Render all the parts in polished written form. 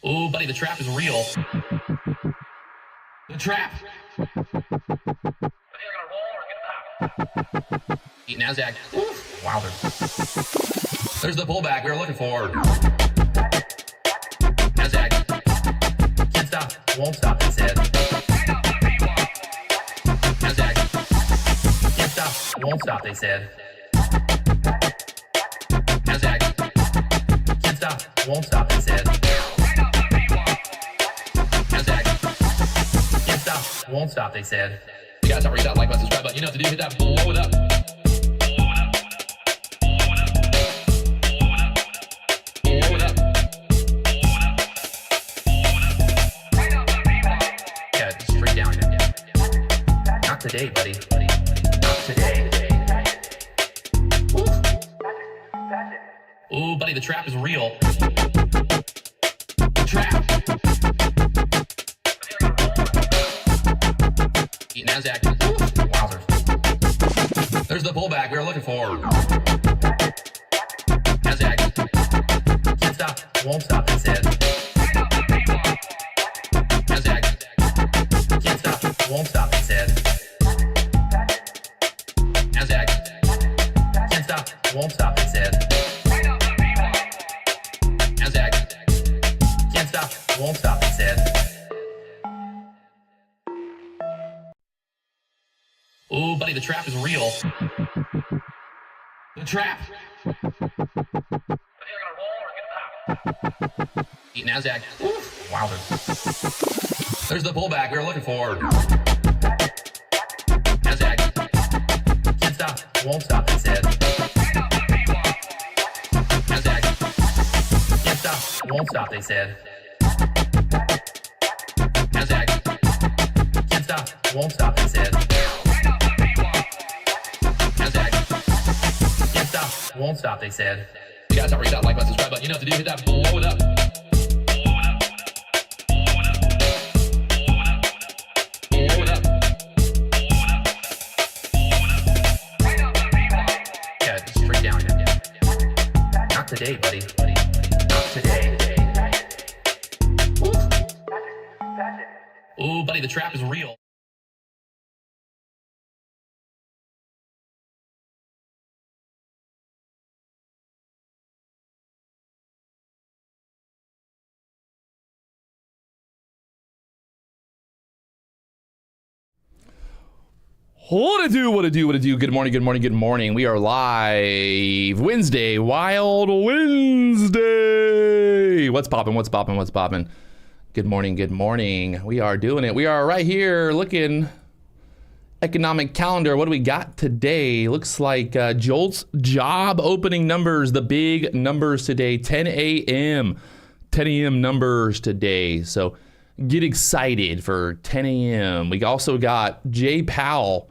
Oh, buddy, the trap is real. The trap. Nasdaq. Oof. Wilder. There's the pullback we were looking for. Nasdaq. Can't stop. Won't stop, they said. Nasdaq. Can't stop. Won't stop, they said. Nasdaq. Can't stop. Won't stop, they said. Nasdaq. Can't stop. Won't stop, they said. You guys don't read that like button, subscribe button. You know what to do. Hit that, blow it up. Today, buddy. Not today. Ooh, buddy, the trap is real. The trap. Nasdaq. Wowzers. There's the pullback we were looking for. Nasdaq. Can't stop. Won't stop, they said. Nasdaq. Can't stop. Won't stop, they said. Nasdaq. Can't stop. Won't stop, they said. Nasdaq. Can't stop. Won't stop, they said. Ooh, buddy, the trap is real. The trap. Nasdaq. Oof. Wilder. There's the pullback we were looking for. Nasdaq. Can't stop. Won't stop, they said. Nasdaq. Can't stop. Won't stop, they said. Nasdaq. Can't stop. Won't stop, they said. Nasdaq. Can't stop. Won't stop, they said. You guys don't read that like button, subscribe button. You know what to do. Hit that, blow it up. Today, buddy. Not today. Ooh, buddy, the trap is real. What it do? Good morning. We are live Wednesday, Wild Wednesday. What's poppin'? Good morning. We are doing it. We are right here looking economic calendar. What do we got today? Looks like Jolt's job opening numbers, the big numbers today, 10 a.m. numbers today. So get excited for 10 a.m. We also got Jay Powell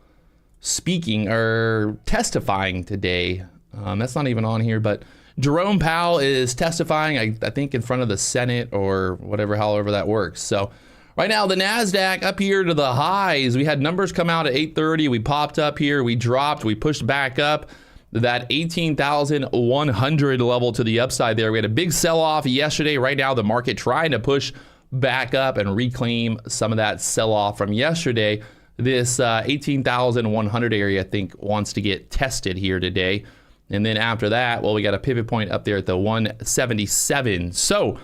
speaking or testifying today. That's not even on here, but Jerome Powell is testifying, I think, in front of the Senate or whatever, however that works. So right now, the Nasdaq up here to the highs. We had numbers come out at 8:30. We popped up here. We dropped. We pushed back up that 18,100 level to the upside there. We had a big sell-off yesterday. Right now, the market trying to push back up and reclaim some of that sell-off from yesterday. This 18,100 area, I think, wants to get tested here today. And then after that, well, we got a pivot point up there at the 177. So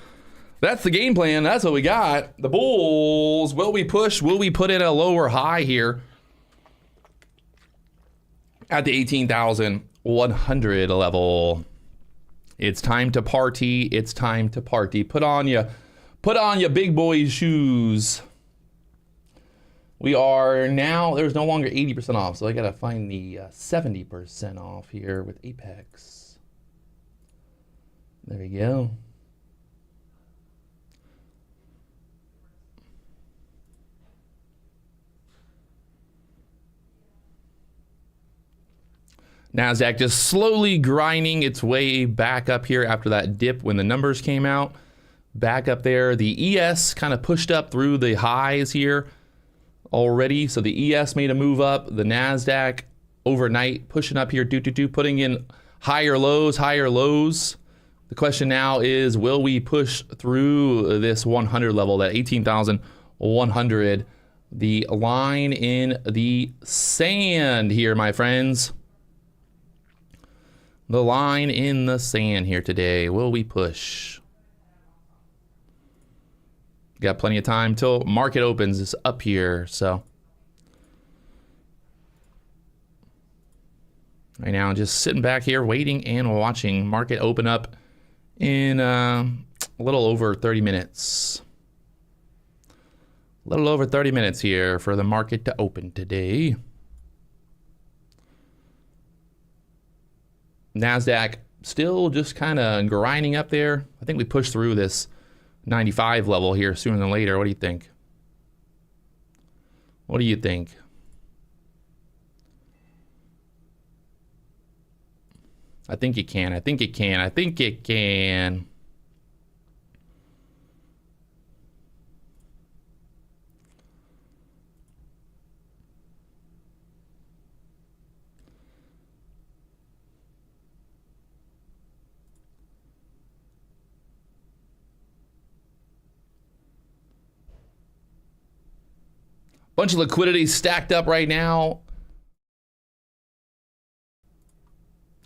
that's the game plan. That's what we got. The bulls, will we push? Will we put in a lower high here at the 18,100 level? It's time to party. Put on your big boy shoes. We are now, there's no longer 80% off, so I got to find the 70% off here with Apex. There we go. Nasdaq just slowly grinding its way back up here after that dip when the numbers came out. Back up there. The ES kind of pushed up through the highs here already. So the ES made a move up. The Nasdaq overnight pushing up here, putting in higher lows. The question now is, will we push through this 100 level, that 18,100, the line in the sand here, my friends? The line in the sand here today. Will we push? Got plenty of time till market opens. It's up here, so. Right now, just sitting back here, waiting and watching market open up in a little over 30 minutes. A little over 30 minutes here for the market to open today. Nasdaq still just kind of grinding up there. I think we pushed through this 95 level here sooner than later. What do you think? What do you think? I think it can. I think it can. I think it can. Bunch of liquidity stacked up right now.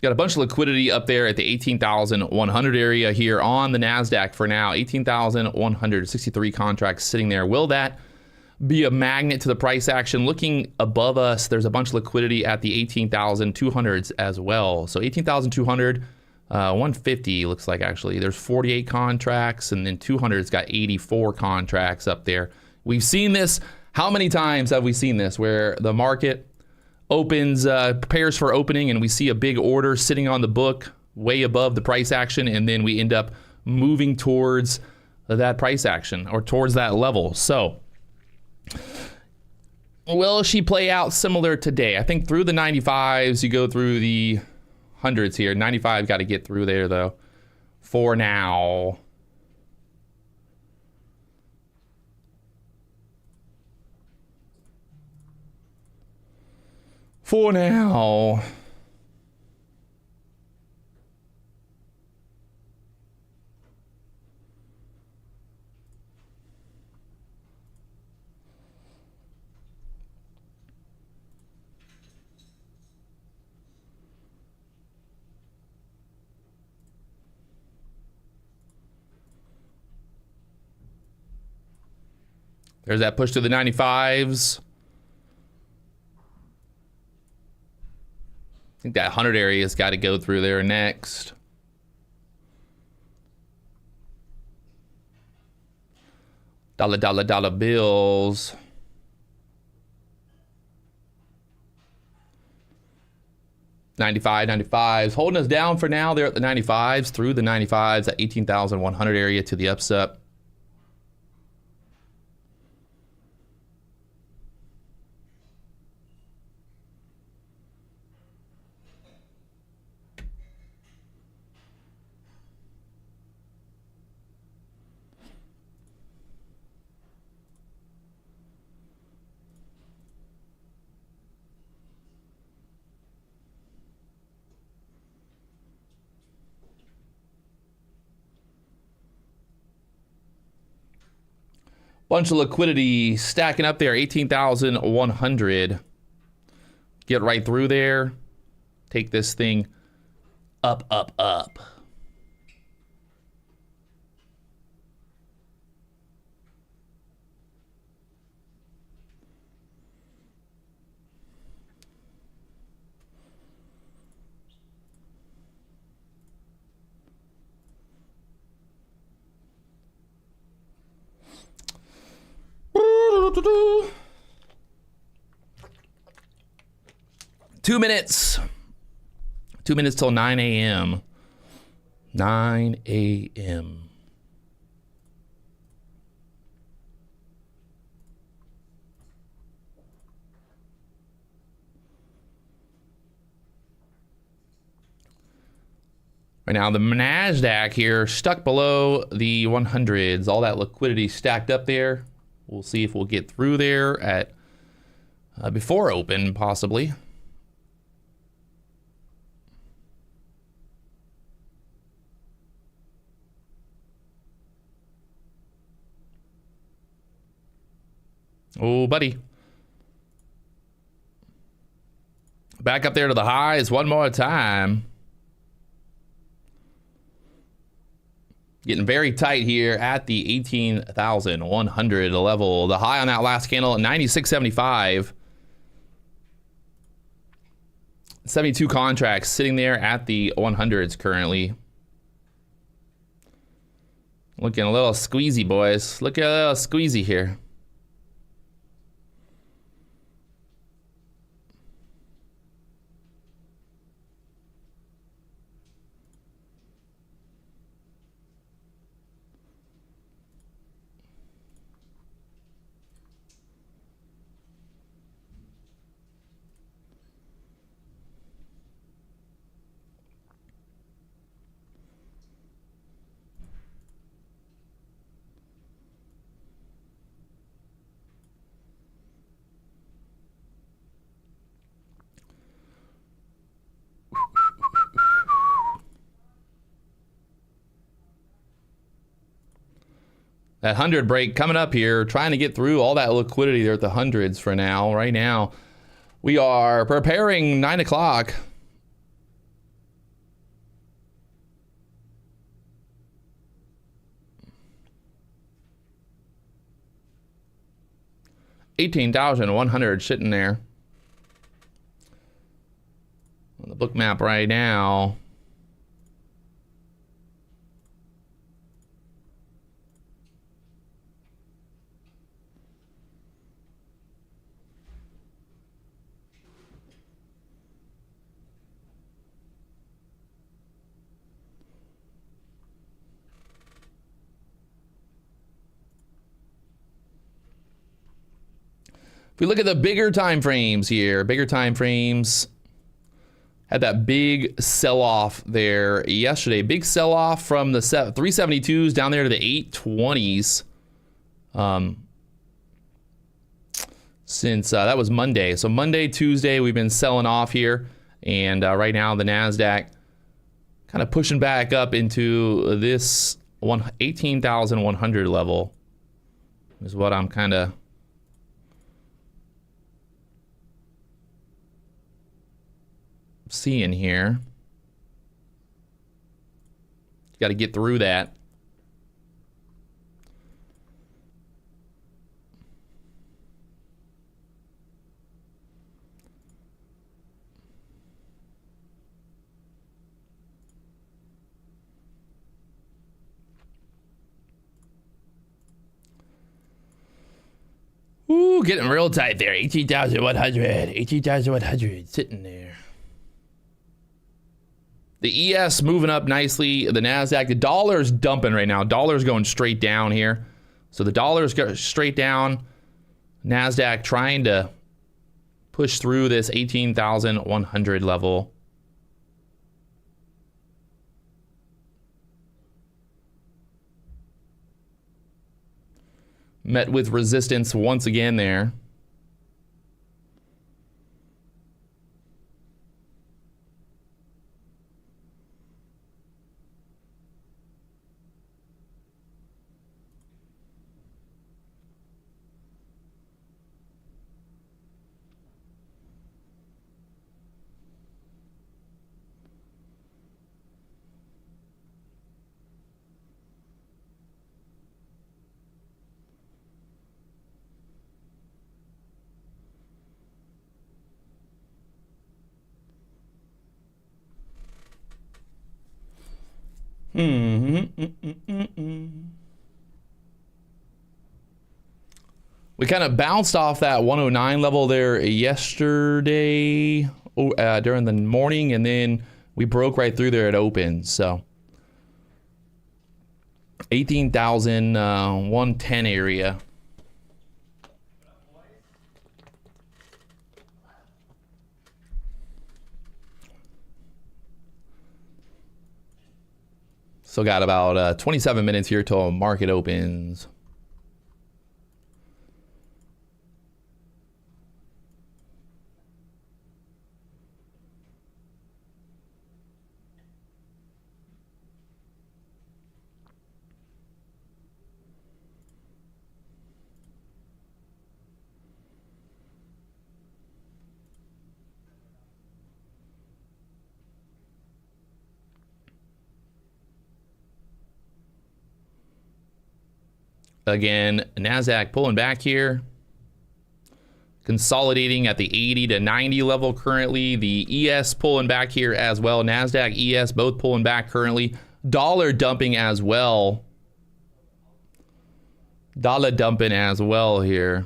Got a bunch of liquidity up there at the 18,100 area here on the Nasdaq for now. 18,163 contracts sitting there. Will that be a magnet to the price action? Looking above us, there's a bunch of liquidity at the 18,200s as well. So 18,200, 150 looks like actually. There's 48 contracts, and then 200's got 84 contracts up there. We've seen this. How many times have we seen this where the market opens, prepares for opening, and we see a big order sitting on the book way above the price action, and then we end up moving towards that price action or towards that level? So will she play out similar today? I think through the 95s, you go through the hundreds here. 95 got to get through there though for now. For now. There's that push to the 95s. I think that 100 area's got to go through there next. Dollar bills. $95s holding us down for now. They're at the 95s, through the 95s, at 18,100 area to the upset. Bunch of liquidity stacking up there, 18,100. Get right through there. Take this thing up, up, up. Two minutes till 9 a.m. 9 a.m. Right now, the Nasdaq here stuck below the 100s. All that liquidity stacked up there. We'll see if we'll get through there at before open, possibly. Oh, buddy. Back up there to the highs one more time. Getting very tight here at the 18,100 level. The high on that last candle at 96.75. 72 contracts sitting there at the 100s currently. Looking a little squeezy, boys. Look at a little squeezy here. That 100 break coming up here, trying to get through all that liquidity there at the hundreds for now. Right now, we are preparing 9 o'clock. $18,100 sitting there on the book map right now. If we look at the bigger time frames here, bigger time frames had that big sell-off there yesterday. Big sell-off from the 372s down there to the 820s. Since that was Monday. So Monday, Tuesday, we've been selling off here. And right now the Nasdaq kind of pushing back up into this 18,100 level is what I'm kind of seeing here. Got to get through that. Ooh, getting real tight there. 18,100. 18,100 sitting there. The ES moving up nicely. The Nasdaq, the dollar's dumping right now. Dollar's going straight down here. So the dollar's going straight down. Nasdaq trying to push through this 18,100 level. Met with resistance once again there. We kind of bounced off that 109 level there yesterday during the morning, and then we broke right through there at open. So 18,110 area. Still got about 27 minutes here till market opens. Again, Nasdaq pulling back here. Consolidating at the 80 to 90 level currently. The ES pulling back here as well. Nasdaq, ES both pulling back currently. Dollar dumping as well. Dollar dumping as well here.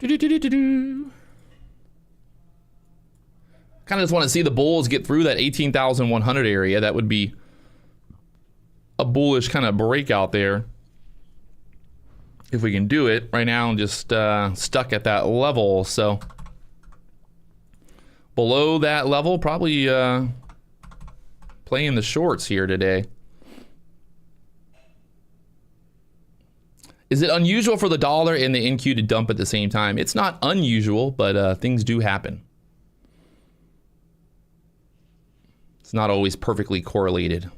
Kind of just want to see the bulls get through that 18,100 area. That would be a bullish kind of breakout there. If we can do it right now, I'm just stuck at that level. So below that level, probably playing the shorts here today. Is it unusual for the dollar and the NQ to dump at the same time? It's not unusual, but things do happen. It's not always perfectly correlated.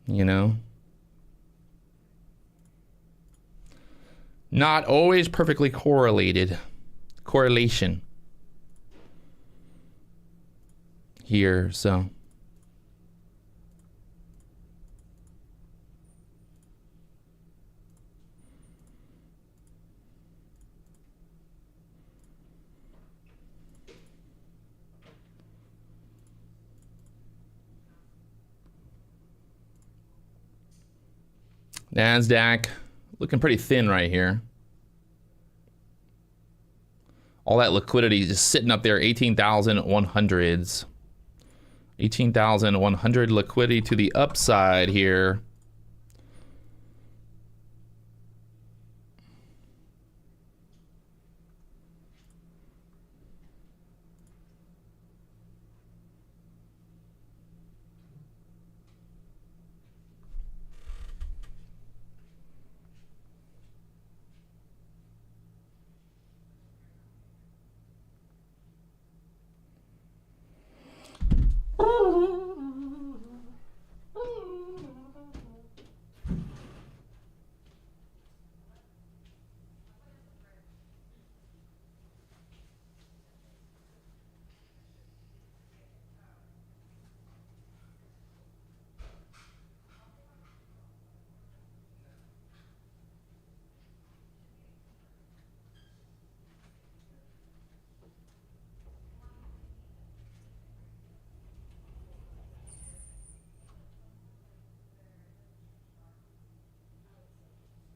You know? Not always perfectly correlated. Correlation. Here, so. Nasdaq looking pretty thin right here. All that liquidity just sitting up there, 18,100s. 18,100 liquidity to the upside here.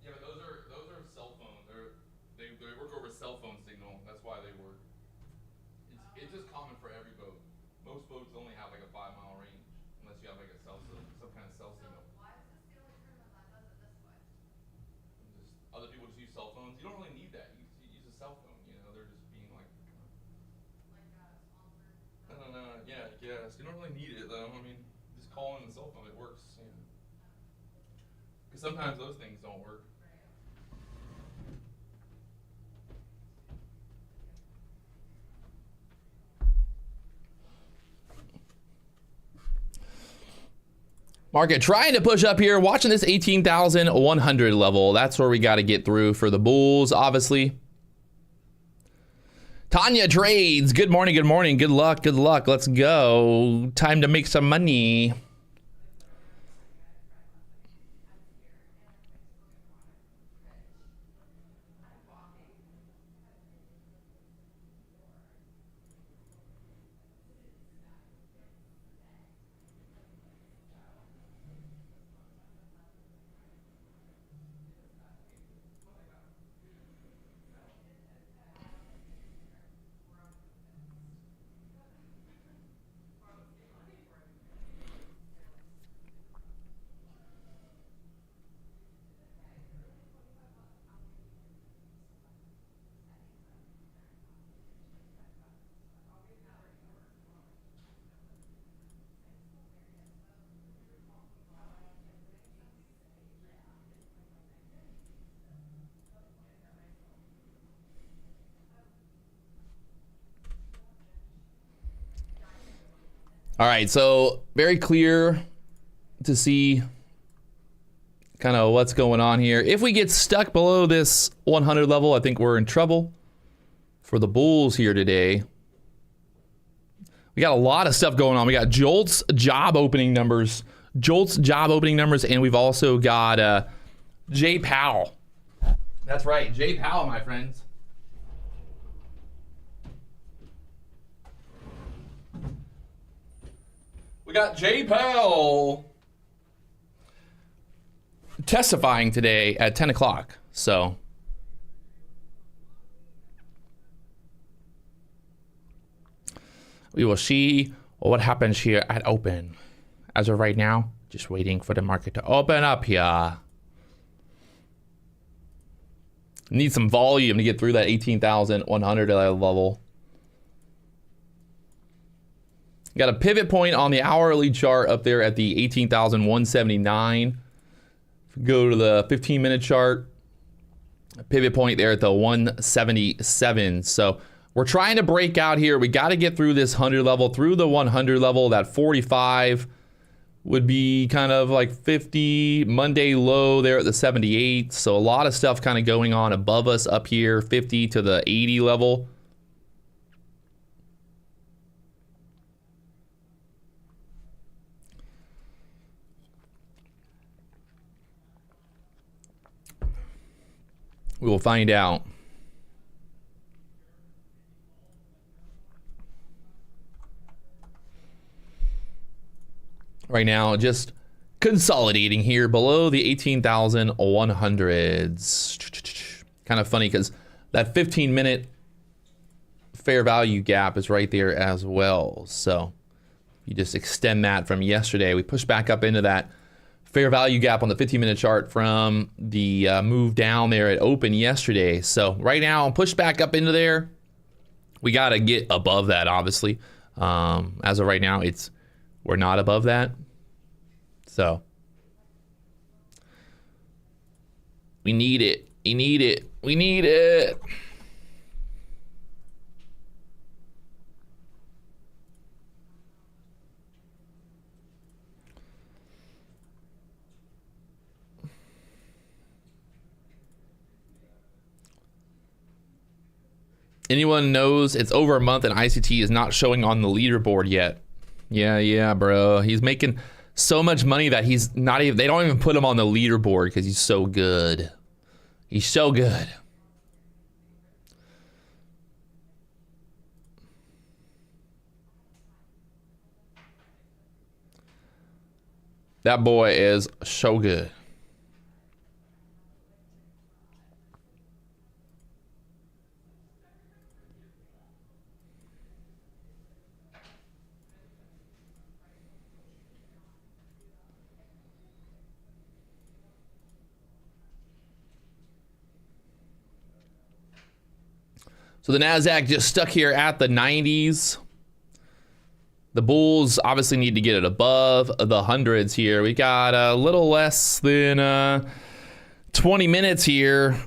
Yeah, but those are cell phone. They work over cell phone signal. That's why they work. It's just common for every boat. Most boats only have like a 5-mile range, unless you have like a some kind of cell signal. Why is this the only tournament that does it this way? Just other people just use cell phones. You don't really need that. You use a cell phone. You know, they're just being like. Sponsored. I don't know. Yeah, I guess you don't really need it though. I mean, just call in the cell phone. It works. You know. Because sometimes those things don't work. Market trying to push up here, watching this 18,100 level. That's where we got to get through for the bulls, obviously. Tanya trades. Good morning, good morning. Good luck, good luck. Let's go. Time to make some money. All right, so very clear to see kind of what's going on here. If we get stuck below this 100 level, I think we're in trouble for the bulls here today. We got a lot of stuff going on. We got Jolt's job opening numbers, and we've also got Jay Powell. That's right, Jay Powell, my friends. We got Jay Powell testifying today at 10 o'clock. So we will see what happens here at open. As of right now, just waiting for the market to open up here. Need some volume to get through that 18,100 level. Got a pivot point on the hourly chart up there at the 18,179. Go to the 15-minute chart. A pivot point there at the 177. So we're trying to break out here. We got to get through this 100 level, through the 100 level. That 45 would be kind of like 50. Monday low there at the 78. So a lot of stuff kind of going on above us up here, 50 to the 80 level. We will find out. Right now, just consolidating here below the 18,100s. Kind of funny because that 15-minute fair value gap is right there as well. So you just extend that from yesterday. We push back up into that fair value gap on the 15-minute chart from the move down there at open yesterday. So right now, push back up into there. We got to get above that, obviously. As of right now, we're not above that. So we need it. We need it. We need it. Anyone knows it's over a month and ICT is not showing on the leaderboard yet? Yeah, bro. He's making so much money that he's not even, they don't even put him on the leaderboard because he's so good. He's so good. That boy is so good. So the Nasdaq just stuck here at the 90s. The bulls obviously need to get it above the hundreds here. We got a little less than 20 minutes here.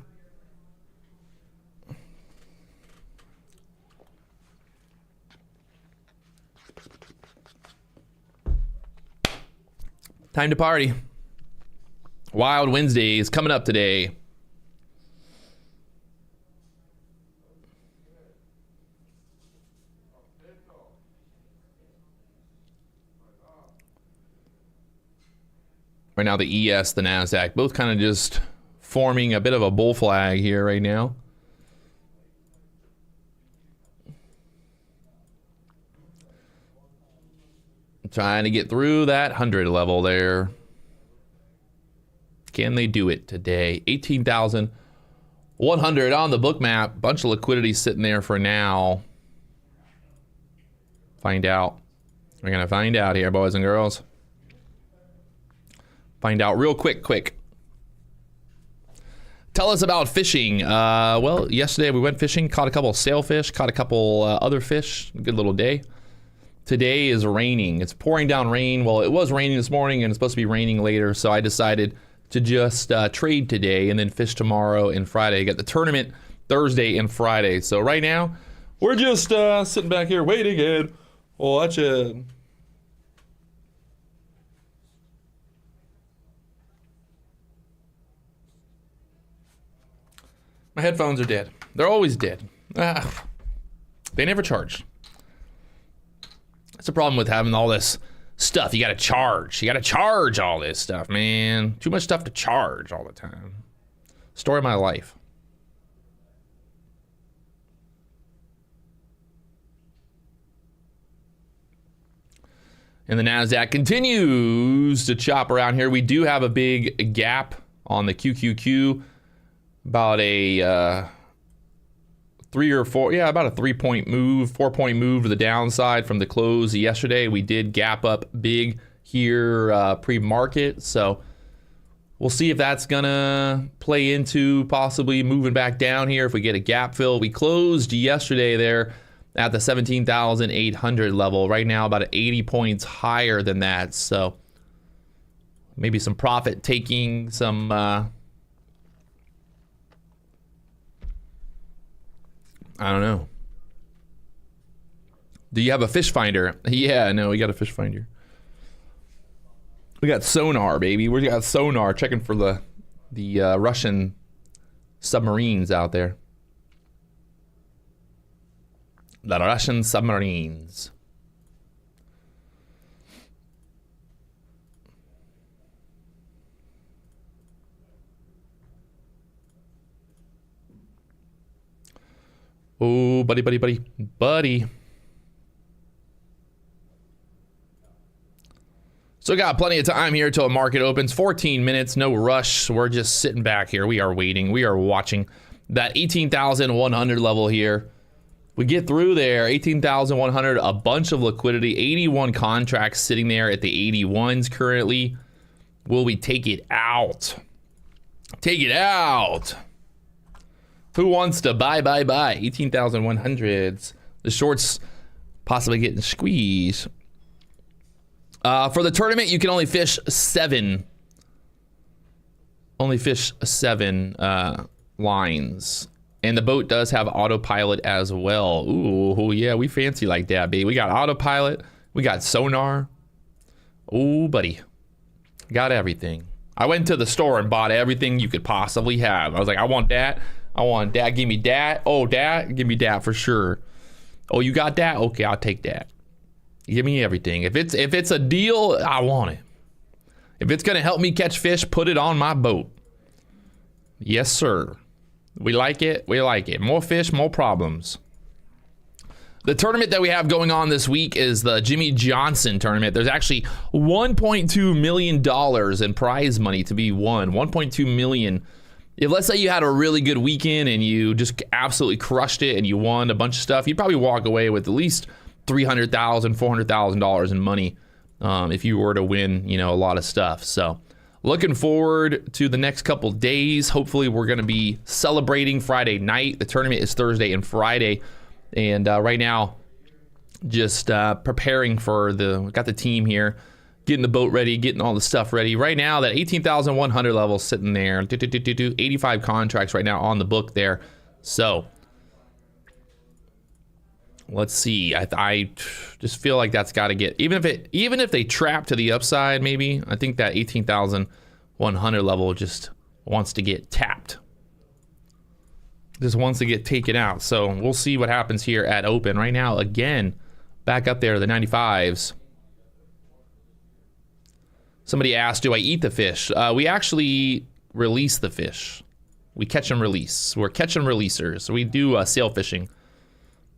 Time to party. Wild Wednesday is coming up today. Right now, the ES, the Nasdaq, both kind of just forming a bit of a bull flag here right now. Trying to get through that 100 level there. Can they do it today? 18,100 on the book map. Bunch of liquidity sitting there for now. Find out. We're going to find out here, boys and girls. Find out real quick. Tell us about fishing. Well, yesterday we went fishing, caught a couple of sailfish, caught a couple other fish. Good little day. Today is raining. It's pouring down rain. Well, it was raining this morning and it's supposed to be raining later, so I decided to just trade today and then fish tomorrow and Friday. Got the tournament Thursday and Friday. So right now, we're just sitting back here waiting and watching. My headphones are dead. They're always dead. They never charge. That's the problem with having all this stuff. You gotta charge. You gotta charge all this stuff, man. Too much stuff to charge all the time. Story of my life. And the Nasdaq continues to chop around here. We do have a big gap on the QQQ. About a 3 or 4, yeah, about a 3-point move, 4-point move to the downside from the close yesterday. We did gap up big here pre-market, so we'll see if that's gonna play into possibly moving back down here if we get a gap fill. We closed yesterday there at the 17,800 level. Right now about 80 points higher than that, so maybe some profit taking, some I don't know. Do you have a fish finder? Yeah, no, we got a fish finder. We got sonar, baby. We got sonar checking for the Russian submarines out there. The Russian submarines. Oh, buddy. So we got plenty of time here till the market opens. 14 minutes, no rush. We're just sitting back here. We are waiting. We are watching that 18,100 level here. We get through there, 18,100, a bunch of liquidity, 81 contracts sitting there at the 81s currently. Will we take it out? Take it out. Who wants to buy? 18,100s. The shorts possibly getting squeezed. For the tournament, you can only fish 7. Only fish 7 lines. And the boat does have autopilot as well. Ooh, yeah, we fancy like that, baby. We got autopilot. We got sonar. Oh, buddy. Got everything. I went to the store and bought everything you could possibly have. I was like, I want that. I want that. Give me that. Oh, that. Give me that for sure. Oh, you got that? Okay, I'll take that. Give me everything. If it's a deal, I want it. If it's gonna help me catch fish, put it on my boat. Yes, sir. We like it. We like it. More fish, more problems. The tournament that we have going on this week is the Jimmy Johnson tournament. There's actually $1.2 million in prize money to be won. $1.2 million. If let's say you had a really good weekend and you just absolutely crushed it and you won a bunch of stuff, you'd probably walk away with at least $300,000, $400,000 in money if you were to win, you know, a lot of stuff. So looking forward to the next couple days. Hopefully we're going to be celebrating Friday night. The tournament is Thursday and Friday. And right now, just preparing for got the team here, getting the boat ready, getting all the stuff ready. Right now, that 18,100 level sitting there. 85 contracts right now on the book there. So let's see. I just feel like that's got to get, even if they trap to the upside, maybe. I think that 18,100 level just wants to get tapped. Just wants to get taken out. So we'll see what happens here at open. Right now, again, back up there to the 95s. Somebody asked, do I eat the fish? We actually release the fish. We catch and release. We're catch and releasers. So we do sail fishing.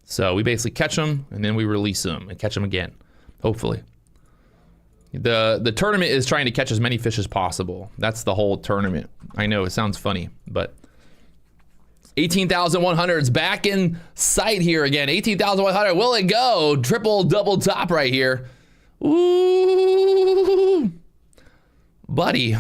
So we basically catch them and then we release them and catch them again, hopefully. The tournament is trying to catch as many fish as possible. That's the whole tournament. I know it sounds funny, but 18,100 is back in sight here again. 18,100, will it go? Triple, double top right here. Ooh, buddy.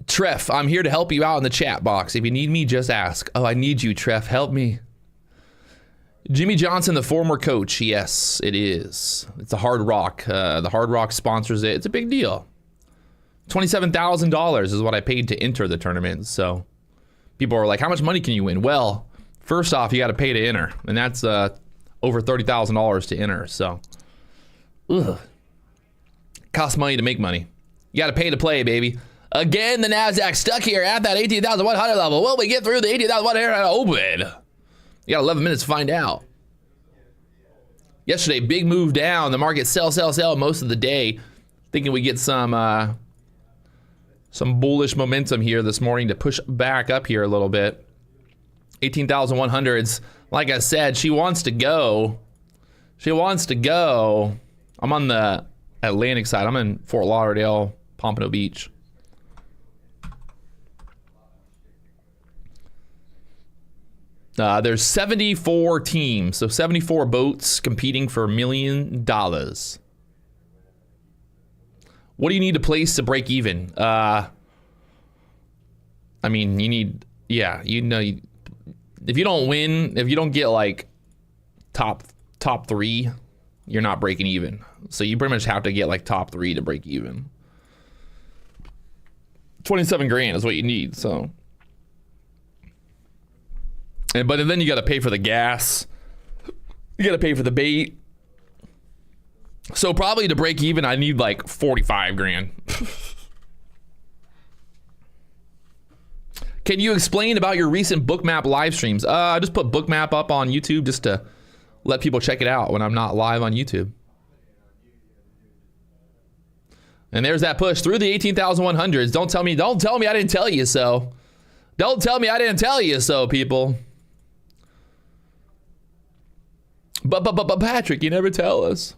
Treff, I'm here to help you out in the chat box. If you need me, just ask. Oh, I need you, Treff. Help me. Jimmy Johnson, the former coach. Yes, it is. It's a Hard Rock. The Hard Rock sponsors it. It's a big deal. $27,000 is what I paid to enter the tournament. So people are like, how much money can you win? Well, First off, you got to pay to enter, and that's over $30,000 to enter. So, ugh. Costs money to make money. You got to pay to play, baby. Again, the Nasdaq stuck here at that 18,100 level. Will we get through the 18,100 and open? You got 11 minutes to find out. Yesterday, big move down. The market sell most of the day. Thinking we get some bullish momentum here this morning to push back up here a little bit. 18,100s. Like I said, she wants to go. She wants to go. I'm on the Atlantic side. I'm in Fort Lauderdale, Pompano Beach. There's 74 teams, so 74 boats competing for $1 million. What do you need to place to break even? I mean, you need, yeah, you know, if you don't win, if you don't get like top 3, you're not breaking even. So you pretty much have to get like top 3 to break even. 27 grand is what you need. So, but then you got to pay for the gas. You got to pay for the bait. So probably to break even, I need like 45 grand. Can you explain about your recent bookmap live streams? I just put bookmap up on YouTube just to let people check it out when I'm not live on YouTube. And there's that push through the 18,100s. Don't tell me I didn't tell you so. Don't tell me I didn't tell you so, people. But Patrick, you never tell us.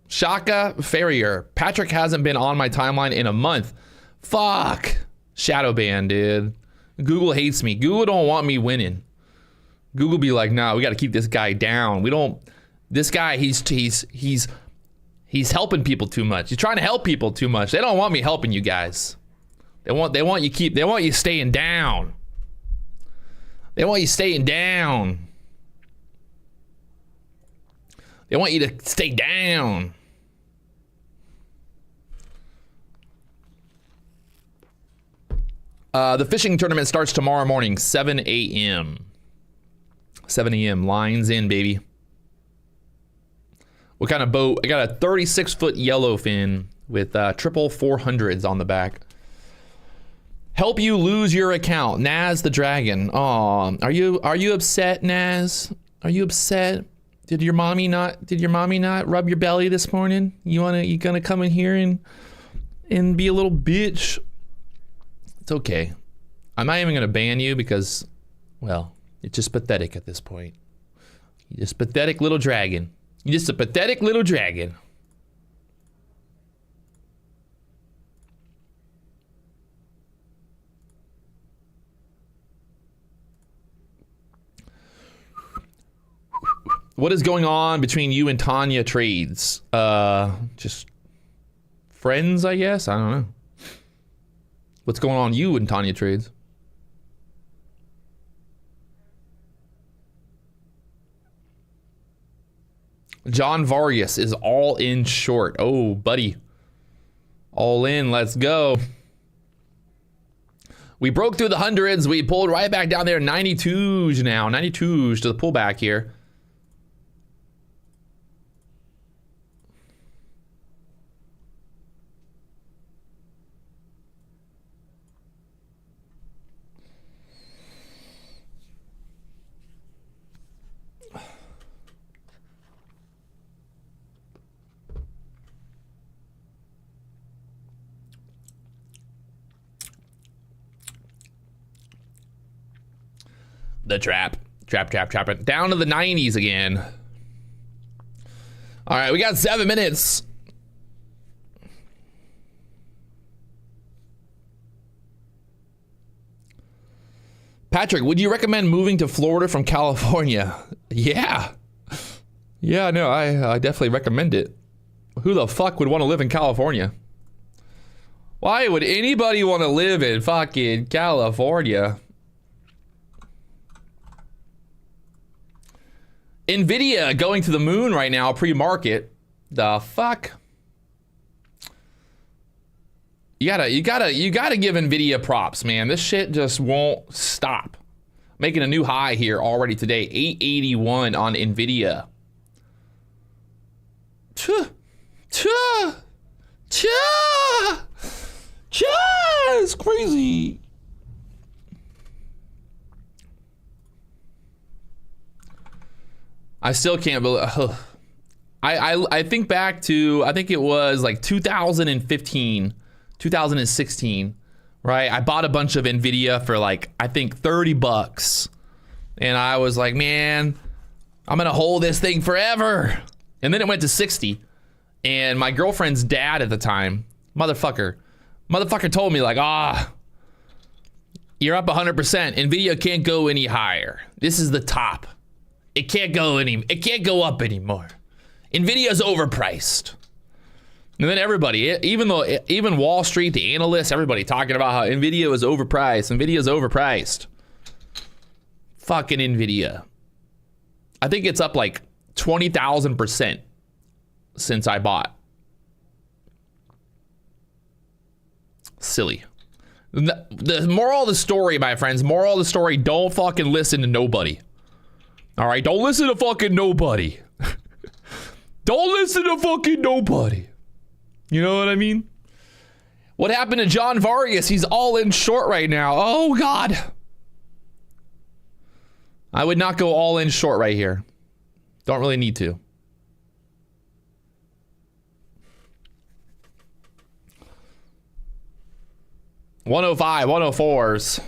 Shaka Farrier. Patrick hasn't been on my timeline in a month. Fuck. Shadow ban, dude. Google hates me. Google don't want me winning. Google be like, nah, we got to keep this guy down. We don't. This guy, he's helping people too much. He's trying to help people too much. They don't want me helping you guys. They want you staying down. They want you staying down. They want you to stay down. The fishing tournament starts tomorrow morning, 7 a.m. 7 a.m. Lines in, baby. What kind of boat? I got a 36-foot yellowfin with triple 400s on the back. Help you lose your account, Naz the Dragon. Aw, are you upset, Naz? Are you upset? Did your mommy not rub your belly this morning? You gonna come in here and be a little bitch? It's okay. I'm not even gonna ban you because, well, it's just pathetic at this point. You're just pathetic little dragon. You're just a pathetic little dragon. What is going on between you and Tanya Trades? Just friends, I guess. I don't know. What's going on you and Tanya Trades? John Vargas is all in short. Oh, buddy. All in. Let's go. We broke through the hundreds. We pulled right back down there. 92s now. 92s to the pullback here. The trap it down to the 90s again. All right, we got 7 minutes. Patrick, would you recommend moving to Florida from California? Yeah, no, I definitely recommend it. Who the fuck would want to live in California? Why would anybody want to live in fucking California? Nvidia going to the moon right now, pre-market. The fuck? You gotta give Nvidia props, man. This shit just won't stop. Making a new high here already today. 881 on NVIDIA. It's crazy. I still can't believe. I think back to, I think it was like 2015, 2016, right? I bought a bunch of NVIDIA for like, I think 30 bucks. And I was like, man, I'm going to hold this thing forever. And then it went to 60. And my girlfriend's dad at the time, motherfucker told me like, you're up 100%. NVIDIA can't go any higher. This is the top. It can't go up anymore. NVIDIA's overpriced. And then everybody, even Wall Street, the analysts, everybody talking about how NVIDIA was overpriced. NVIDIA's overpriced. Fucking NVIDIA. I think it's up like 20,000% since I bought. Silly. The moral of the story, my friends, moral of the story, don't fucking listen to nobody. All right, don't listen to fucking nobody. Don't listen to fucking nobody. You know what I mean? What happened to John Vargas? He's all in short right now. Oh, God. I would not go all in short right here. Don't really need to. $105, 104s.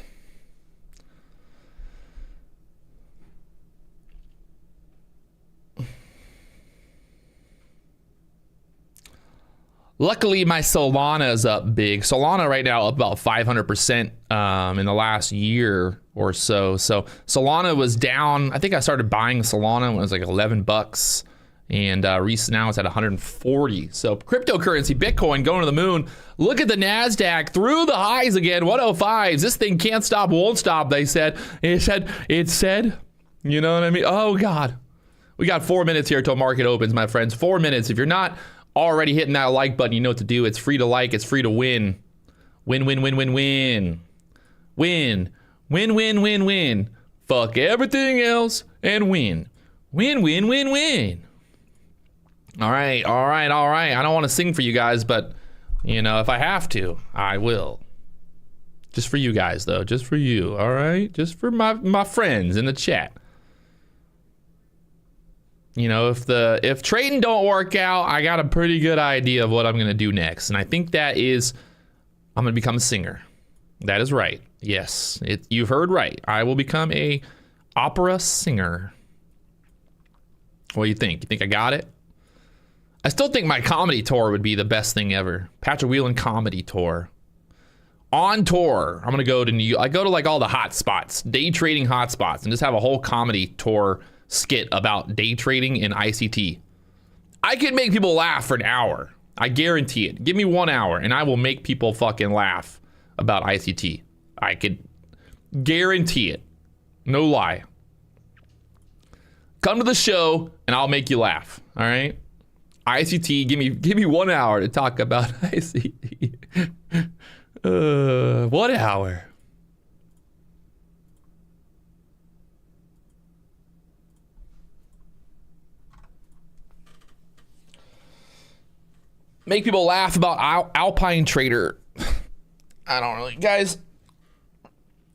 Luckily, my Solana is up big. Solana right now up about 500% in the last year or so. So Solana was down. I think I started buying Solana when it was like 11 bucks. And recent now it's at 140. So cryptocurrency, Bitcoin going to the moon. Look at the Nasdaq through the highs again. 105s. This thing can't stop, won't stop. They said. It said. You know what I mean? Oh God. We got 4 minutes here till market opens, my friends. 4 minutes. If you're not already hitting that like button, you know what to do. It's free to like. It's free to win. Win, win, win, win, win. Win. Win, win, win, win. Fuck everything else and win. Win, win, win, win. All right. I don't want to sing for you guys, but, you know, if I have to, I will. Just for you guys, though. Just for you, all right? Just for my friends in the chat. You know, if trading don't work out, I got a pretty good idea of what I'm going to do next. And I think that is, I'm going to become a singer. That is right. Yes, you've heard right. I will become a opera singer. What do you think? You think I got it? I still think my comedy tour would be the best thing ever. Patrick Wieland comedy tour. On tour, I'm gonna go to New York. I go to like all the hot spots, day trading hot spots, and just have a whole comedy tour skit about day trading and ICT. I could make people laugh for an hour. I guarantee it. Give me 1 hour and I will make people fucking laugh about ICT. I could guarantee it. No lie. Come to the show and I'll make you laugh. All right. ICT, give me 1 hour to talk about ICT. 1 hour. Make people laugh about Alpine Trader. I don't really, guys.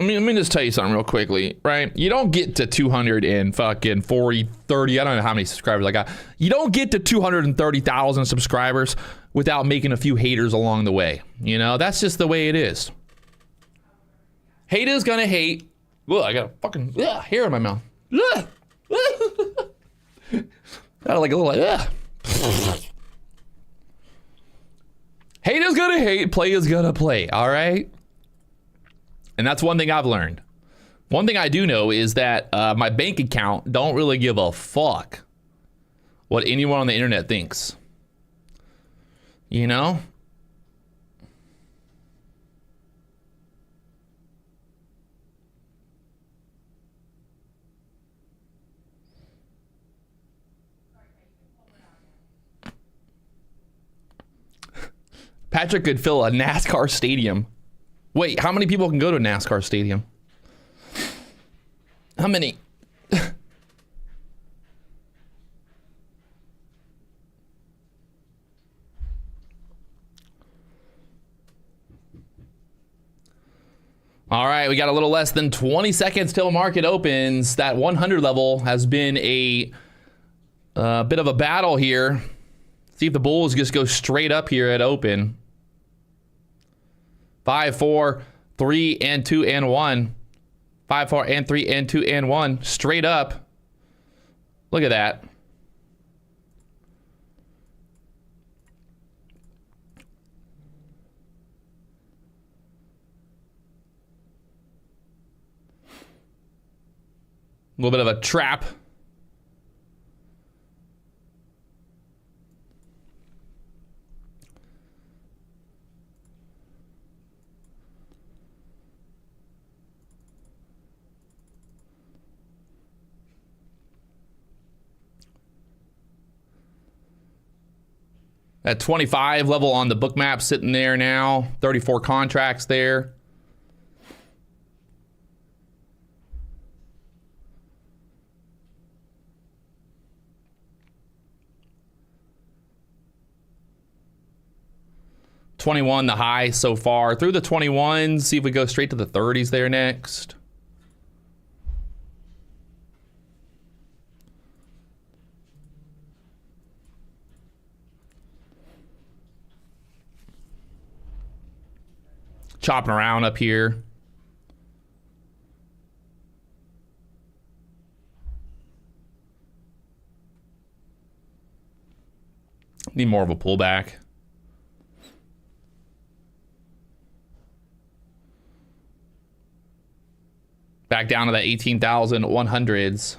Let me just tell you something real quickly, right? You don't get to 240, 30, I don't know how many subscribers I got. You don't get to 230,000 subscribers without making a few haters along the way. You know, that's just the way it is. Haters gonna hate. Look, I got a fucking hair in my mouth. Got like a little haters gonna hate, players gonna play, all right? And that's one thing I've learned. One thing I do know is that my bank account don't really give a fuck what anyone on the internet thinks. You know? Patrick could fill a NASCAR stadium. Wait, how many people can go to a NASCAR stadium? How many? All right, we got a little less than 20 seconds till market opens. That 100 level has been a bit of a battle here. See if the bulls just go straight up here at open. 5, 4, 3, and 2, and 1. 5, 4, and 3, and 2, and 1. Straight up. Look at that. A little bit of a trap. At 25 level on the book map sitting there now. 34 contracts there. $21 the high so far. Through the 21s, see if we go straight to the 30s there next. Chopping around up here. Need more of a pullback. Back down to that 18,100s.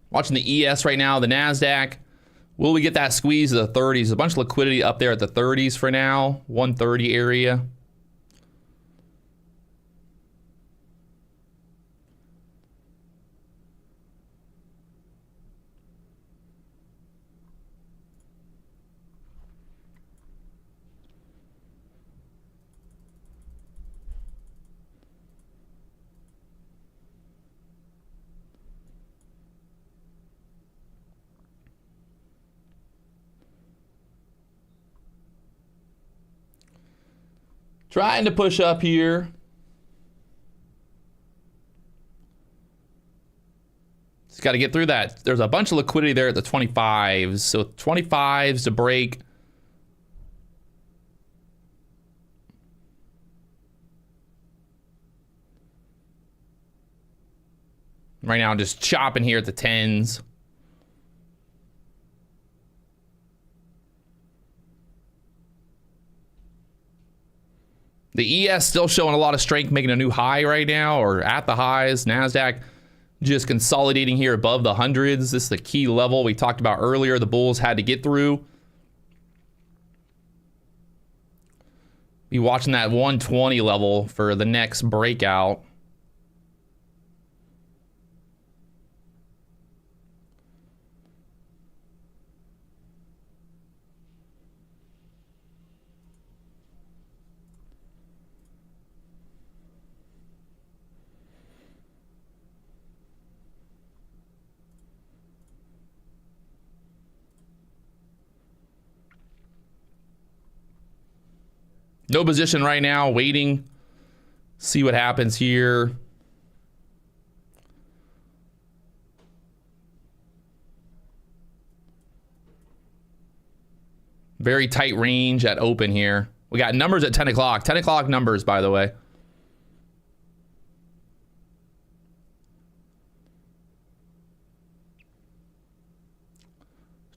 Watching the ES right now, the Nasdaq. Will we get that squeeze of the 30s? A bunch of liquidity up there at the 30s for now. 130 area. Trying to push up here. Just got to get through that. There's a bunch of liquidity there at the 25s. So 25s to break. Right now I'm just chopping here at the 10s. The ES still showing a lot of strength, making a new high right now, or at the highs. Nasdaq just consolidating here above the hundreds. This is the key level we talked about earlier. The bulls had to get through. Be watching that 120 level for the next breakout. No position right now, waiting. See what happens here. Very tight range at open here. We got numbers at 10 o'clock. 10 o'clock numbers, by the way.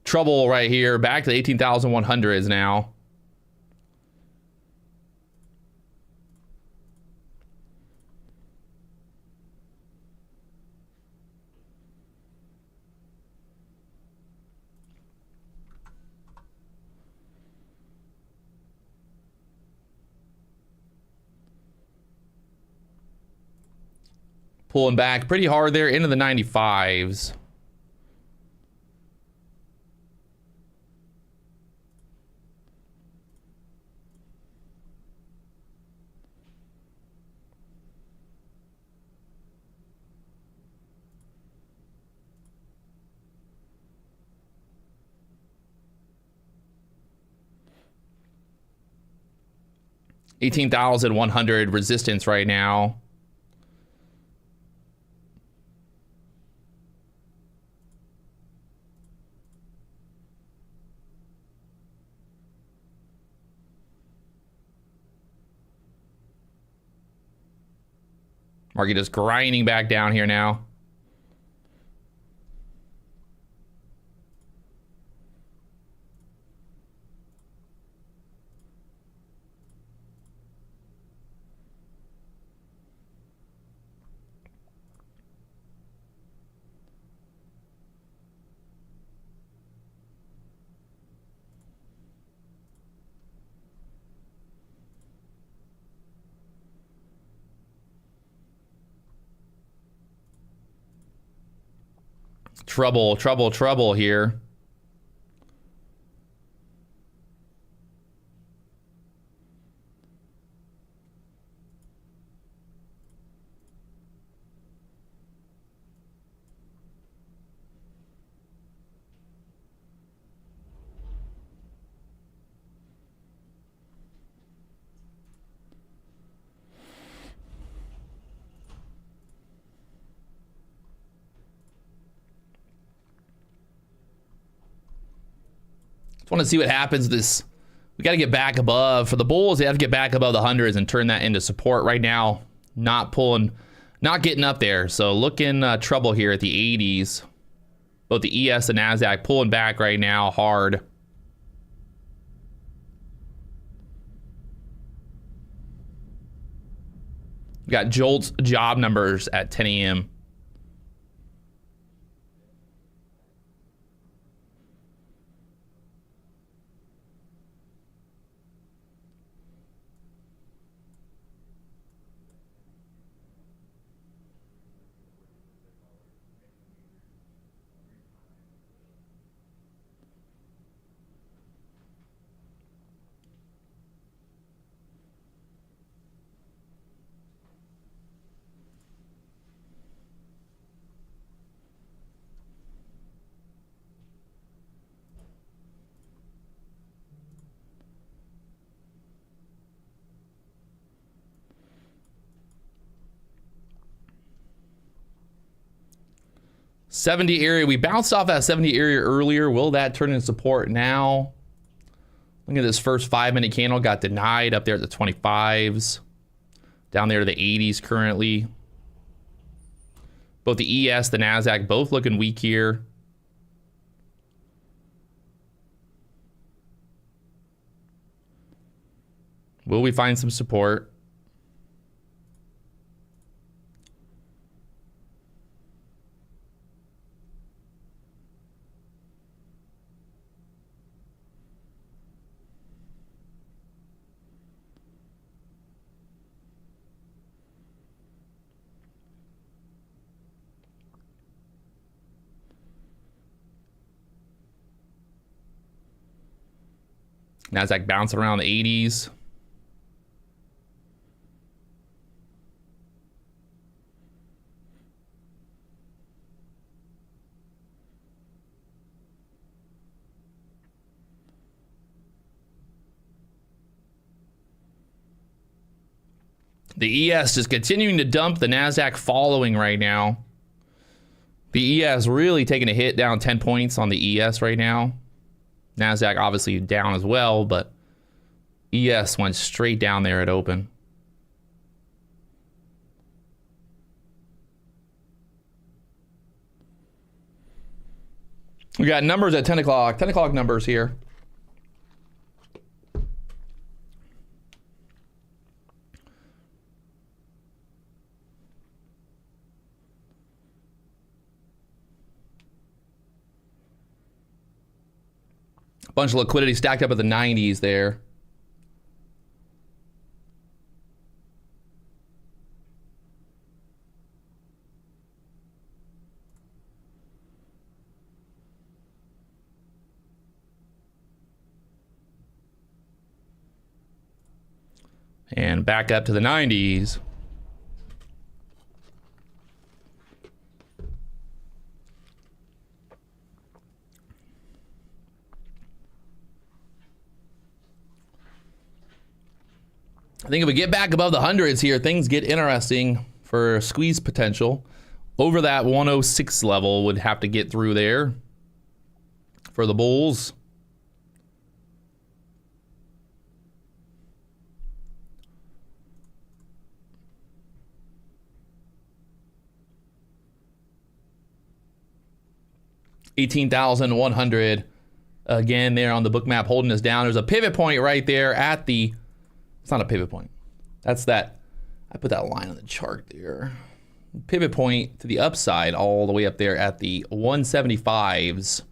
Trouble right here. Back to the 18,100s now. Pulling back pretty hard there into the 95s. $18,100 resistance right now. Market just grinding back down here now. Trouble, trouble, trouble here. Want to see what happens. This, we got to get back above. For the bulls, they have to get back above the hundreds and turn that into support. Right now, not pulling, not getting up there. So looking trouble here at the 80s. Both the ES and Nasdaq pulling back right now hard. We got Jolt's job numbers at 10 a.m. $70 area. We bounced off that $70 area earlier. Will that turn into support now? Look at this first 5-minute candle. Got denied up there at the 25s. Down there to the 80s currently. Both the ES, the Nasdaq, both looking weak here. Will we find some support? Nasdaq bouncing around the 80s. The ES just continuing to dump, the Nasdaq following right now. The ES really taking a hit, down 10 points on the ES right now. Nasdaq obviously down as well, but ES went straight down there at open. We got numbers at 10 o'clock. 10 o'clock numbers here. Bunch of liquidity stacked up at the 90s there. And back up to the 90s. I think if we get back above the hundreds here, things get interesting for squeeze potential. Over that 106 level would have to get through there for the bulls. $18,100 again there on the book map holding us down. There's a pivot point right there at the, it's not a pivot point. That's that, I put that line on the chart there. Pivot point to the upside all the way up there at the 175s.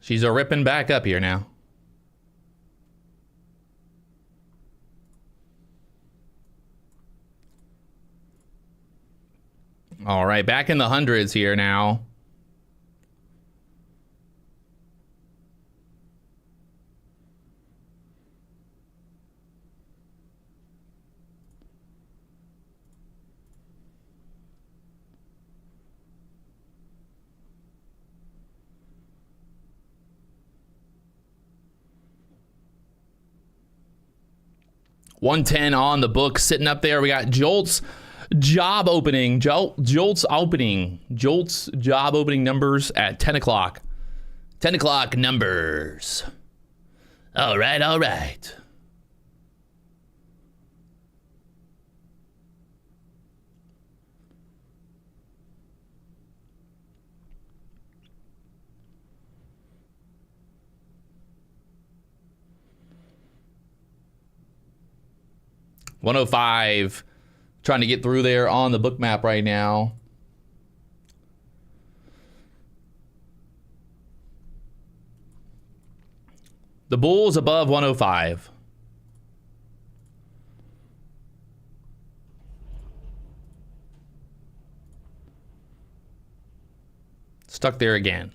She's a ripping back up here now. All right, back in the hundreds here now. $110 on the book sitting up there. We got Jolt's job opening. Jolt's job opening numbers at 10 o'clock. 10 o'clock numbers. All right, all right. $105. Trying to get through there on the book map right now. The bulls above 105. Stuck there again.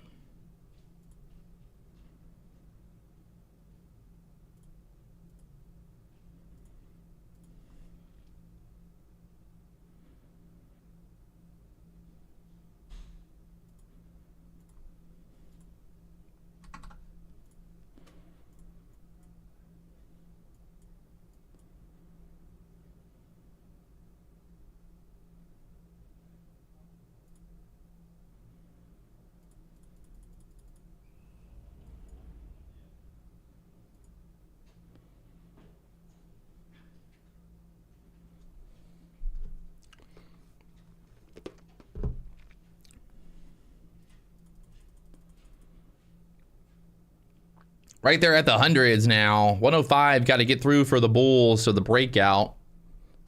Right there at the hundreds now. 105 got to get through for the bulls, so the breakout.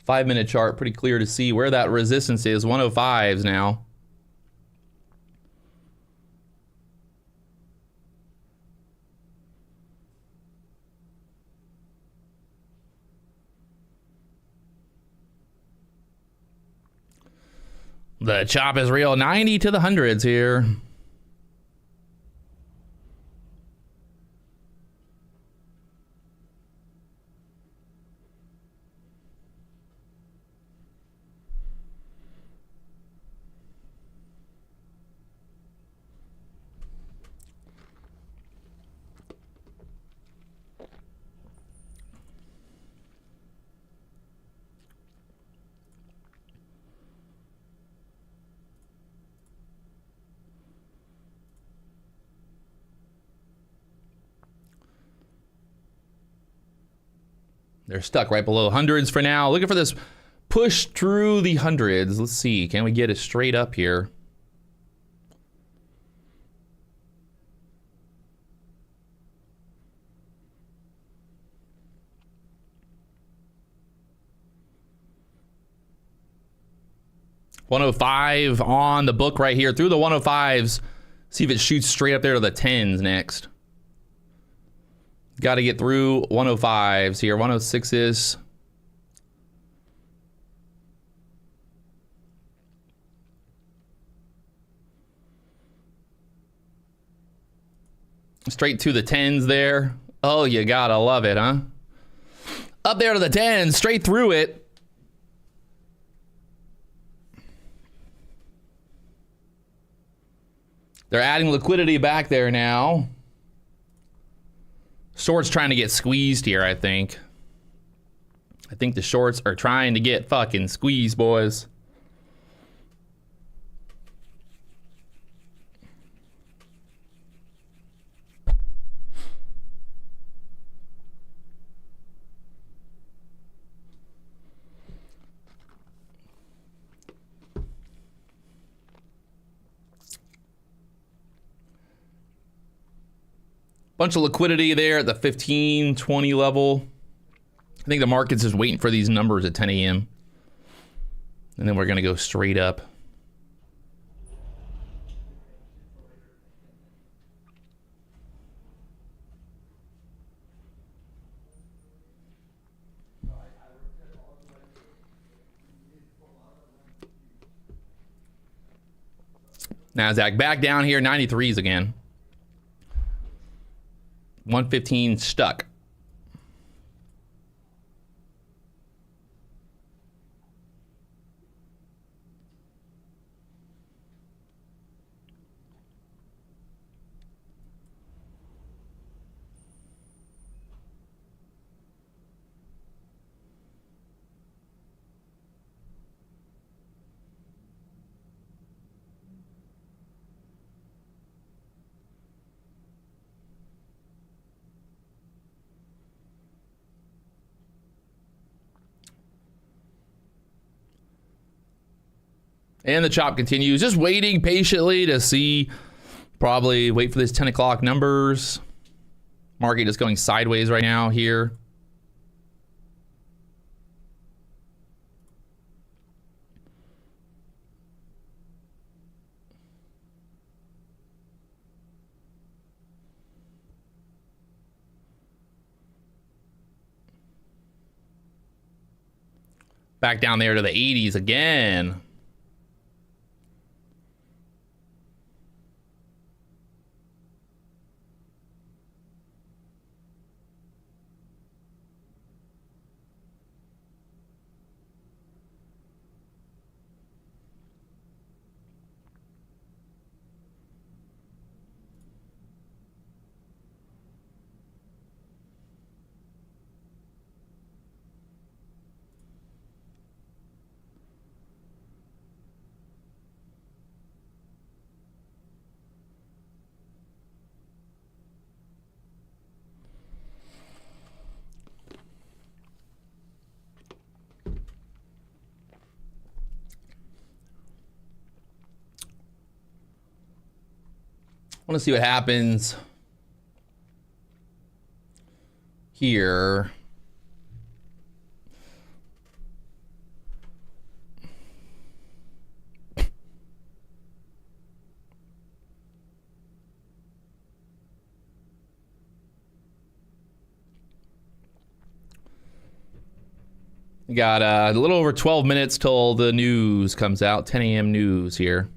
5-minute chart, pretty clear to see where that resistance is. 105s now. The chop is real. 90 to the hundreds here. They're stuck right below hundreds for now. Looking for this push through the hundreds. Let's see. Can we get it straight up here? $105 on the book right here. Through the 105s. See if it shoots straight up there to the 10s next. Got to get through 105s here. 106s. Straight to the 10s there. Oh, you gotta love it, huh? Up there to the 10s, straight through it. They're adding liquidity back there now. Shorts trying to get squeezed here, I think. I think the shorts are trying to get fucking squeezed, boys. Bunch of liquidity there at the 15, 20 level. I think the market's just waiting for these numbers at 10 a.m. And then we're going to go straight up. Nasdaq back down here, 93s again. 115 stuck. And the chop continues, just waiting patiently to see, probably wait for this 10 o'clock numbers. Market is going sideways right now here. Back down there to the 80s again. I want to see what happens here. We got a little over 12 minutes till the news comes out, 10 a.m. news here.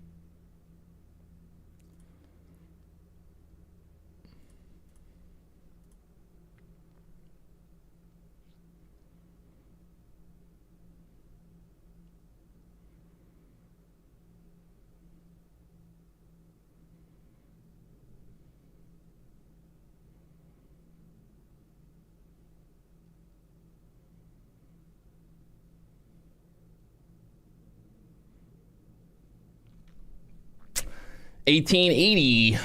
$18.80.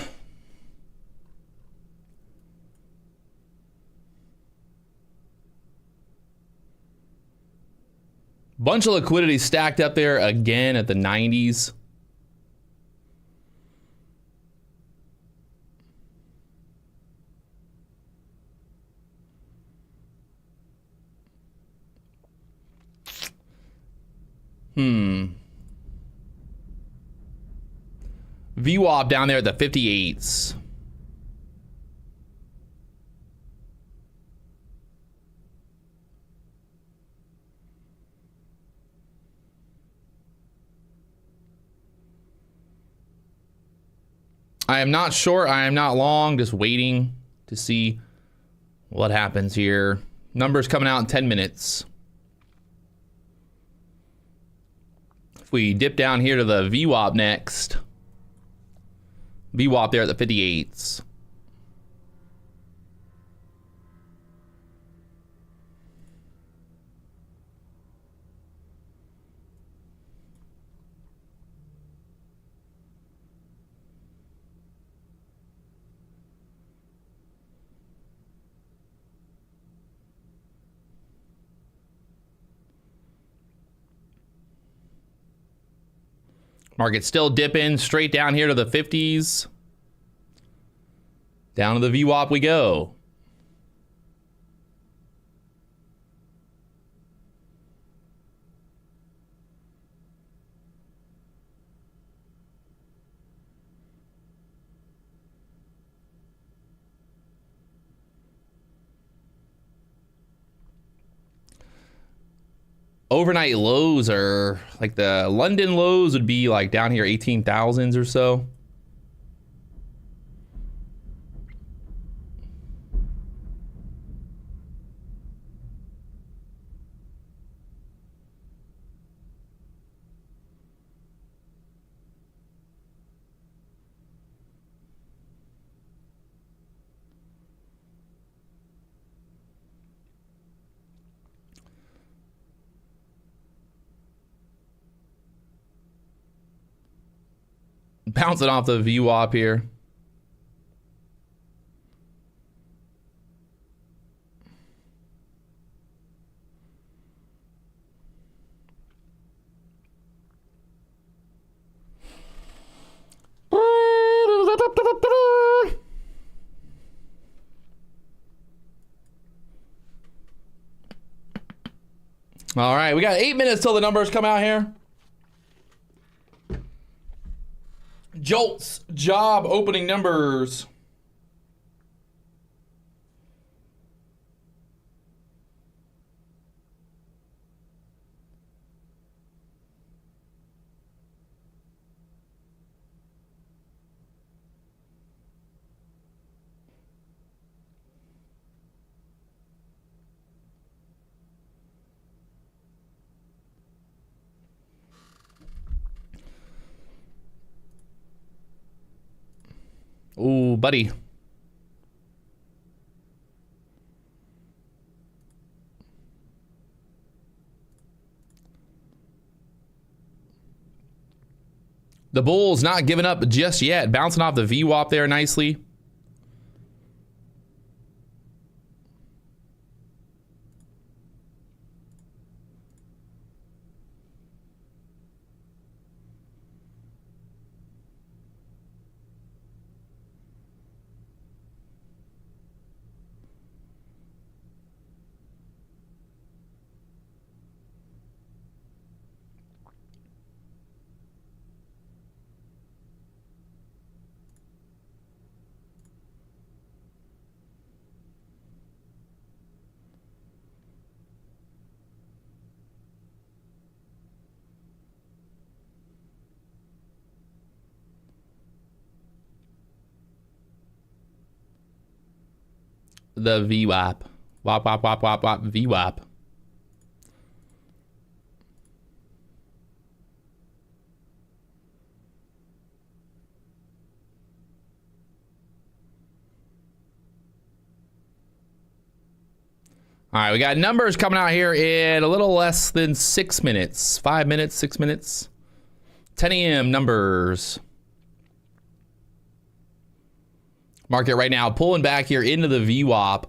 Bunch of liquidity stacked up there again at the 90s. VWAP down there at the 58s. I am not short. I am not long. Just waiting to see what happens here. Numbers coming out in 10 minutes. If we dip down here to the VWAP next. VWAP there at the 58s. Market still dipping straight down here to the 50s. Down to the VWAP we go. Overnight lows are like the London lows would be like down here 18,000s or so. Bouncing off the VWAP here. All right, we got 8 minutes till the numbers come out here. Jolts job opening numbers. Ooh, buddy. The Bulls not giving up just yet. Bouncing off the VWAP there nicely. The VWAP. Wap, wap, wap, wap, wap, VWAP. All right, we got numbers coming out here in a little less than 6 minutes. 5 minutes, 6 minutes. 10 a.m. numbers. Market right now pulling back here into the VWAP.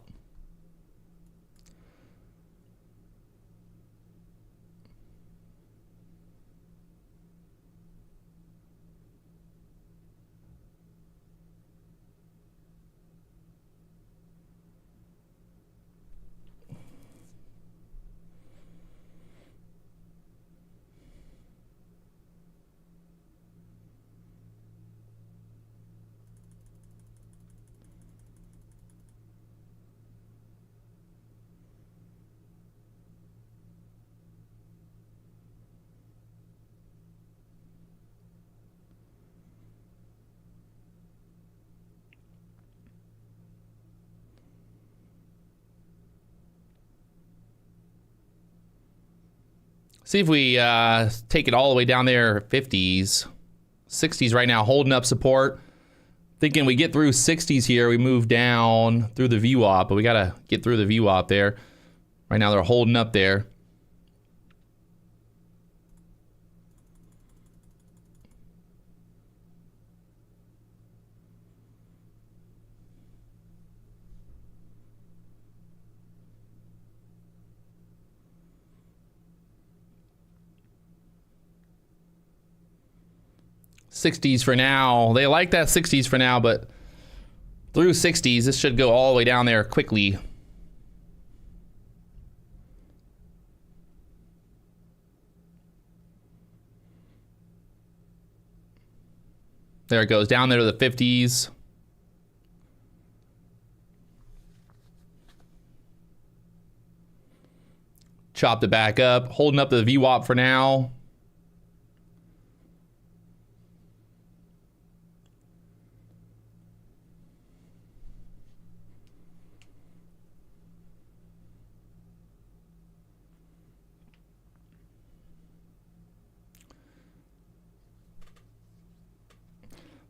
See if we take it all the way down there, 50s. 60s right now, holding up support. Thinking we get through 60s here, we move down through the VWAP, but we got to get through the VWAP there. Right now they're holding up there. $60s for now. They like that $60s for now, but through $60s, this should go all the way down there quickly. There it goes, down there to the 50s. Chopped it back up, holding up the VWAP for now.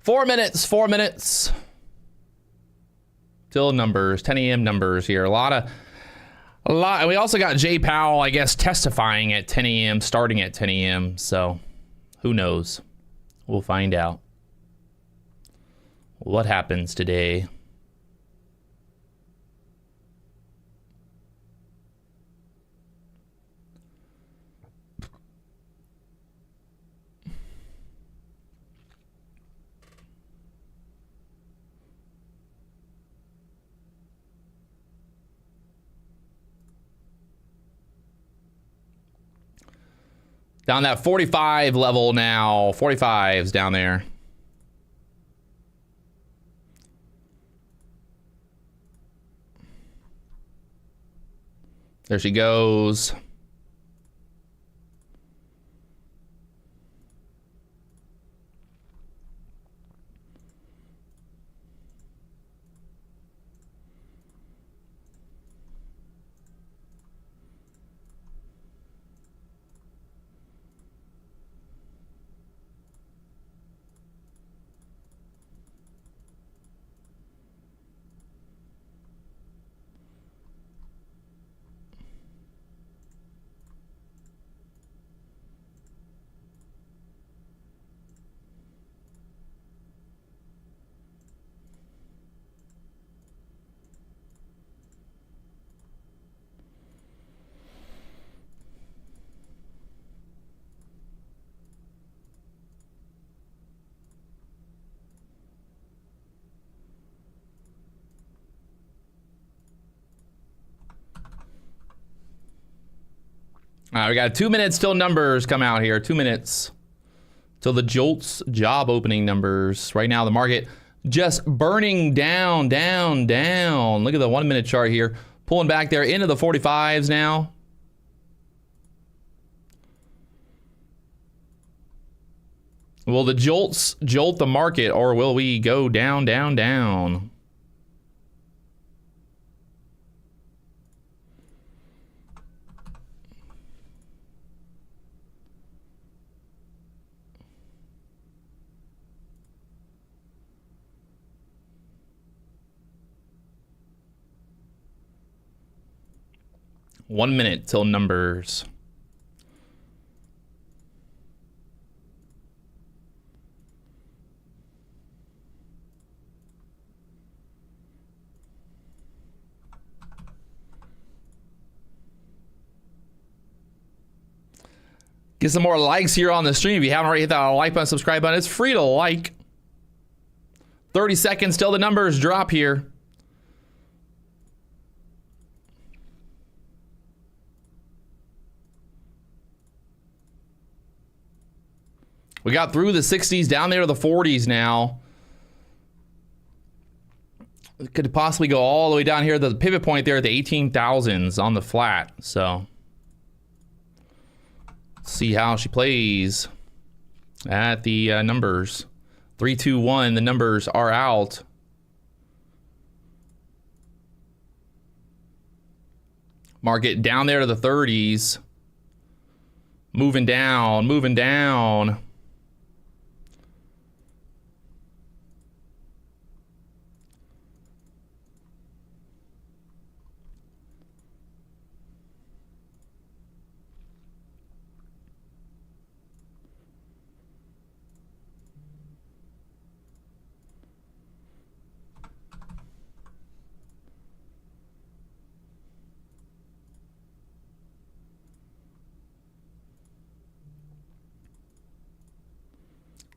Four minutes. Still numbers, 10 a.m. numbers here. A lot. We also got Jay Powell, I guess, testifying at 10 a.m., starting at 10 a.m. So who knows? We'll find out what happens today. Down that 45 level now. 45's down there. There she goes. All right, we got 2 minutes till numbers come out here. 2 minutes till the JOLTS job opening numbers. Right now, the market just burning down. Look at the 1 minute chart here. Pulling back there into the 45s now. Will the JOLTS jolt the market, or will we go down? 1 minute till numbers. Get some more likes here on the stream. If you haven't already hit that like button, subscribe button, it's free to like. 30 seconds till the numbers drop here. We got through the 60s, down there to the 40s now. It could possibly go all the way down here to the pivot point there at the 18,000s on the flat. So, let's see how she plays at the numbers. 3, 2, 1, the numbers are out. Market down there to the 30s. Moving down, moving down.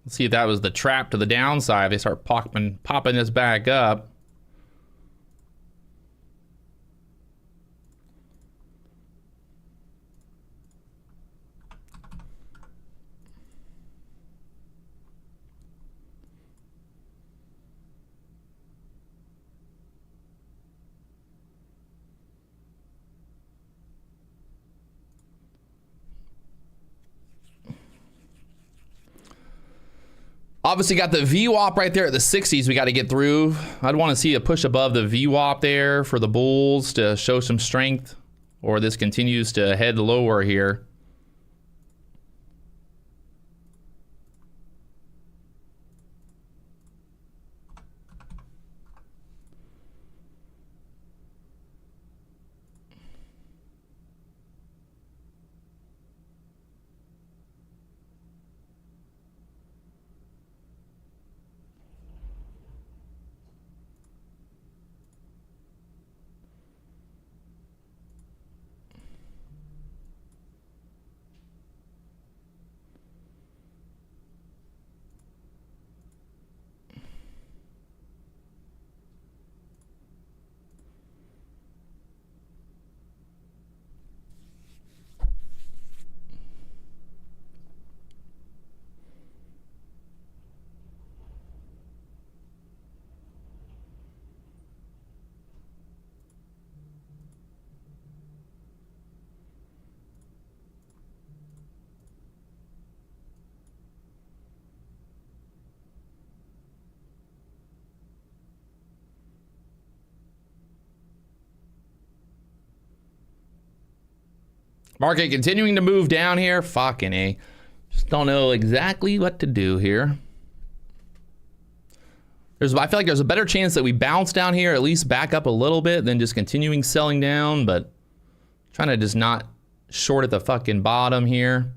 Let's see if that was the trap to the downside. They start popping this back up. Obviously got the VWAP right there at the 60s we got to get through. I'd want to see a push above the VWAP there for the bulls to show some strength, or this continues to head lower here. Market continuing to move down here. Fucking A. Just don't know exactly what to do here. I feel like there's a better chance that we bounce down here, at least back up a little bit, than just continuing selling down, but trying to just not short at the fucking bottom here.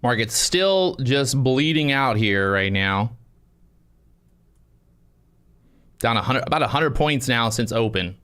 Market's still just bleeding out here right now. Down about 100 points now since open.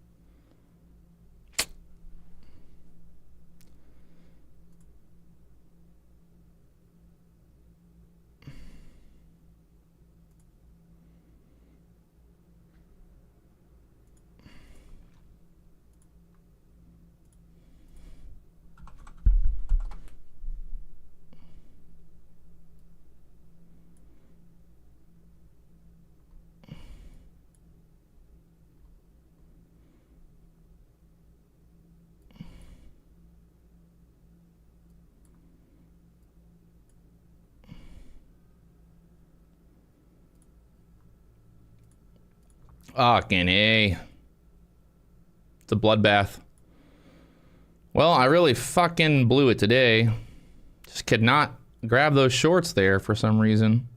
Fucking A. It's a bloodbath. Well, I really fucking blew it today. Just could not grab those shorts there for some reason.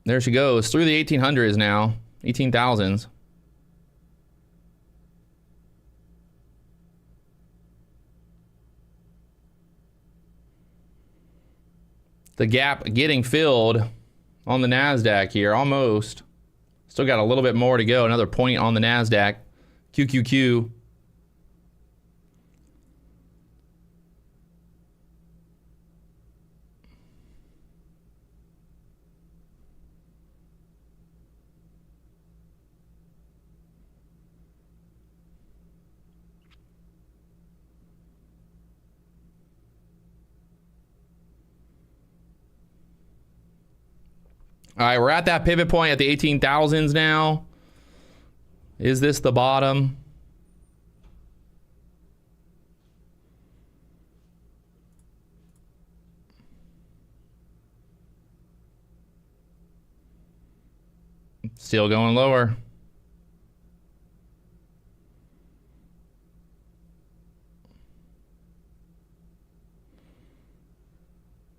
There she goes. Through the 1800s now. 18,000s. The gap getting filled on the Nasdaq here, almost. Still got a little bit more to go. Another point on the Nasdaq. QQQ. All right, we're at that pivot point at the 18,000s now. Is this the bottom? Still going lower.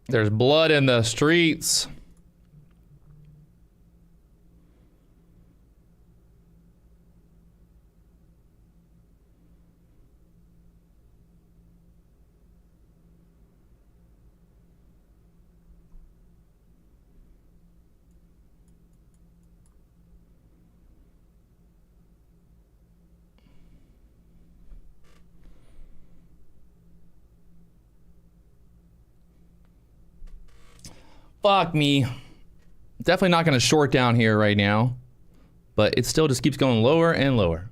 There's blood in the streets. Fuck me. Definitely not going to short down here right now, but it still just keeps going lower and lower.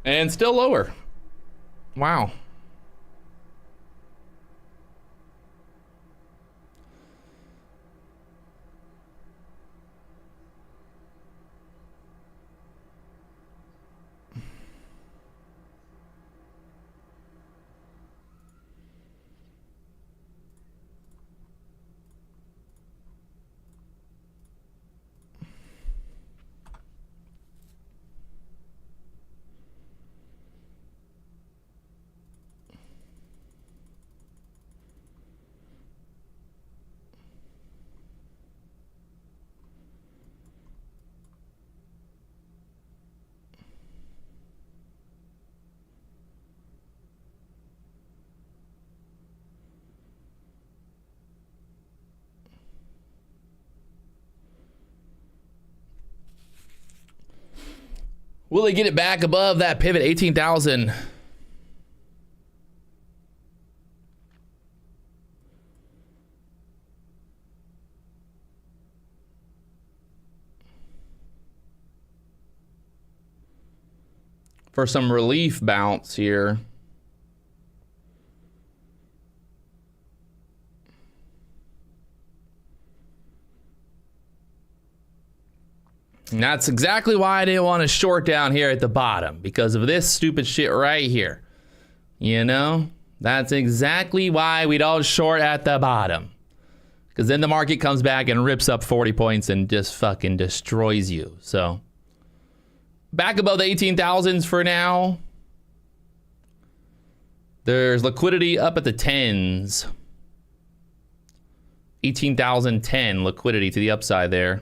And still lower. Wow. Will they get it back above that pivot, 18,000? For some relief bounce here. And that's exactly why I didn't want to short down here at the bottom, because of this stupid shit right here. You know, that's exactly why we don't short at the bottom, because then the market comes back and rips up 40 points and just fucking destroys you. So back above the 18,000s for now. There's liquidity up at the 10s. 18,010 liquidity to the upside there.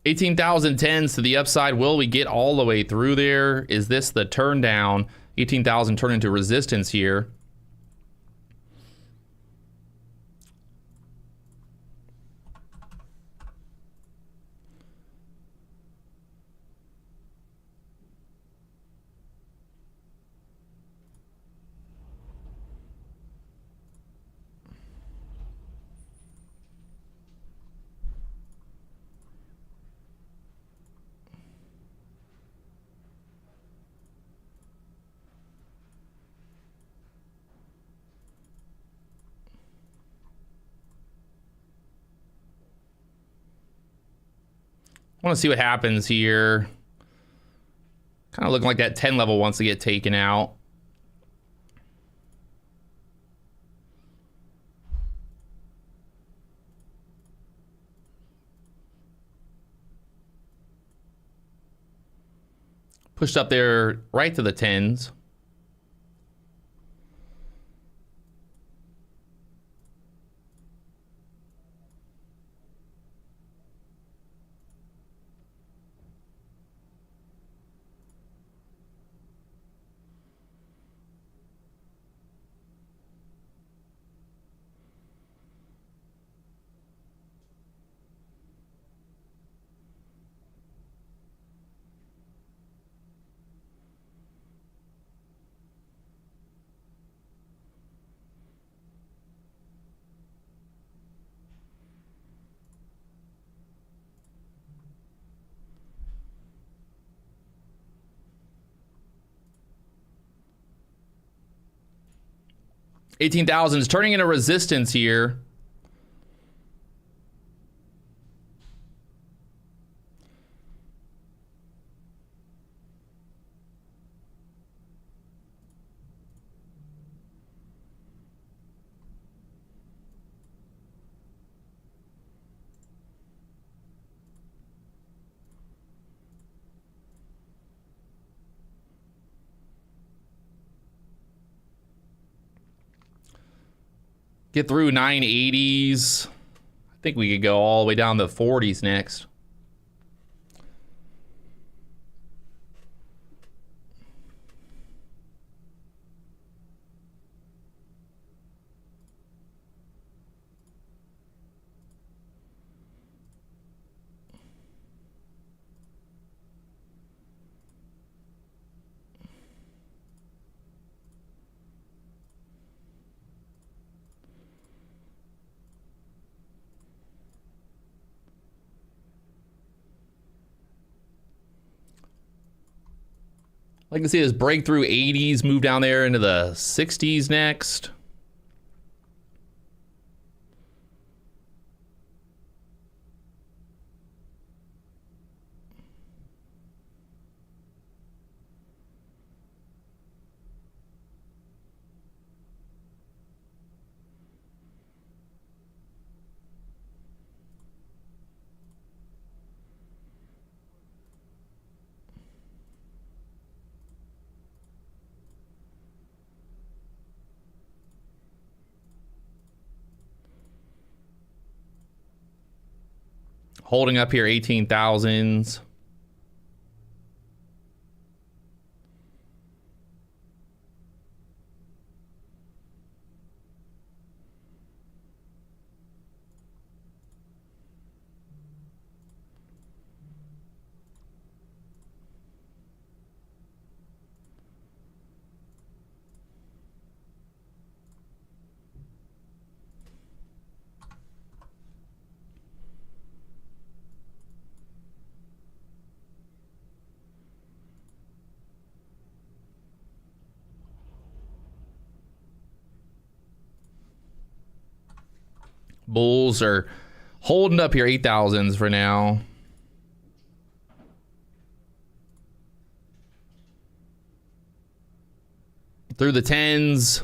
18,000 tens to the upside. Will we get all the way through there? Is this the turn down? 18,000 turn into resistance here. I want to see what happens here. Kind of looking like that 10 level wants to get taken out. Pushed up there right to the 10s. $18,000 is turning into resistance here. Get through 980s. I think we could go all the way down to 40s next. I'd like to see this breakthrough 80s move down there into the 60s next. Holding up here, 18,000s. Bulls are holding up here, 8,000s for now. Through the 10s.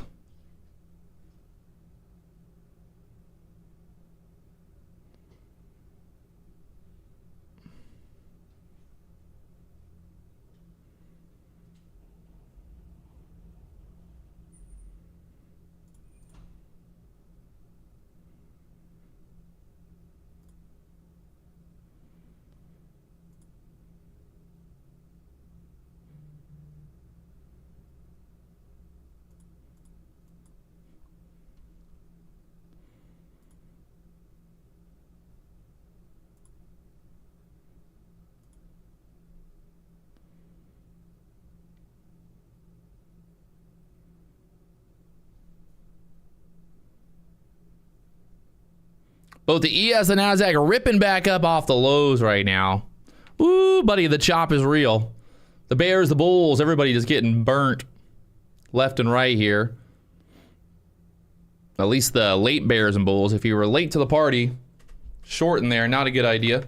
Both the ES and Nasdaq are ripping back up off the lows right now. Ooh, buddy, the chop is real. The bears, the bulls, everybody just getting burnt left and right here. At least the late bears and bulls. If you were late to the party, short in there, not a good idea.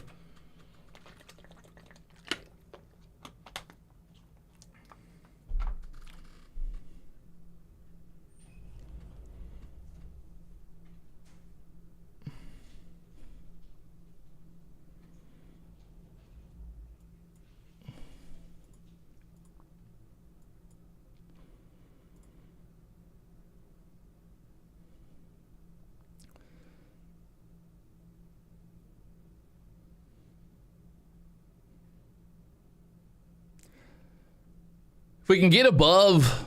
If we can get above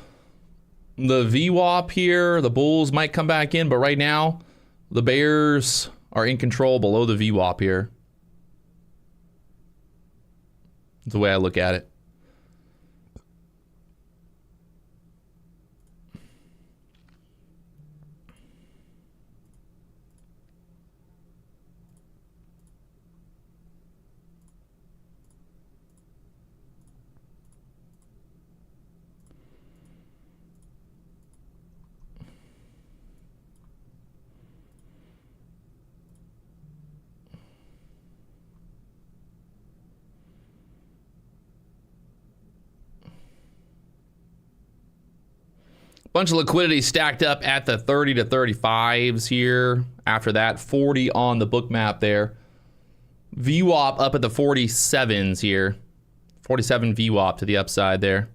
the VWAP here, the bulls might come back in, but right now, the bears are in control below the VWAP here. That's the way I look at it. Bunch of liquidity stacked up at the 30 to 35s here. After that, 40 on the book map there. VWAP up at the 47s here. 47 VWAP to the upside there.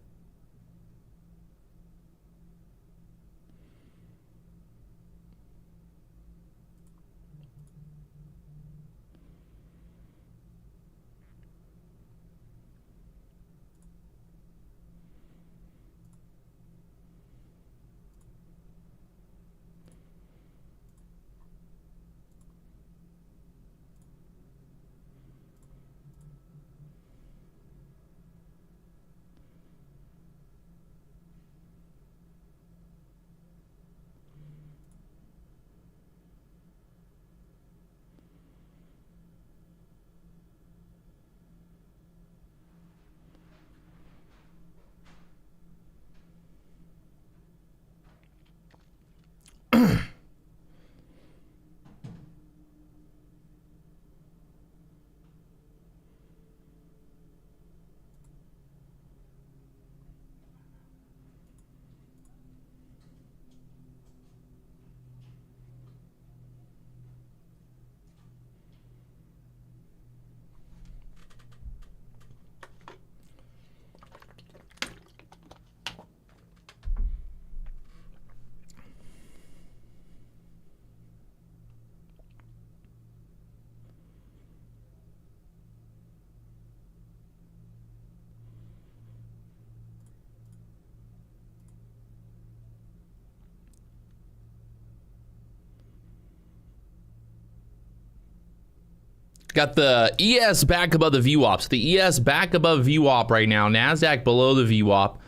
Got the ES back above the VWAP. So the ES back above VWAP right now. Nasdaq below the VWAP.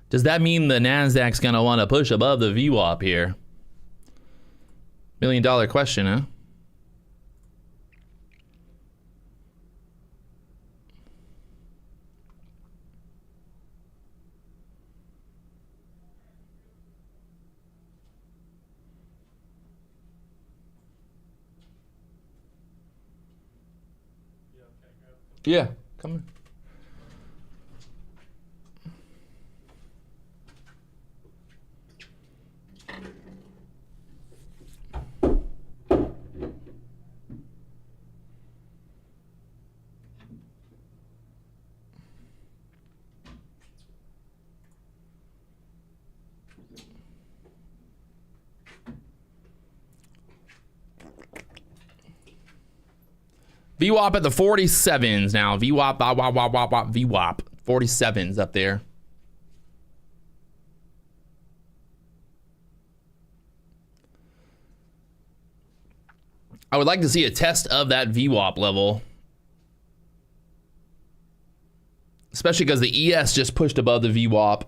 Does that mean the Nasdaq's going to want to push above the VWAP here? $1 million question, huh? Yeah, come in. VWAP at the 47s now. VWAP, VWAP. 47s up there. I would like to see a test of that VWAP level. Especially because the ES just pushed above the VWAP.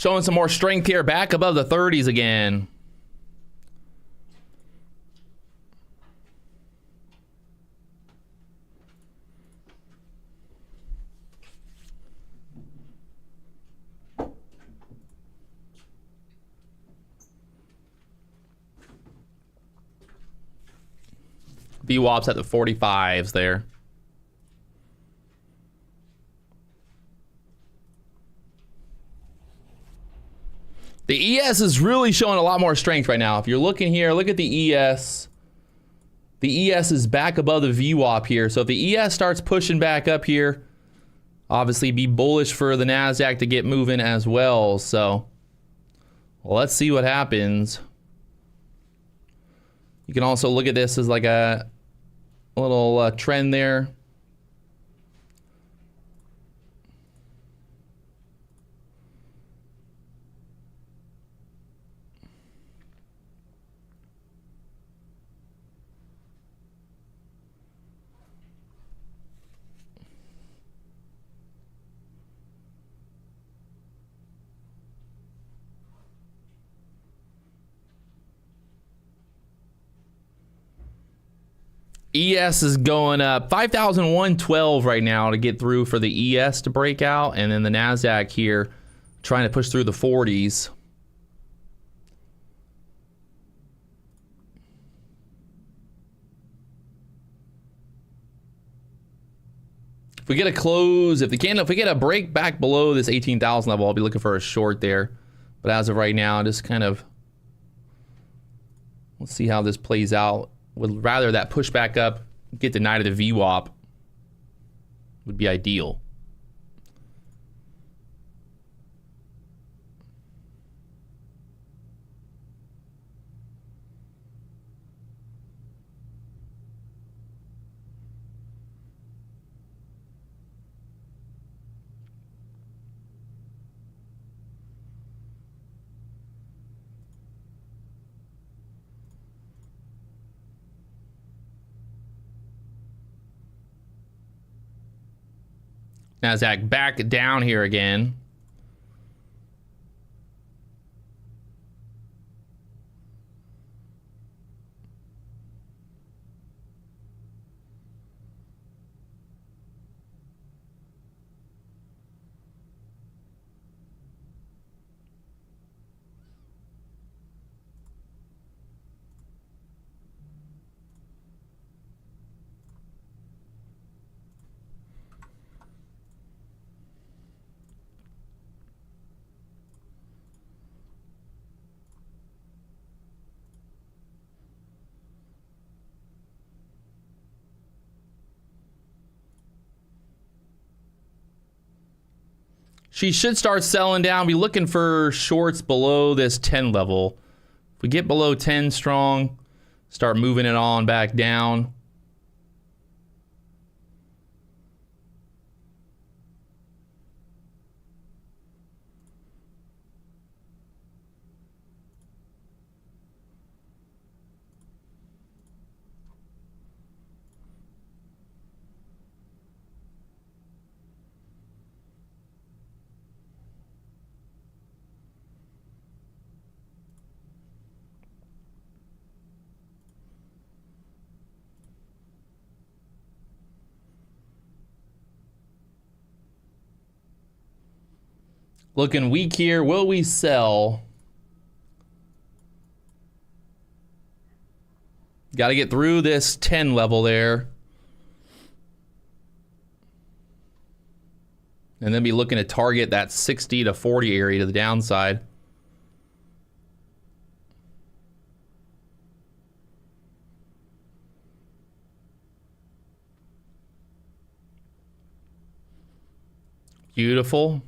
Showing some more strength here, back above the 30s again. VWAP's at the 45s there. The ES is really showing a lot more strength right now. If you're looking here, look at the ES. The ES is back above the VWAP here. So if the ES starts pushing back up here, obviously be bullish for the Nasdaq to get moving as well. So let's see what happens. You can also look at this as like a little trend there. ES is going up 5,112 right now to get through for the ES to break out, and then the Nasdaq here trying to push through the 40s. If we get a close, if we get a break back below this 18,000 level, I'll be looking for a short there. But as of right now, just kind of, let's see how this plays out. Would rather that push back up, get denied of the VWAP would be ideal. Nasdaq back down here again. She should start selling down. Be looking for shorts below this 10 level. If we get below 10 strong, start moving it on back down. Looking weak here. Will we sell? Got to get through this 10 level there. And then be looking to target that 60 to 40 area to the downside. Beautiful.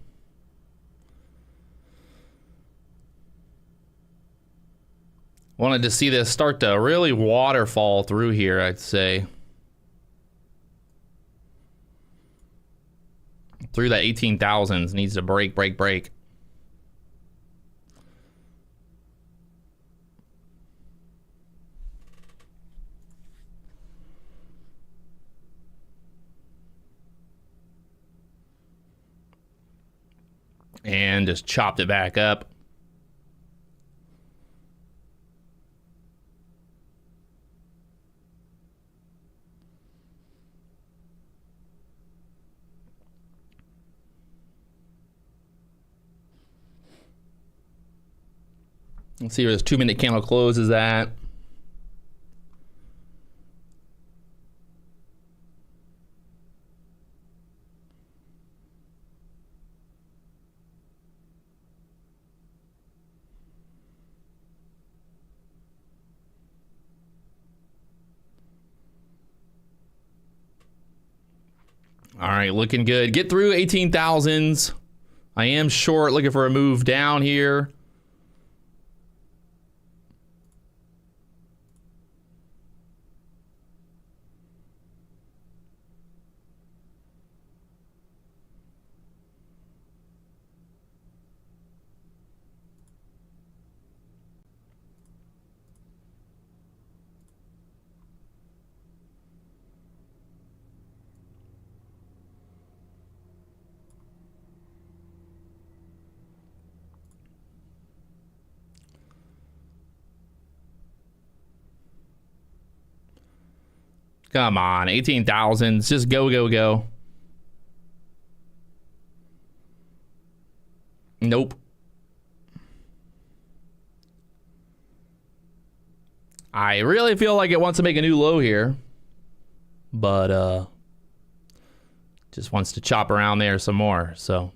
Wanted to see this start to really waterfall through here, I'd say. Through that 18,000s, needs to break. And just chopped it back up. Let's see where this 2-minute candle close is at. All right, looking good. Get through 18,000s. I am short, looking for a move down here. Come on, 18,000s. Just go, go, go. Nope. I really feel like it wants to make a new low here. But, just wants to chop around there some more, so.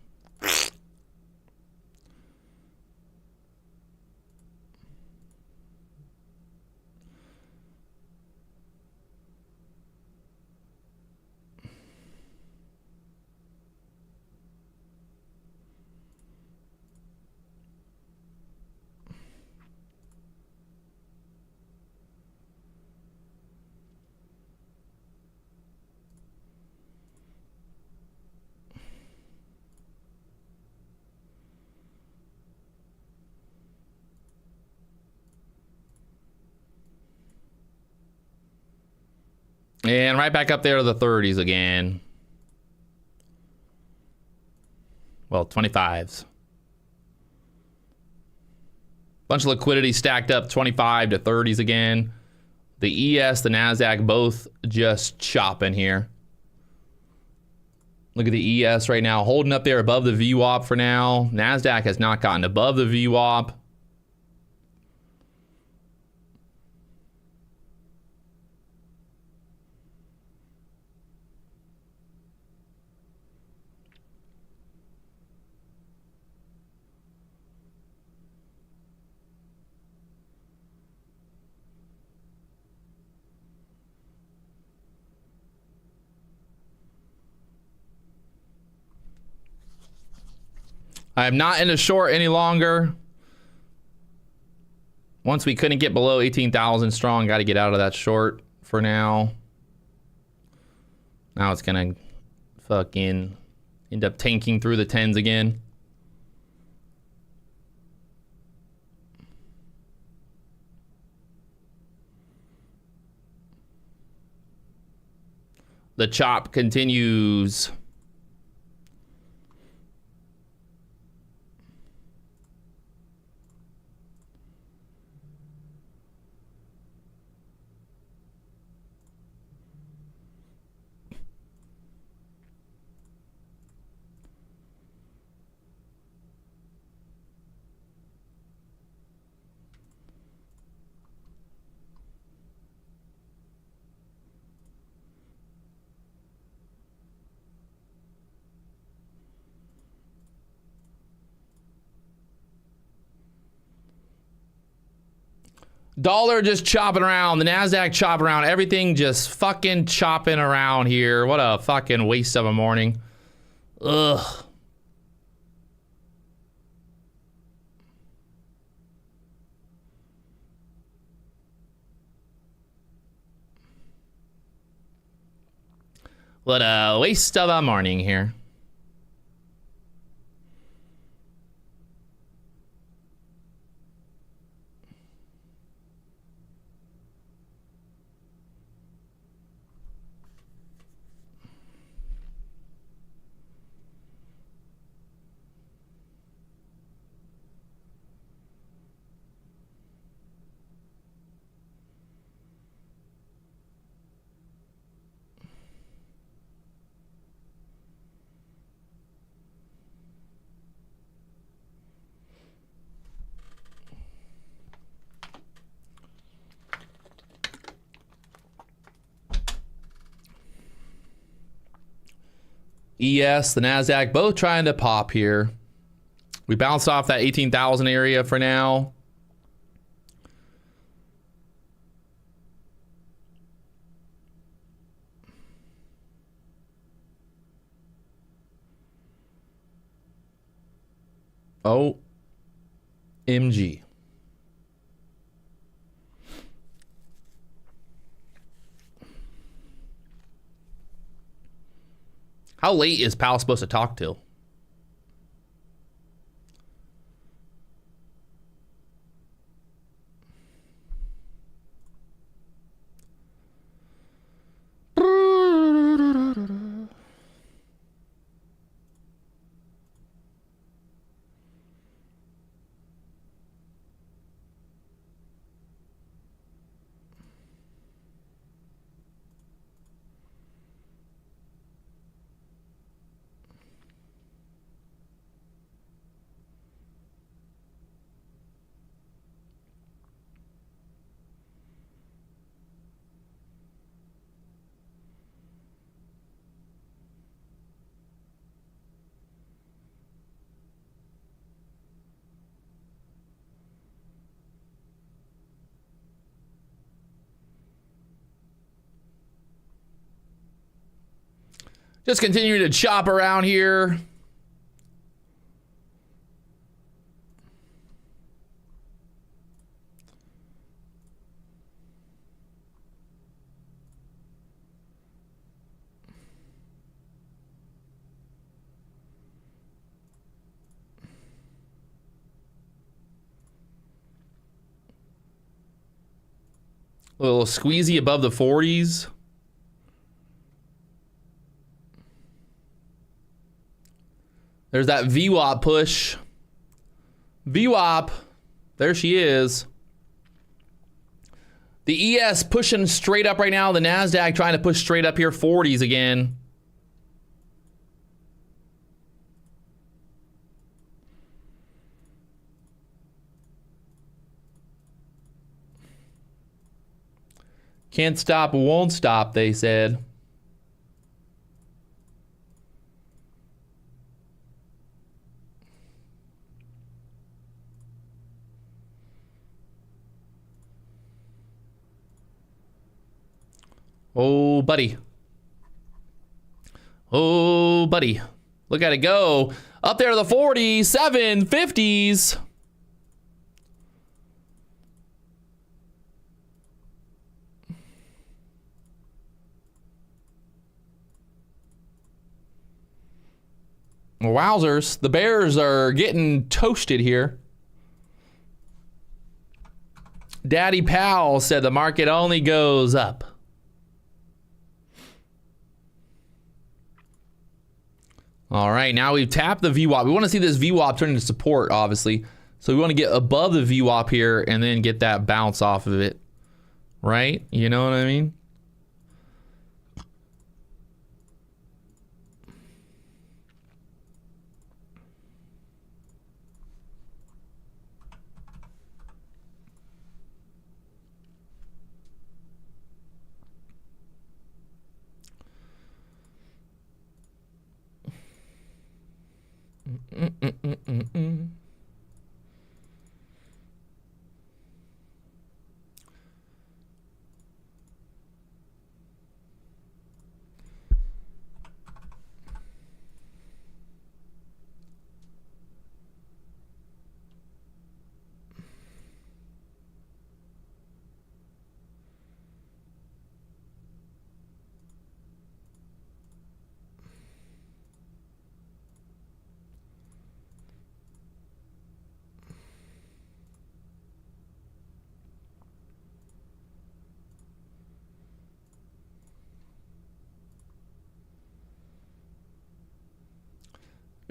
And right back up there to the 30s again. Well, 25s. Bunch of liquidity stacked up, 25 to 30s again. The ES, the Nasdaq, both just chopping here. Look at the ES right now, holding up there above the VWAP for now. Nasdaq has not gotten above the VWAP. I am not in a short any longer. Once we couldn't get below 18,000 strong, got to get out of that short for now. Now it's going to fucking end up tanking through the 10s again. The chop continues. Dollar just chopping around. The Nasdaq chopping around. Everything just fucking chopping around here. What a fucking waste of a morning. Ugh. What a waste of a morning here. ES, the Nasdaq, both trying to pop here. We bounced off that 18,000 area for now. OMG. How late is Powell supposed to talk till? Just continuing to chop around here. A little squeezy above the 40s. There's that VWAP push. VWAP. There she is. The ES pushing straight up right now. The Nasdaq trying to push straight up here. 40s again. Can't stop, won't stop, they said. Oh, buddy. Oh, buddy. Look at it go. Up there to the 47, 50s. Wowzers. The bears are getting toasted here. Daddy Powell said the market only goes up. All right, now we've tapped the VWAP. We want to see this VWAP turn into support, obviously. So we want to get above the VWAP here and then get that bounce off of it. Right? You know what I mean?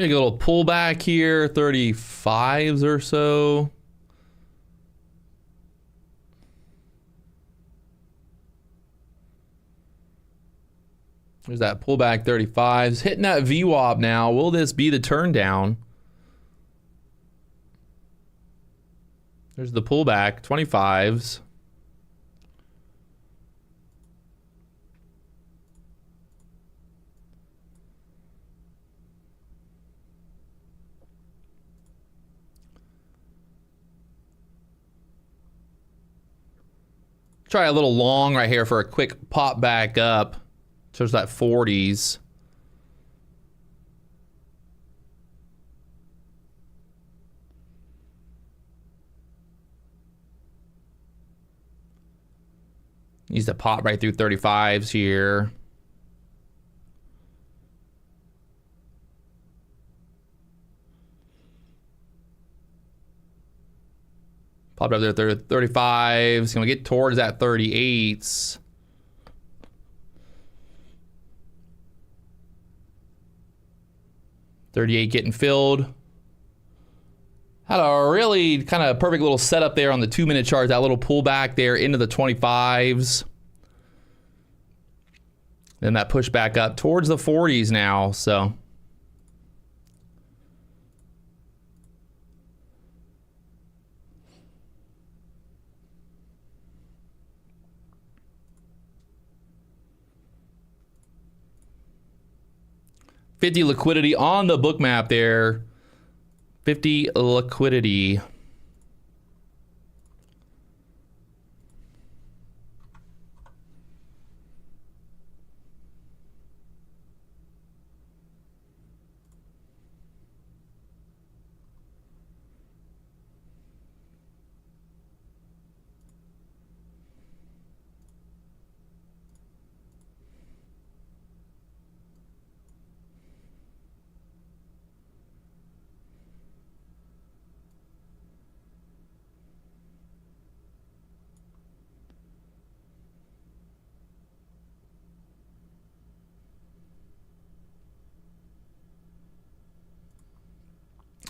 Make a little pullback here, 35s or so. There's that pullback, 35s. Hitting that VWAP now. Will this be the turn down? There's the pullback, 25s. Try a little long right here for a quick pop back up. Shows that 40s. Needs to pop right through 35s here. Popped up there 35s. Gonna get towards that 38s. $38 getting filled. Had a really kind of perfect little setup there on the 2-minute chart. That little pullback there into the 25s. Then that push back up towards the 40s now. So $50 liquidity on the book map there. 50 liquidity.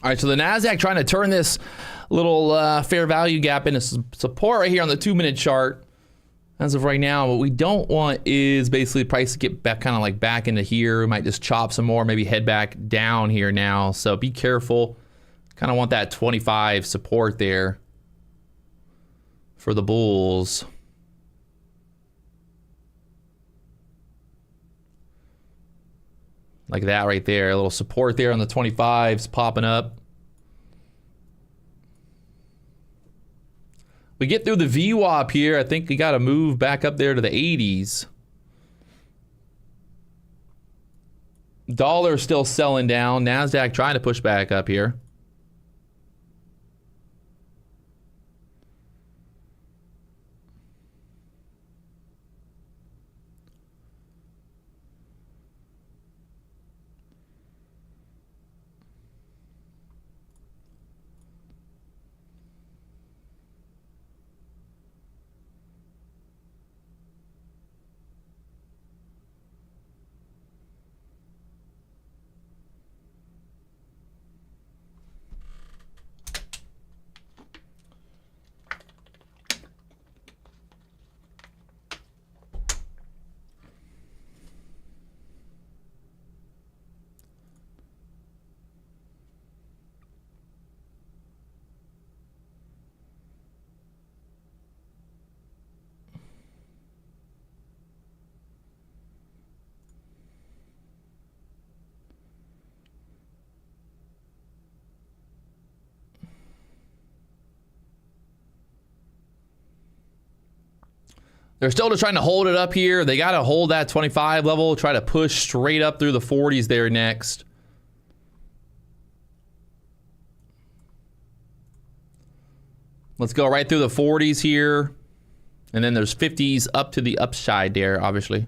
All right, so the Nasdaq trying to turn this little fair value gap into support right here on the 2-minute chart. As of right now, what we don't want is basically price to get back kind of like back into here. We might just chop some more, maybe head back down here now. So be careful. Kind of want that 25 support there for the bulls. Like that right there. A little support there on the 25s popping up. We get through the VWAP here. I think we got to move back up there to the 80s. Dollar still selling down. Nasdaq trying to push back up here. They're still just trying to hold it up here. They got to hold that 25 level, try to push straight up through the 40s there next. Let's go right through the 40s here. And then there's 50s up to the upside there, obviously.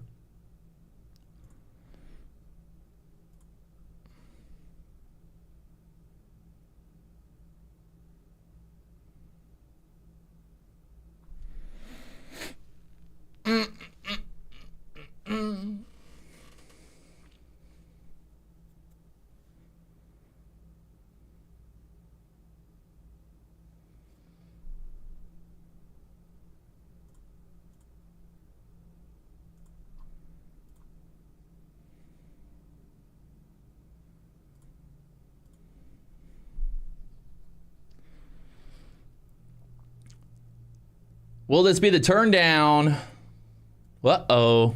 Will this be the turn down? Uh-oh.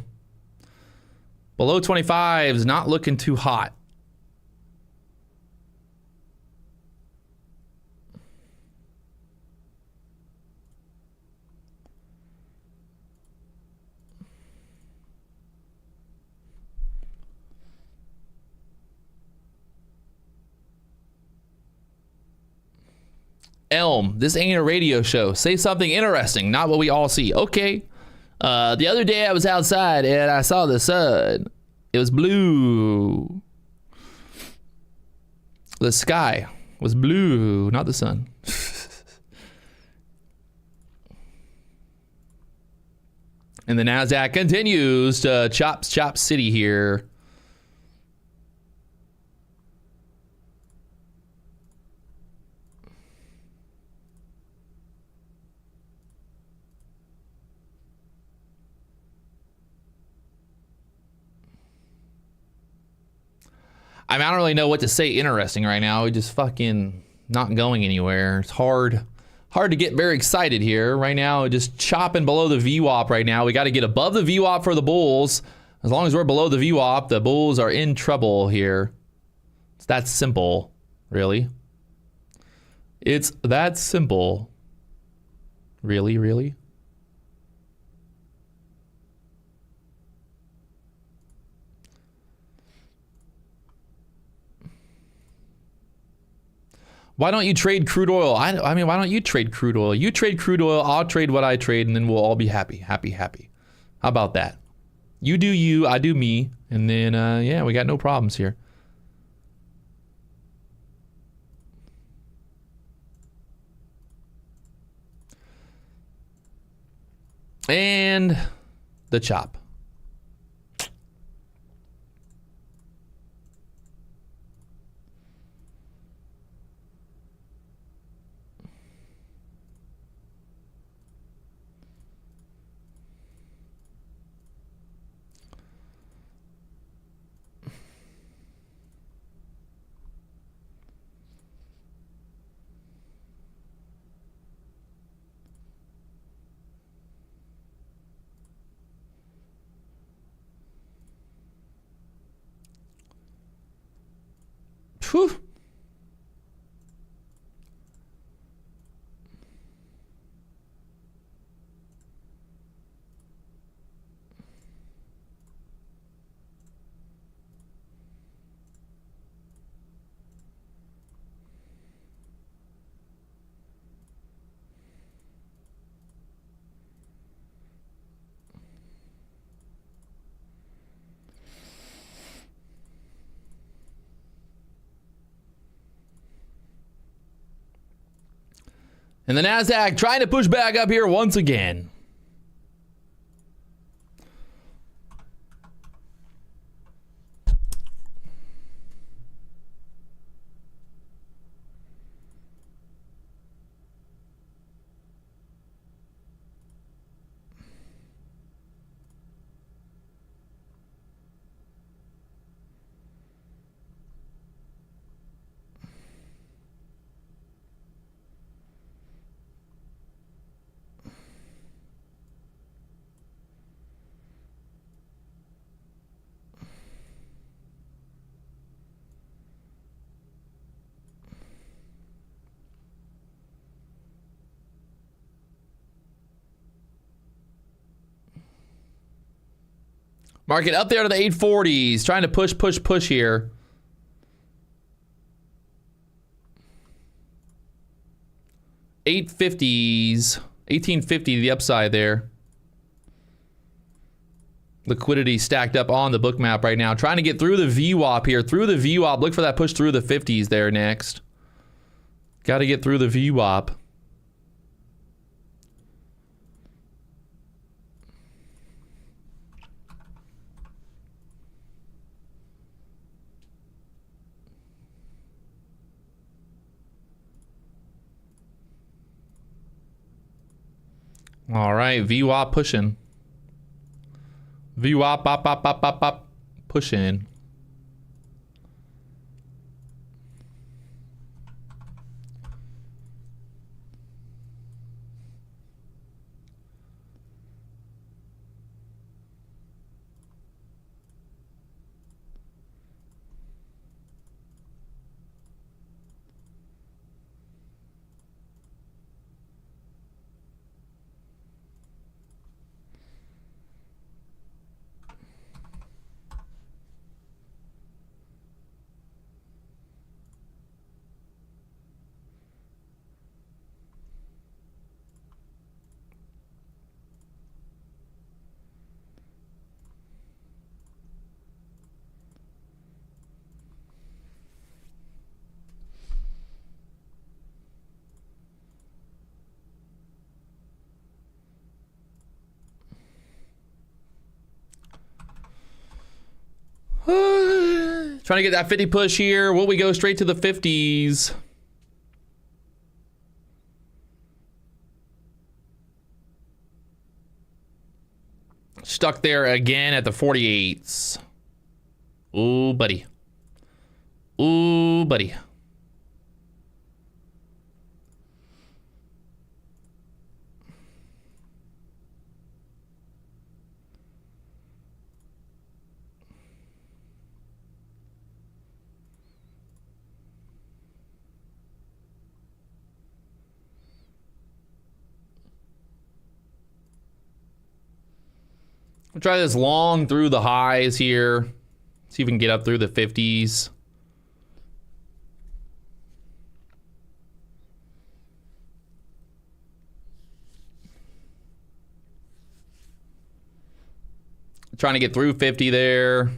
Below 25 is not looking too hot. Elm, this ain't a radio show. Say something interesting, not what we all see. Okay. The other day I was outside and I saw the sun. It was blue. The sky was blue, not the sun. And the Nasdaq continues to chop city here. I mean, I don't really know what to say interesting right now. We're just fucking not going anywhere. It's hard to get very excited here right now. Just chopping below the VWAP right now. We got to get above the VWAP for the bulls. As long as we're below the VWAP, the bulls are in trouble here. It's that simple, really. It's that simple. Really, really? Why don't you trade crude oil? I mean, why don't you trade crude oil? You trade crude oil, I'll trade what I trade, and then we'll all be happy, happy, happy. How about that? You do you, I do me, and then, yeah, we got no problems here. And the chop. Whew. And the Nasdaq trying to push back up here once again. Market up there to the 840s, trying to push here. $850s, 1850 the upside there. Liquidity stacked up on the book map right now. Trying to get through the VWAP here. Through the VWAP. Look for that push through the 50s there next. Got to get through the VWAP. All right, VWAP pushing. VWAP, pop, pushing. Trying to get that 50 push here. Will we go straight to the 50s? Stuck there again at the 48s. Ooh, buddy. Ooh, buddy. We'll try this long through the highs here. See if we can get up through the 50s. Trying to get through 50 there.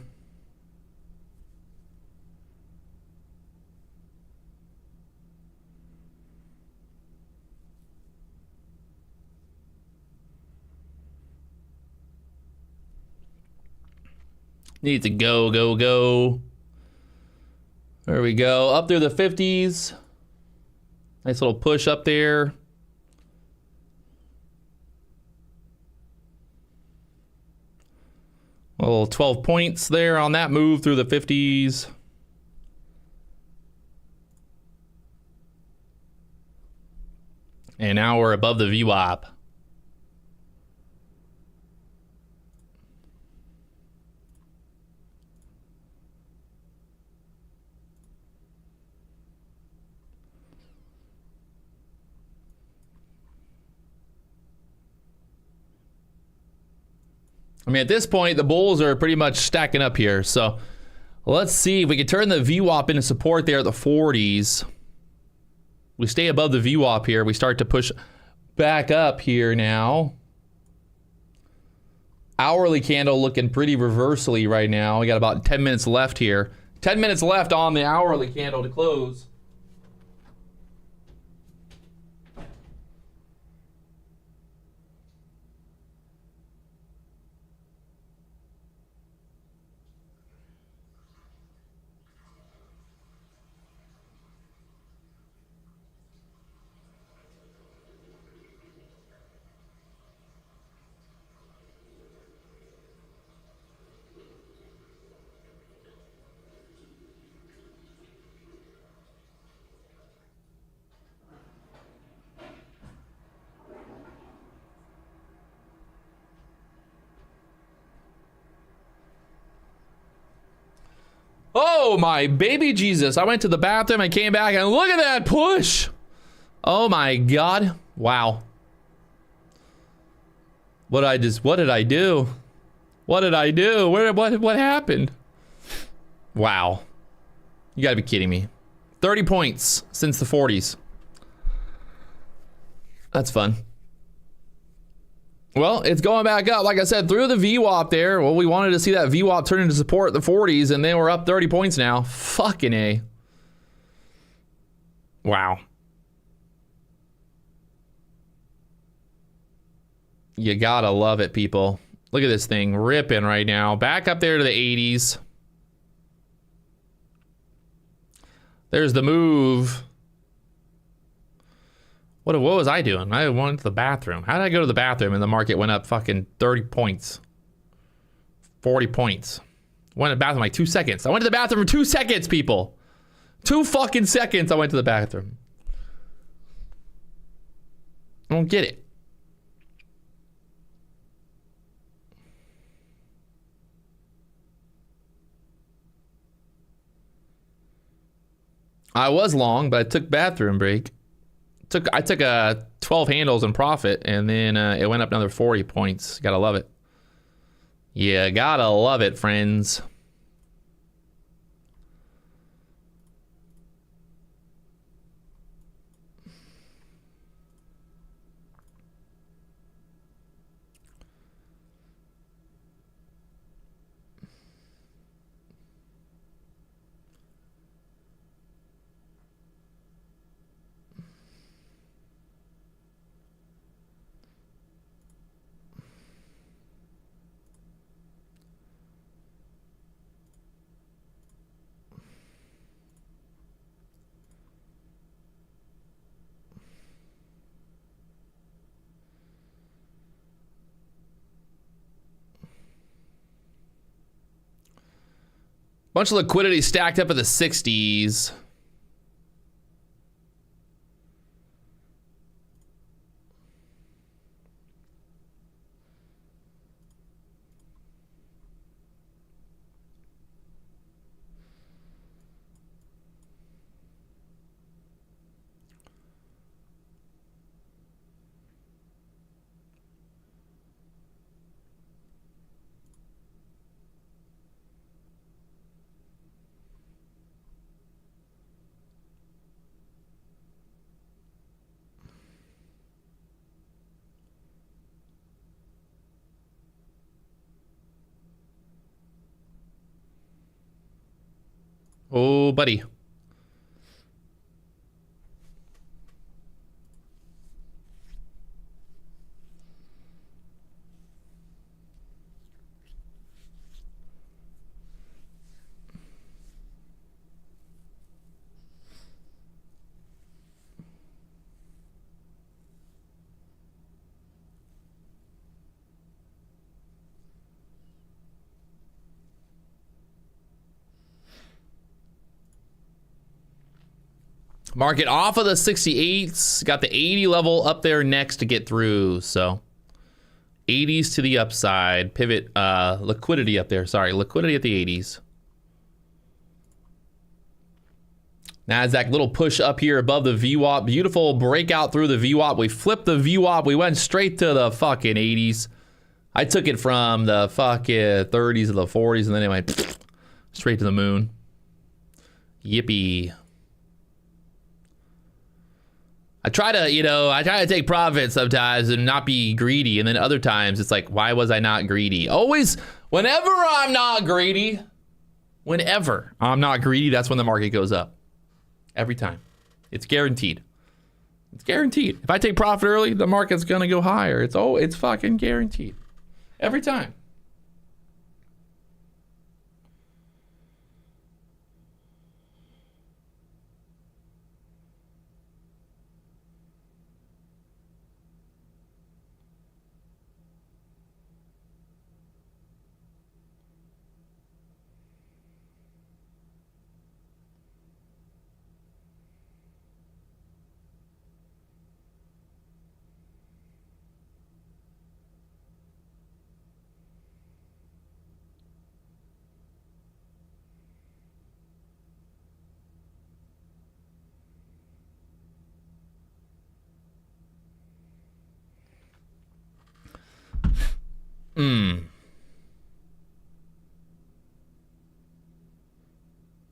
Need to go, go, go. There we go. Up through the 50s. Nice little push up there. A little 12 points there on that move through the 50s. And now we're above the VWAP. I mean, at this point, the bulls are pretty much stacking up here. So let's see if we can turn the VWAP into support there at the 40s. We stay above the VWAP here. We start to push back up here now. Hourly candle looking pretty reversally right now. We got about 10 minutes left here. 10 minutes left on the hourly candle to close. Oh my baby Jesus. I went to the bathroom and came back and look at that push. Oh my God. Wow. What did I do? What did I do? What happened? Wow. You gotta be kidding me. 30 points since the 40s. That's fun. Well, it's going back up. Like I said, through the VWAP there. Well, we wanted to see that VWAP turn into support at the 40s, and then we're up 30 points now. Fucking A. Wow. You gotta love it, people. Look at this thing ripping right now. Back up there to the 80s. There's the move. What was I doing? I went to the bathroom. How did I go to the bathroom and the market went up fucking 30 points? 40 points. Went to the bathroom like 2 seconds. I went to the bathroom for 2 seconds, people. 2 fucking seconds I went to the bathroom. I don't get it. I was long, but I took bathroom break. I took 12 handles in profit, and then it went up another 40 points. Gotta love it. Yeah, gotta love it, friends. Bunch of liquidity stacked up at the 60s. Oh, buddy. Market off of the 68s. Got the 80 level up there next to get through. So 80s to the upside. Pivot liquidity up there. Sorry, liquidity at the 80s. Nasdaq, little push up here above the VWAP. Beautiful breakout through the VWAP. We flipped the VWAP. We went straight to the fucking 80s. I took it from the fucking 30s to the 40s, and then it went straight to the moon. Yippee. I try to take profits sometimes and not be greedy. And then other times it's like, why was I not greedy? Always, whenever I'm not greedy, that's when the market goes up. Every time. It's guaranteed. It's guaranteed. If I take profit early, the market's going to go higher. It's fucking guaranteed. Every time.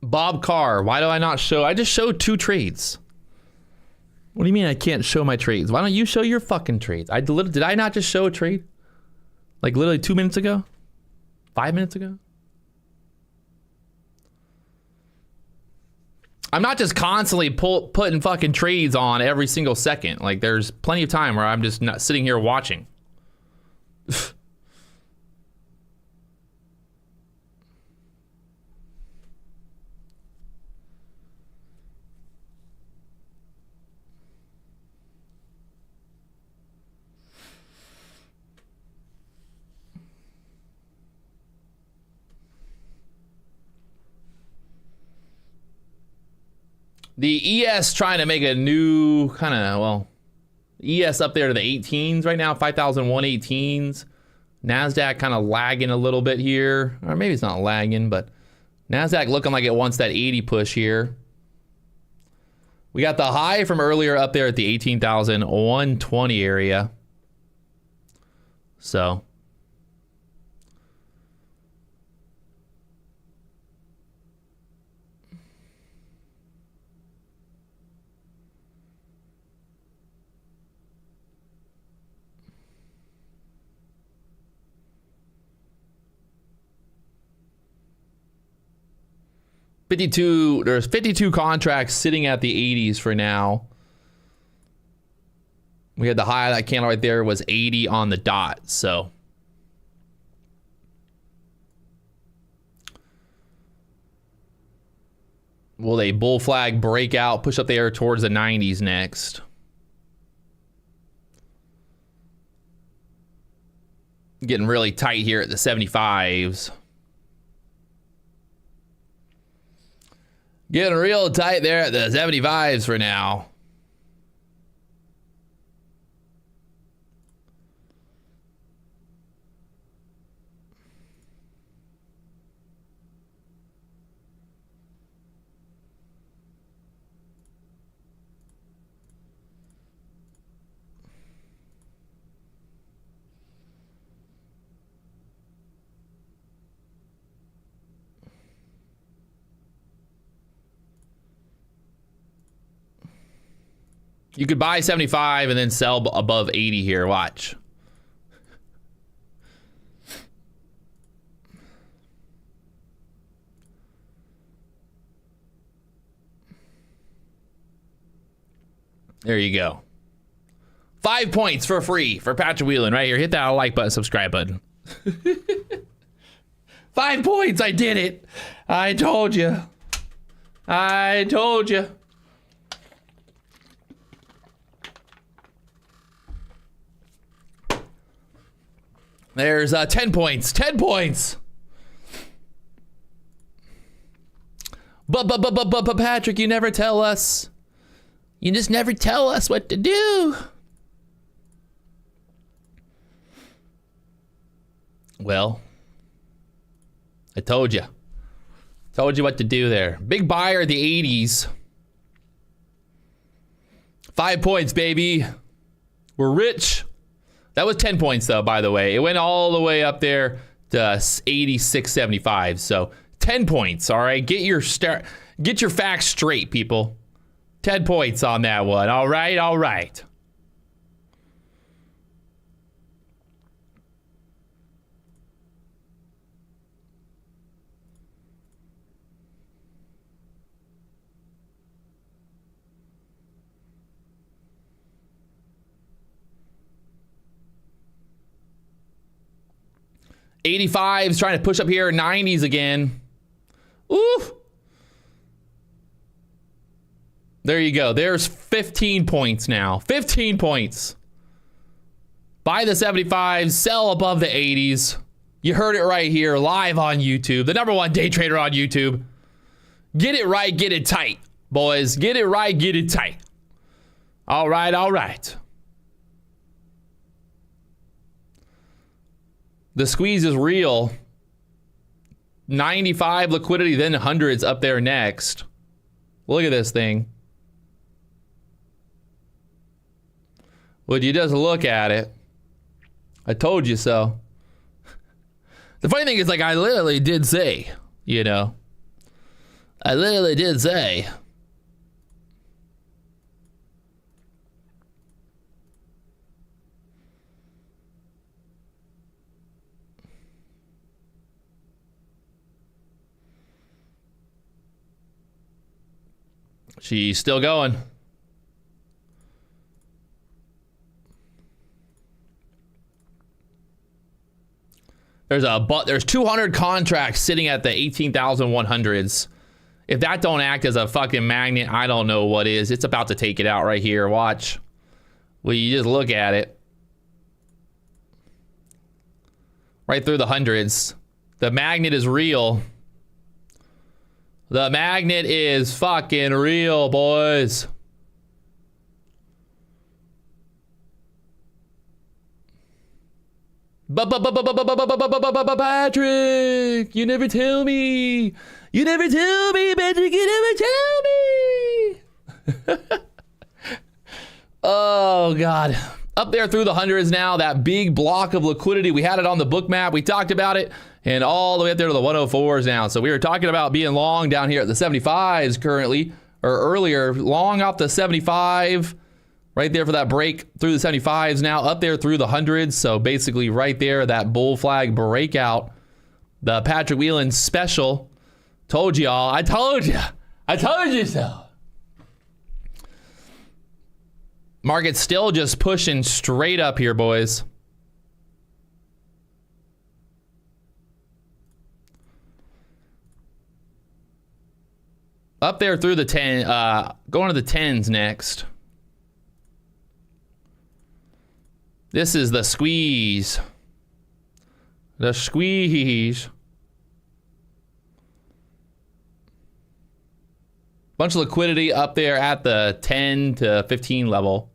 Bob Carr, why do I not show? I just showed 2 trades. What do you mean I can't show my trades? Why don't you show your fucking trades? Did I not just show a trade? Like literally 2 minutes ago? 5 minutes ago? I'm not just constantly putting fucking trades on every single second. Like there's plenty of time where I'm just not sitting here watching. The ES trying to make a new kind of, well, ES up there to the 18s right now, 5,118s. Nasdaq kind of lagging a little bit here. Or maybe it's not lagging, but Nasdaq looking like it wants that 80 push here. We got the high from earlier up there at the 18,120 area. So. There's 52 contracts sitting at the 80s for now. We had the high of that candle right there was 80 on the dot, so. Will a bull flag breakout, push up there towards the 90s next? Getting really tight here at the 75s. Getting real tight there at the 75s for now. You could buy 75 and then sell above 80 here. Watch. There you go. 5 points for free for Patrick Wieland right here. Hit that like button, subscribe button. 5 points. I did it. I told you. I told you. There's 10 points. 10 points. But Patrick, you never tell us. You just never tell us what to do. Well, I told you. Told you what to do there. Big buyer at the 80s. 5 points, baby. We're rich. That was 10 points, though, by the way. It went all the way up there to 86.75. So 10 points, all right? Get your facts straight, people. 10 points on that one. All right, all right. '85s trying to push up here. 90s again. Oof. There you go. There's 15 points now. 15 points. Buy the 75s. Sell above the 80s. You heard it right here. Live on YouTube. The #1 day trader on YouTube. Get it right. Get it tight, boys. Get it right. Get it tight. All right. All right. The squeeze is real. 95 liquidity, then hundreds up there next. Look at this thing. Would you just look at it? I told you so. The funny thing is, like, I literally did say, you know. I literally did say. She's still going. There's 200 contracts sitting at the 18,100s. If that don't act as a fucking magnet, I don't know what is. It's about to take it out right here. Watch. Well, you just look at it. Right through the hundreds. The magnet is real. The magnet is fucking real, boys. Patrick, you never tell me. You never tell me, Patrick. You never tell me. Oh, God. Up there through the hundreds now, that big block of liquidity. We had it on the book map. We talked about it. And all the way up there to the 104s now. So we were talking about being long down here at the 75s currently, or earlier, long off the 75, right there for that break through the 75s now, up there through the hundreds. So basically right there, that bull flag breakout, the Patrick Wieland special. Told y'all, I told you. I told you so. Market's still just pushing straight up here, boys. Up there through the 10, going to the 10s next. This is the squeeze. The squeeze. Bunch of liquidity up there at the 10 to 15 level.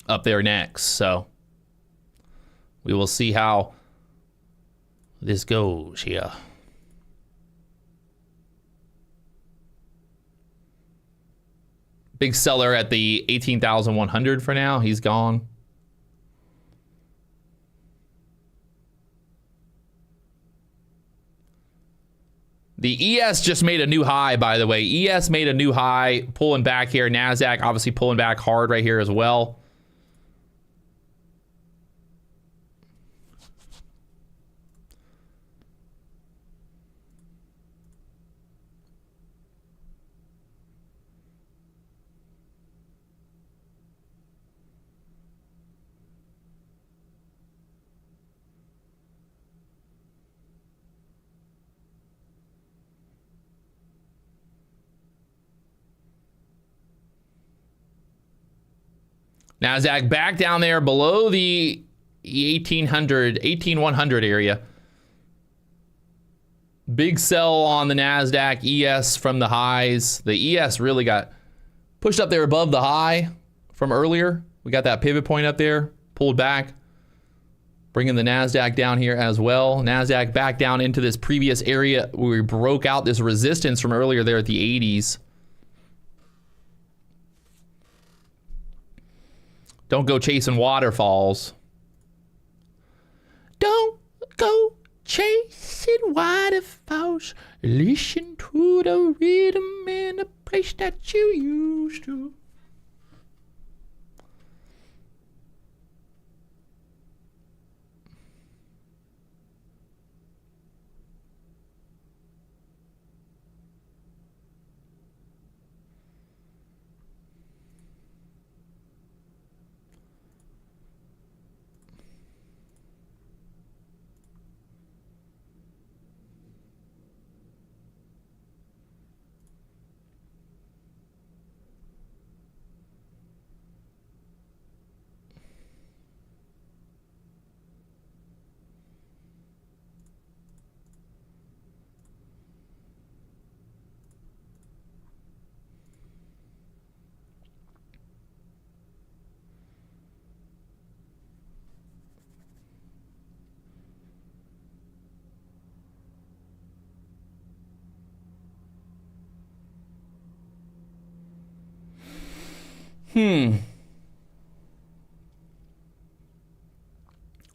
Up there next. So we will see how this goes here. Big seller at the 18,100 for now. He's gone. The ES just made a new high, by the way. ES made a new high, pulling back here. Nasdaq obviously pulling back hard right here as well. Nasdaq back down there below the 18,100 area. Big sell on the Nasdaq ES from the highs. The ES really got pushed up there above the high from earlier. We got that pivot point up there, pulled back, bringing the Nasdaq down here as well. Nasdaq back down into this previous area where we broke out this resistance from earlier there at the 80s. Don't go chasing waterfalls. Don't go chasing waterfalls. Listen to the rhythm in the place that you used to.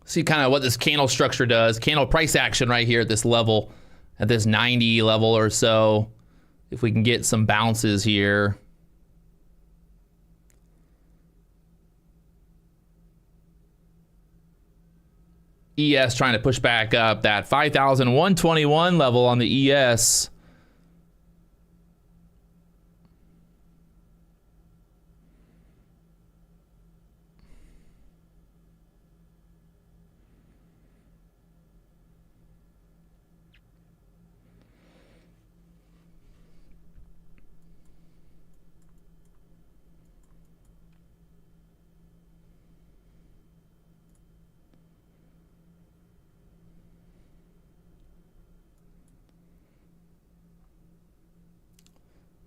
See kind of what this candle structure does. Candle price action right here at this level, at this 90 level or so. If we can get some bounces here. ES trying to push back up that 5,121 level on the ES.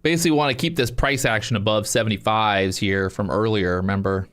Basically want to keep this price action above 75s here from earlier, remember?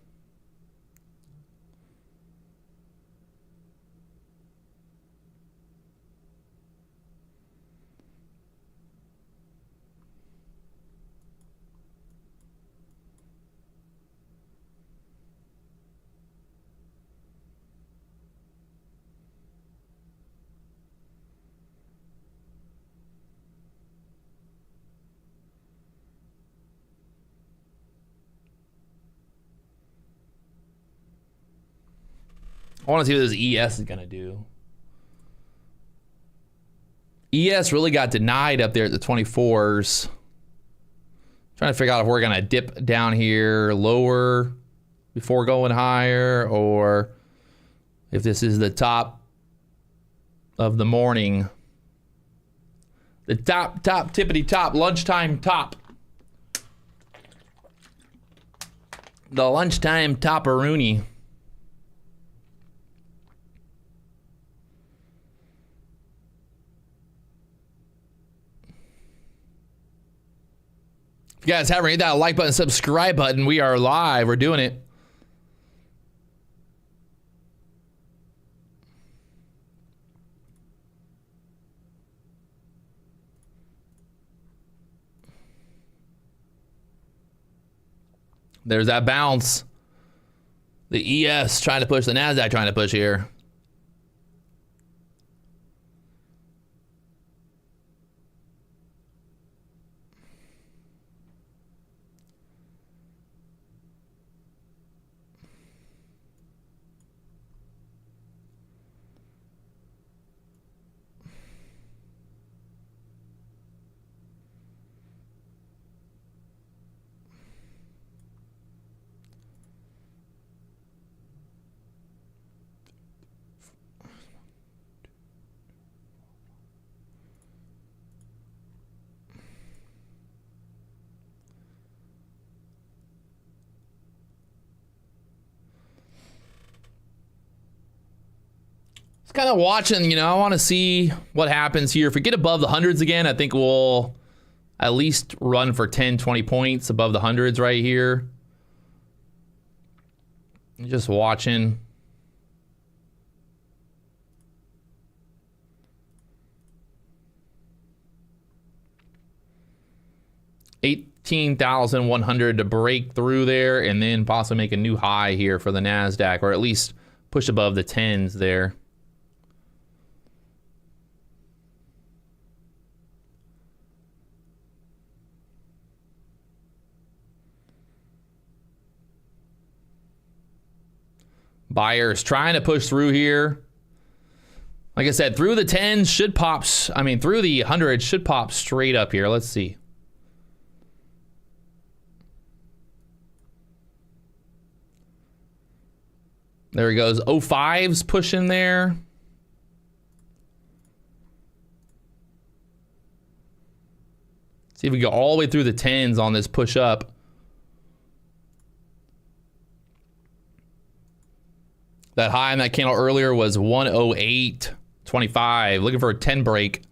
I want to see what this ES is going to do. ES really got denied up there at the 24s. Trying to figure out if we're going to dip down here lower before going higher, or if this is the top of the morning. The top, tippity top, lunchtime top. The lunchtime top-a-rooney. you guys haven't hit that like button, subscribe button, we are live. We're doing it. There's that bounce. The ES trying to push, the Nasdaq trying to push here. Just kind of watching, you know, I want to see what happens here. If we get above the hundreds again, I think we'll at least run for 10, 20 points above the hundreds right here. Just watching. $18,100 to break through there and then possibly make a new high here for the Nasdaq, or at least push above the 10s there. Buyers trying to push through here. Like I said, through the 10s should pop, I mean, through the 100s should pop straight up here. Let's see. There he goes. 05's pushing there. See if we go all the way through the 10s on this push up. That high in that candle earlier was 108.25. Looking for a 10 break.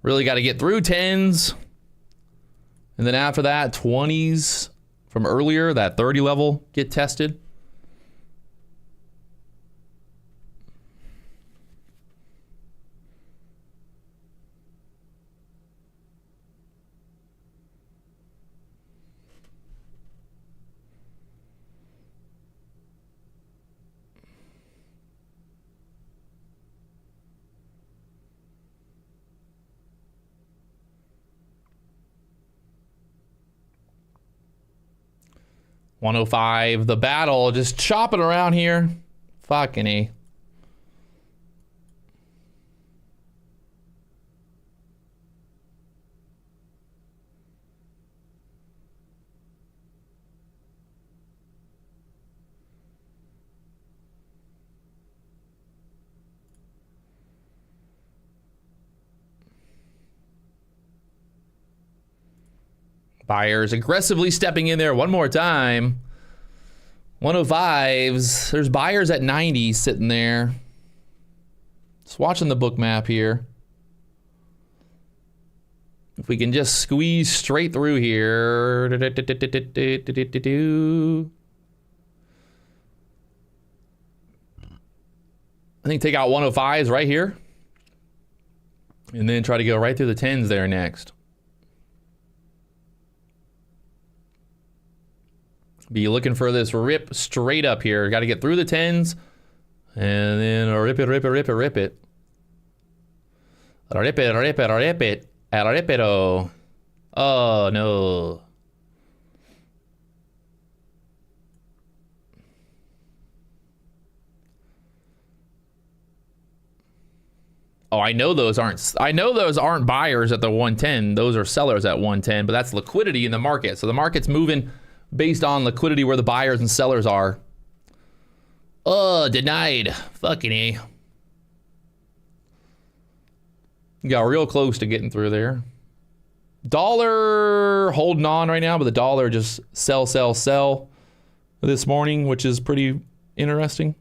Really got to get through 10s. And then after that, 20s from earlier, that 30 level get tested. $105, the battle, just chopping around here. Fucking A. Buyers aggressively stepping in there one more time. 105s. There's buyers at 90 sitting there. Just watching the book map here. If we can just squeeze straight through here. I think take out 105s right here. And then try to go right through the 10s there next. Be looking for this rip straight up here. Got to get through the 10s. And then rip it, rip it, rip it, rip it. Rip it, rip it, rip it. Rip it, oh. Oh, no. Oh, I know those aren't buyers at the 110. Those are sellers at 110, but that's liquidity in the market. So the market's moving based on liquidity where the buyers and sellers are. Oh, denied. Fucking A. Got real close to getting through there. Dollar holding on right now, but the dollar just sell this morning, which is pretty interesting.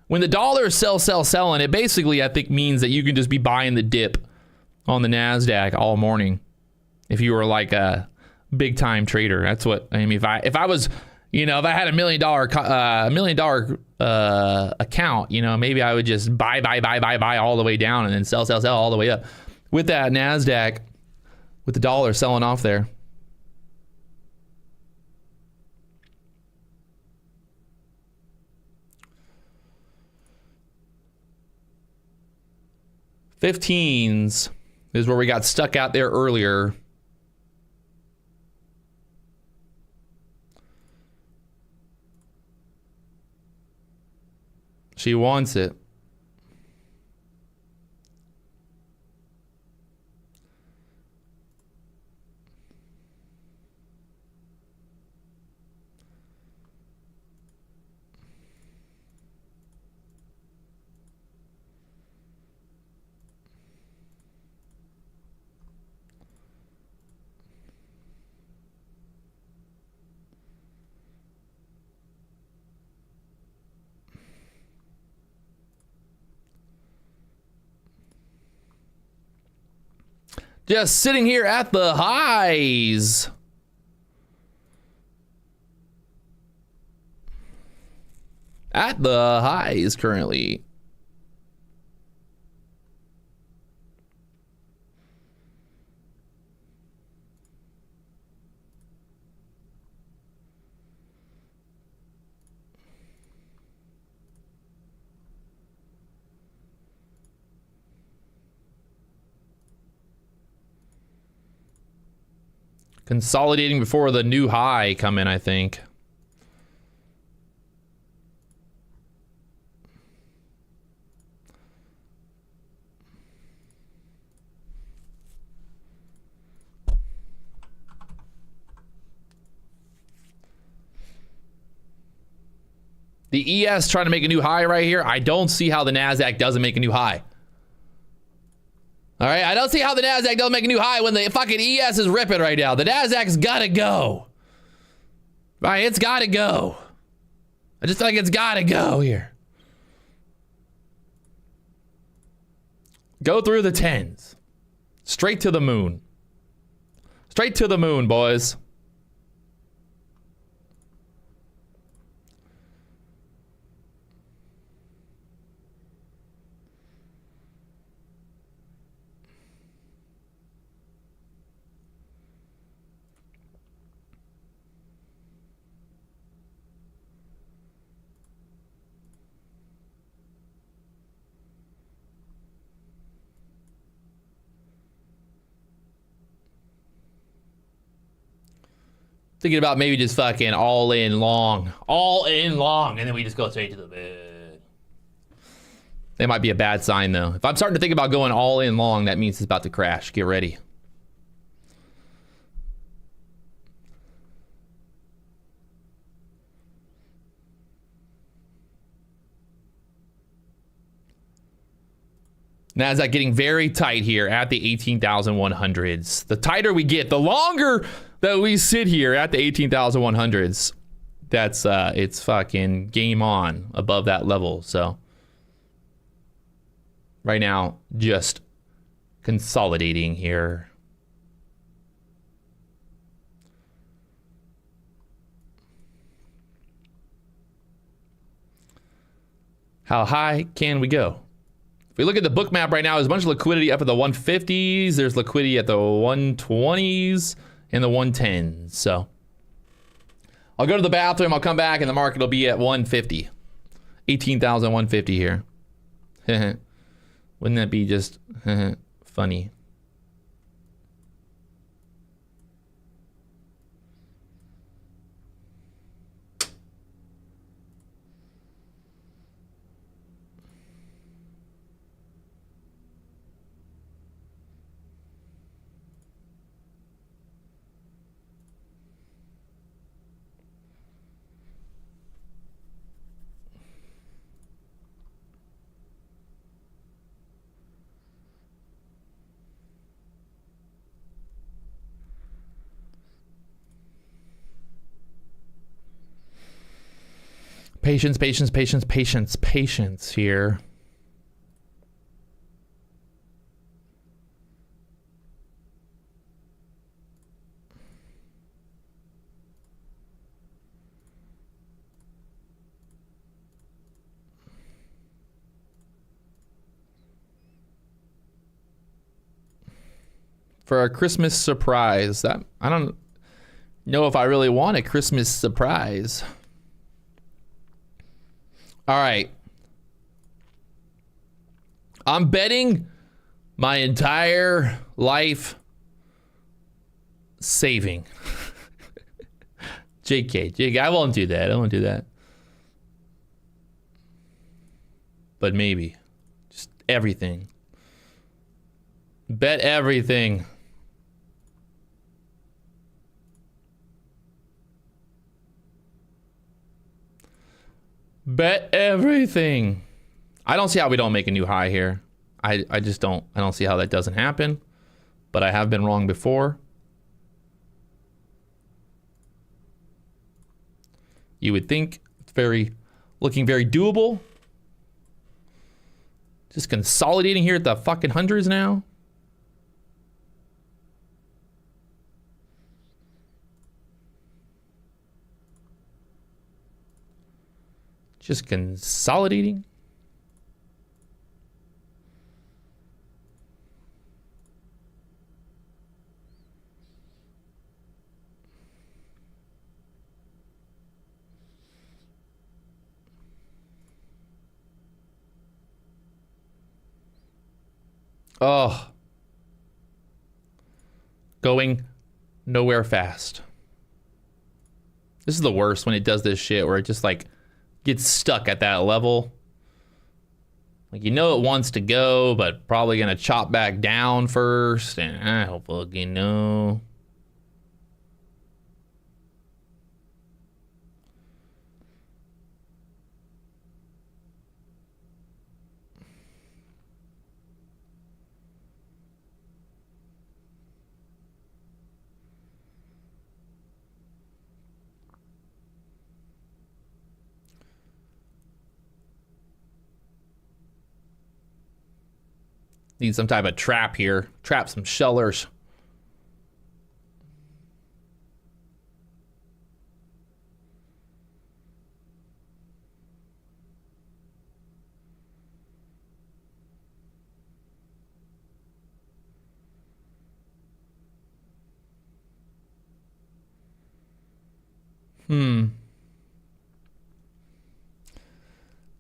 When the dollar is selling, it basically, I think, means that you can just be buying the dip on the Nasdaq all morning. If you were like a big time trader, that's what I mean. If I was, you know, if I had $1 million account, you know, maybe I would just buy all the way down and then sell all the way up. With that Nasdaq, with the dollar selling off there. $15s is where we got stuck out there earlier. She wants it. Just sitting here at the highs. At the highs currently. Consolidating before the new high come in, I think. The ES trying to make a new high right here. I don't see how the Nasdaq doesn't make a new high. All right, I don't see how the Nasdaq doesn't make a new high when the fucking ES is ripping right now. The Nasdaq's gotta go. Right, it's gotta go. I just think it's gotta go here. Go through the 10s. Straight to the moon. Straight to the moon, boys. Thinking about maybe just fucking all in long, and then we just go straight to the bed. That might be a bad sign though. If I'm starting to think about going all in long, that means it's about to crash. Get ready. Nasdaq getting very tight here at the 18,100s. The tighter we get, the longer that we sit here at the 18,100s, that's it's fucking game on above that level. So right now, just consolidating here. How high can we go? If we look at the book map right now, there's a bunch of liquidity up at the 150s. There's liquidity at the 120s and the 110s. So I'll go to the bathroom. I'll come back and the market will be at 150. 18,150 here. Wouldn't that be just funny? Patience, patience, patience, patience, patience here. For a Christmas surprise. That I don't know if I really want a Christmas surprise. All right. I'm betting my entire life saving. JK, I won't do that. I won't do that. But maybe. Just everything. Bet everything. Bet everything. I don't see how we don't make a new high here. I just don't. I don't see how that doesn't happen. But I have been wrong before. You would think it's looking very doable. Just consolidating here at the fucking hundreds now. Just consolidating. Oh. Going nowhere fast. This is the worst when it does this shit where it just like gets stuck at that level. Like, you know it wants to go, but probably gonna chop back down first. And I don't fucking know. Need some type of trap here. Trap some shellers.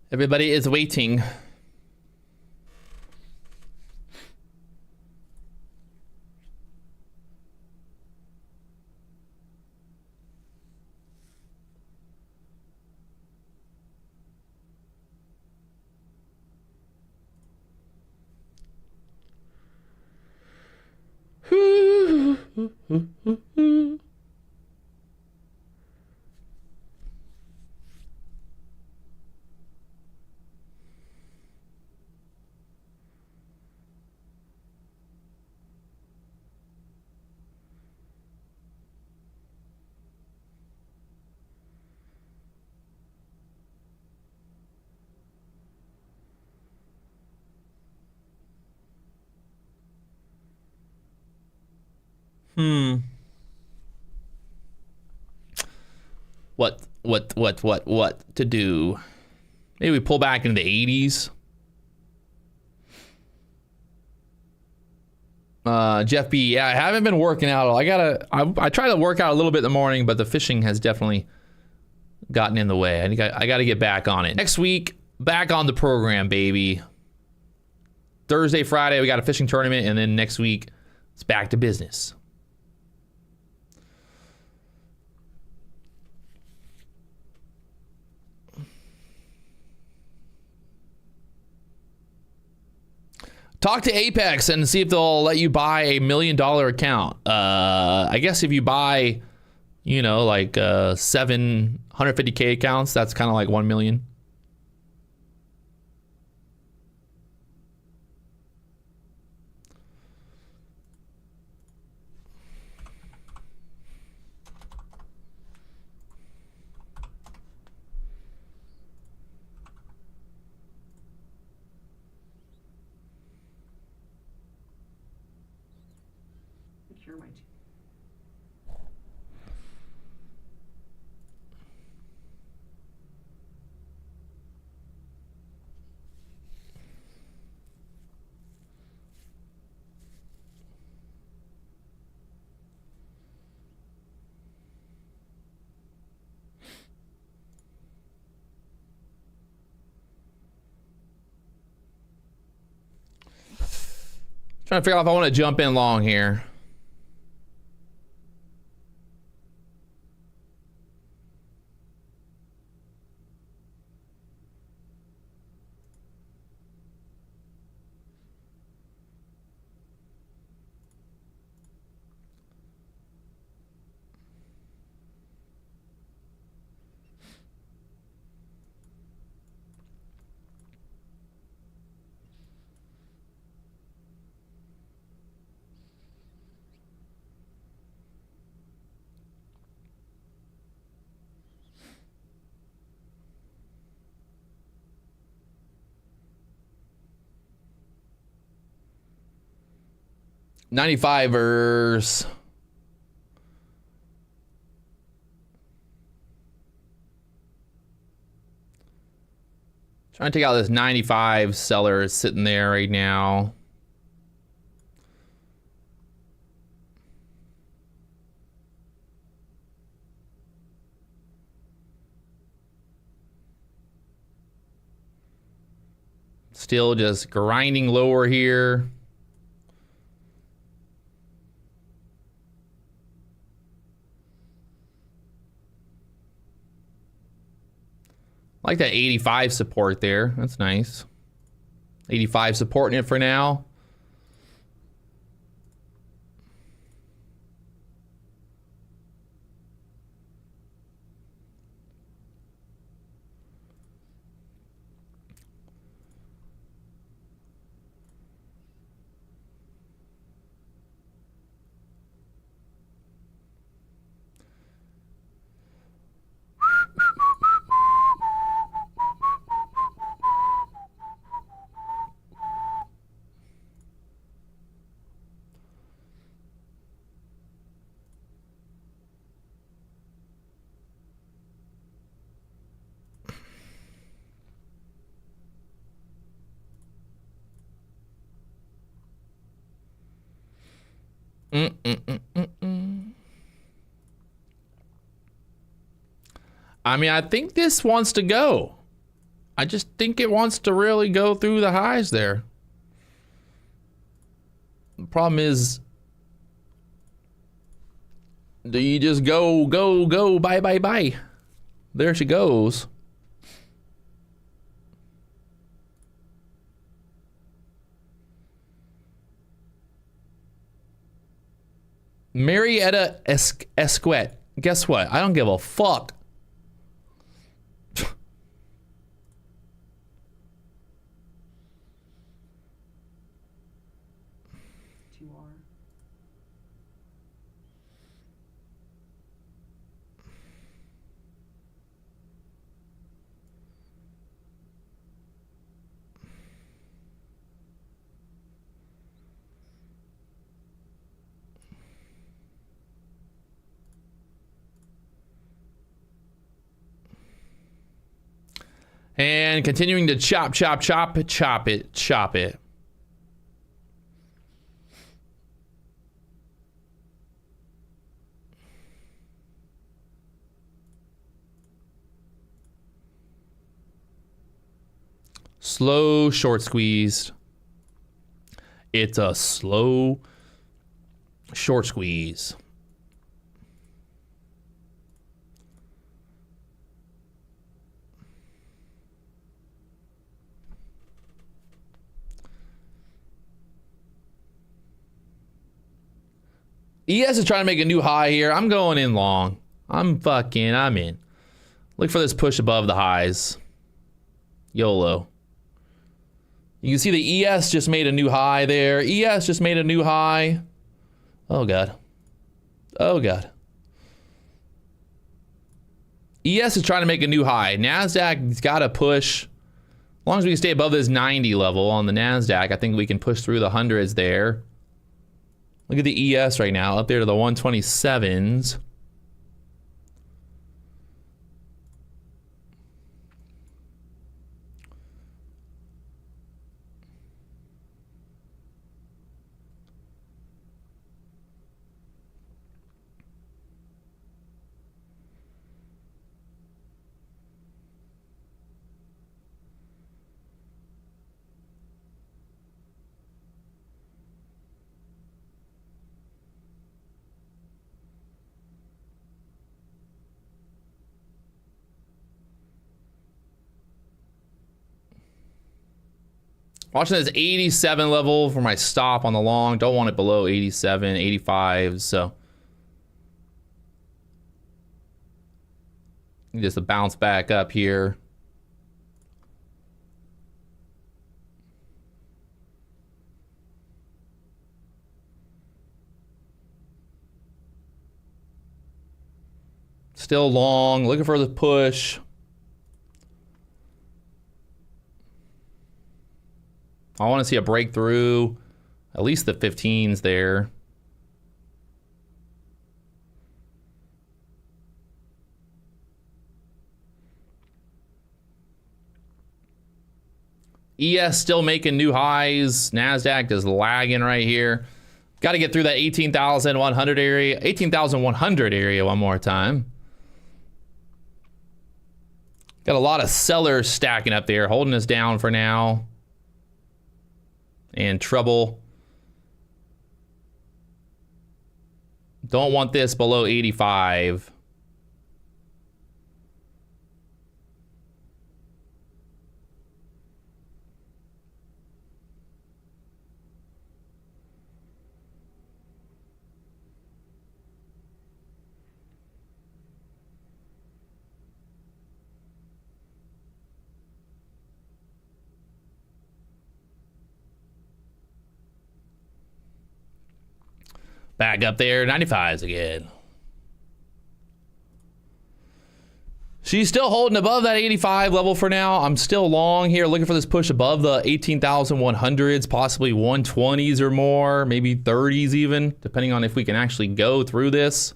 Everybody is waiting. What to do? Maybe we pull back into the 80s. Jeff B, yeah, I haven't been working out. I try to work out a little bit in the morning, but the fishing has definitely gotten in the way. I think I got to get back on it. Next week, back on the program, baby. Thursday, Friday, we got a fishing tournament, and then next week, it's back to business. Talk to Apex and see if they'll let you buy $1 million account. I guess if you buy, you know, like 750K accounts, that's kind of like 1 million. share my. Trying to figure out if I want to jump in long here. $95ers. Trying to take out this 95 seller sitting there right now. Still just grinding lower here. I like that 85 support there. That's nice. 85 supporting it for now. I mean, I think this wants to go. I just think it wants to really go through the highs there. The problem is, do you just go, bye, bye, bye? There she goes. Marietta Esquette. Guess what? I don't give a fuck. And continuing to chop it. Slow short squeeze. It's a slow short squeeze. ES is trying to make a new high here. I'm going in long. I'm in. Look for this push above the highs. YOLO. You can see the ES just made a new high there. ES just made a new high. Oh, God. Oh, God. ES is trying to make a new high. Nasdaq's got to push. As long as we can stay above this 90 level on the Nasdaq, I think we can push through the hundreds there. Look at the ES right now, up there to the 127s. Watching this 87 level for my stop on the long. Don't want it below 87, 85. So just a bounce back up here. Still long, looking for the push. I want to see a breakthrough, at least the 15s there. ES still making new highs. Nasdaq is lagging right here. Got to get through that 18,100 area. 18,100 area one more time. Got a lot of sellers stacking up there, holding us down for now. And trouble. Don't want this below 85. Back up there, 95s again. She's still holding above that 85 level for now. I'm still long here, looking for this push above the 18,100s, possibly 120s or more, maybe 30s even, depending on if we can actually go through this.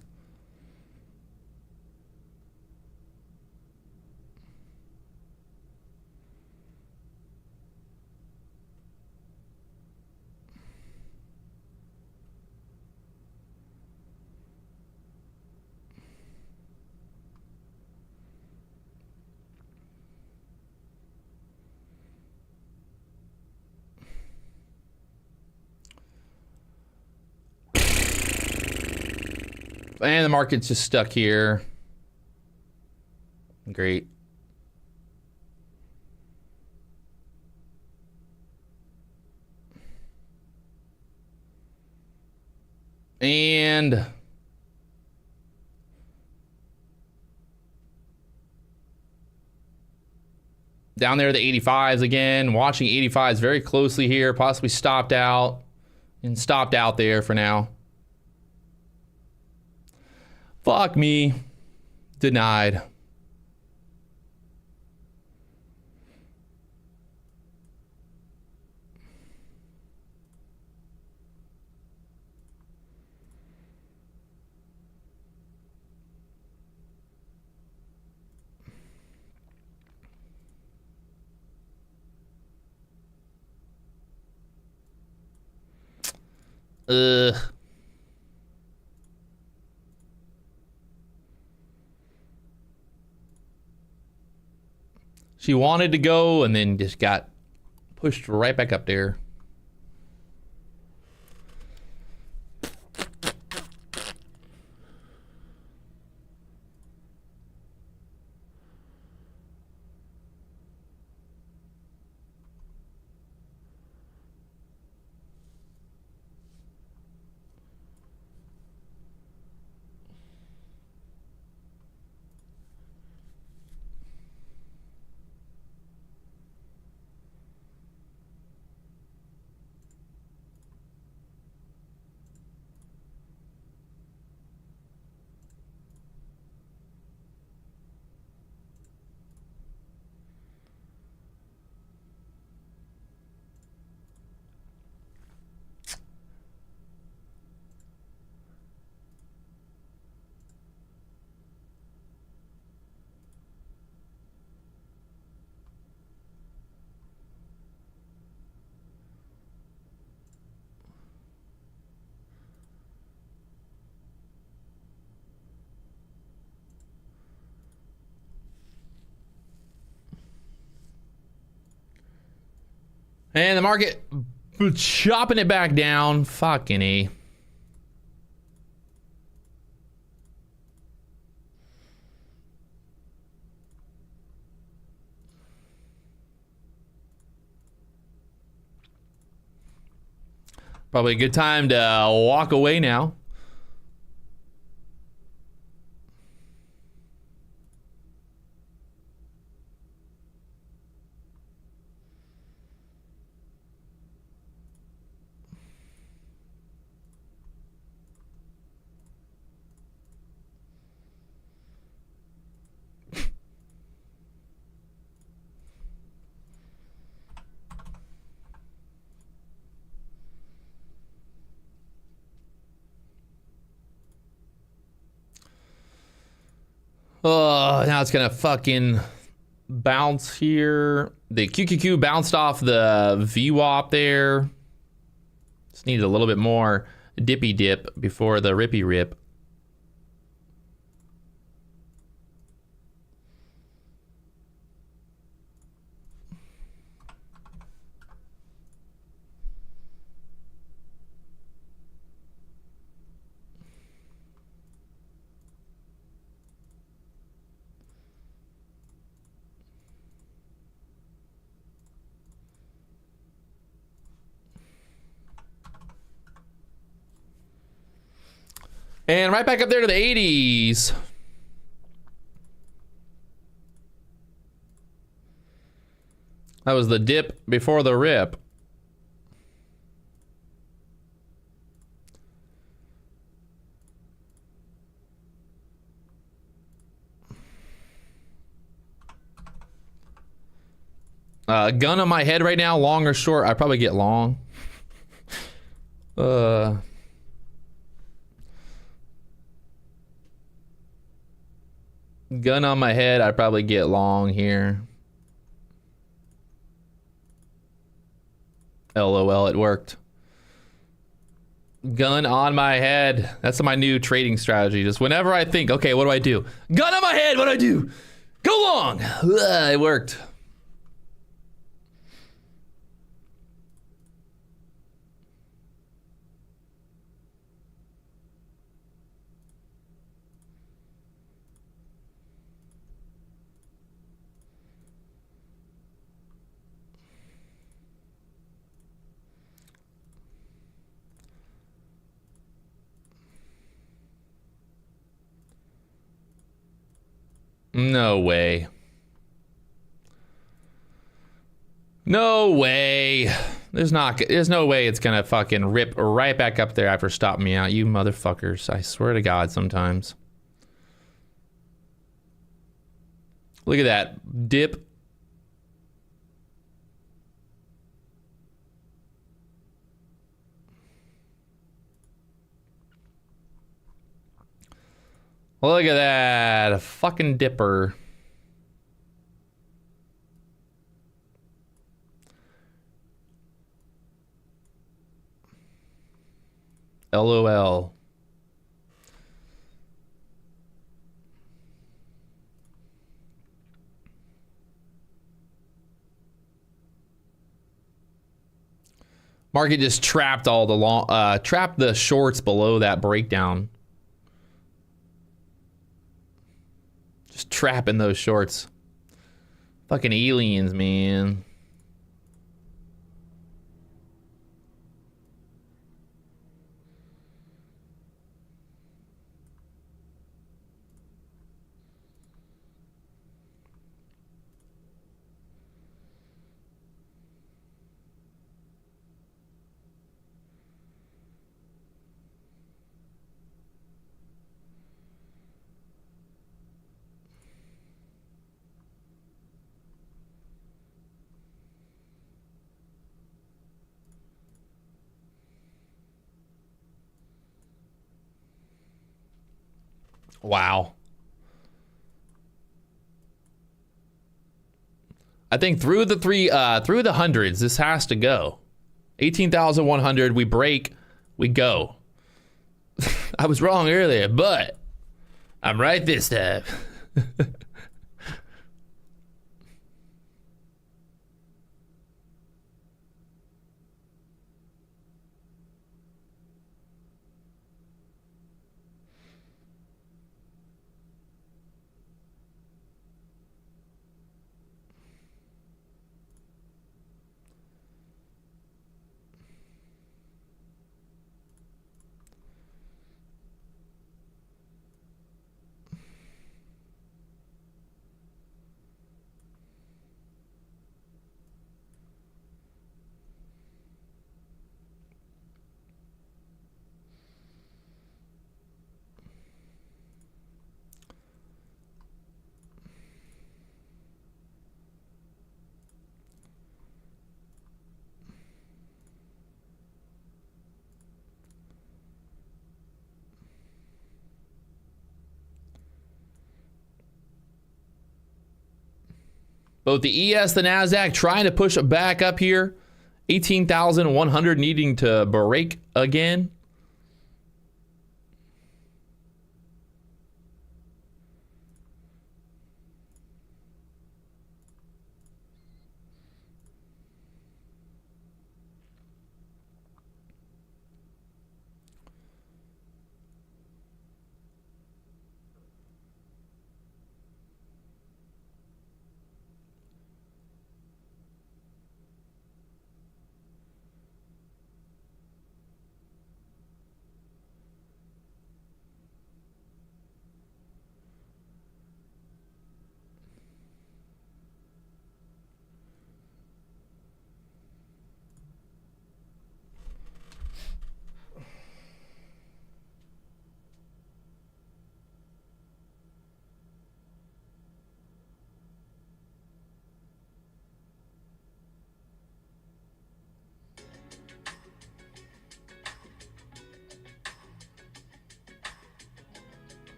And the market's just stuck here. Great. And down there, the 85s again. Watching 85s very closely here. Possibly stopped out and stopped out there for now. Fuck me. Denied. She wanted to go and then just got pushed right back up there. And the market chopping it back down. Fucking A. Probably a good time to walk away now. Oh, now it's gonna fucking bounce here. The QQQ bounced off the VWAP there. Just needed a little bit more dippy dip before the rippy rip. And right back up there to the 80s. That was the dip before the rip. Gun on my head right now, long or short? I probably get long. Gun on my head, I probably get long here. LOL, it worked. Gun on my head. That's my new trading strategy. Just whenever I think, okay, what do I do? Gun on my head, what do I do? Go long. It worked. No way. No way. There's no way it's gonna fucking rip right back up there after stopping me out, you motherfuckers. I swear to God sometimes. Look at that dip. Look at that, a fucking dipper. LOL. Market just trapped all the trapped the shorts below that breakdown. Just trapping those shorts. Fucking aliens, man. Wow. I think through the hundreds, this has to go. 18,100, we break, we go. I was wrong earlier, but I'm right this time. Both the ES, the Nasdaq trying to push it back up here. 18,100 needing to break again.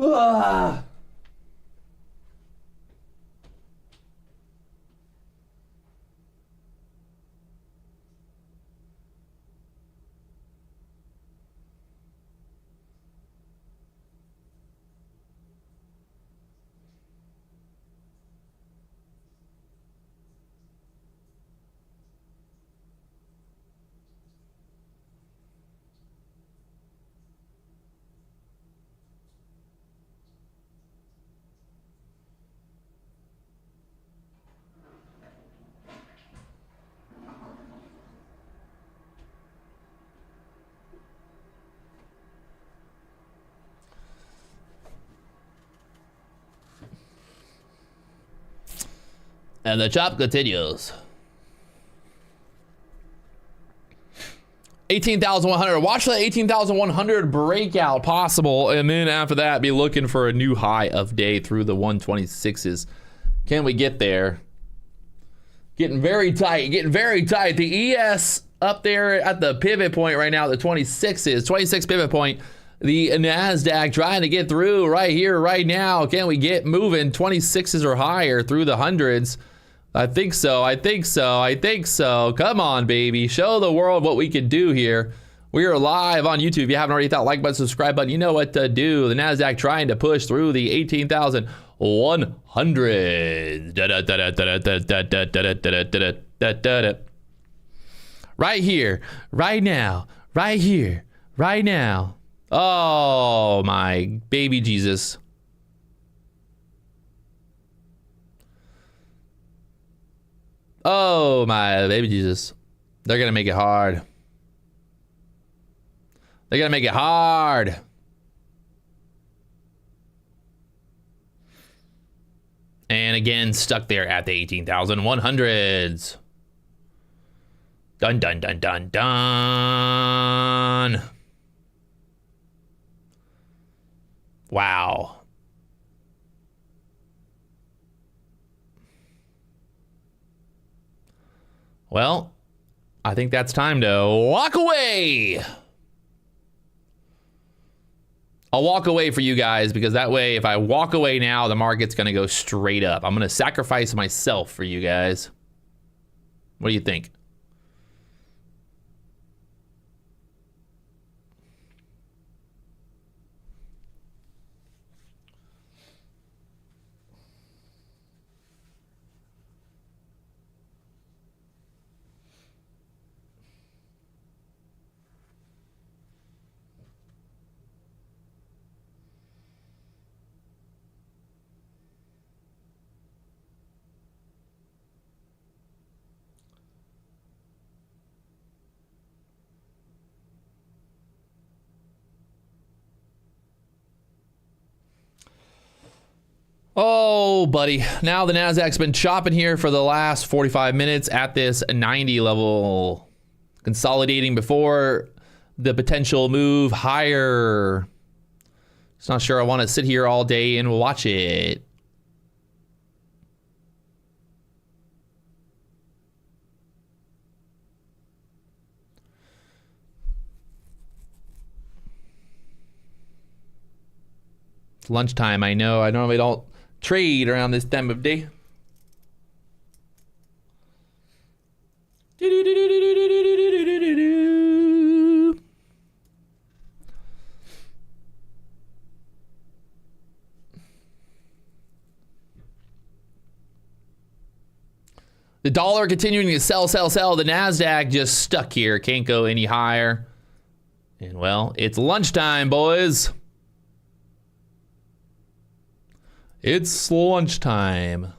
Ah. And the chop continues. 18,100. Watch that 18,100 breakout possible. And then after that, be looking for a new high of day through the 126s. Can we get there? Getting very tight. Getting very tight. The ES up there at the pivot point right now, the 26s. 26 pivot point. The Nasdaq trying to get through right here, right now. Can we get moving 26s or higher through the hundreds? I think so. I think so. I think so. Come on, baby. Show the world what we can do here. We are live on YouTube. If you haven't already, hit that like button, subscribe button. You know what to do. The Nasdaq trying to push through the 18,100. Right here. Right now. Right here. Right now. Oh, my baby Jesus. Oh, my baby Jesus. They're going to make it hard. They're going to make it hard. And again, stuck there at the 18,100s. Dun, dun, dun, dun, dun. Wow. Well, I think that's time to walk away. I'll walk away for you guys because that way, if I walk away now, the market's going to go straight up. I'm going to sacrifice myself for you guys. What do you think? Oh, buddy. Now the Nasdaq's been chopping here for the last 45 minutes at this 90 level, consolidating before the potential move higher. Just not sure I want to sit here all day and watch it. It's lunchtime, I know. I normally don't trade around this time of day. The dollar continuing to sell, sell, sell. The Nasdaq just stuck here. Can't go any higher. And well, it's lunchtime, boys. It's lunchtime.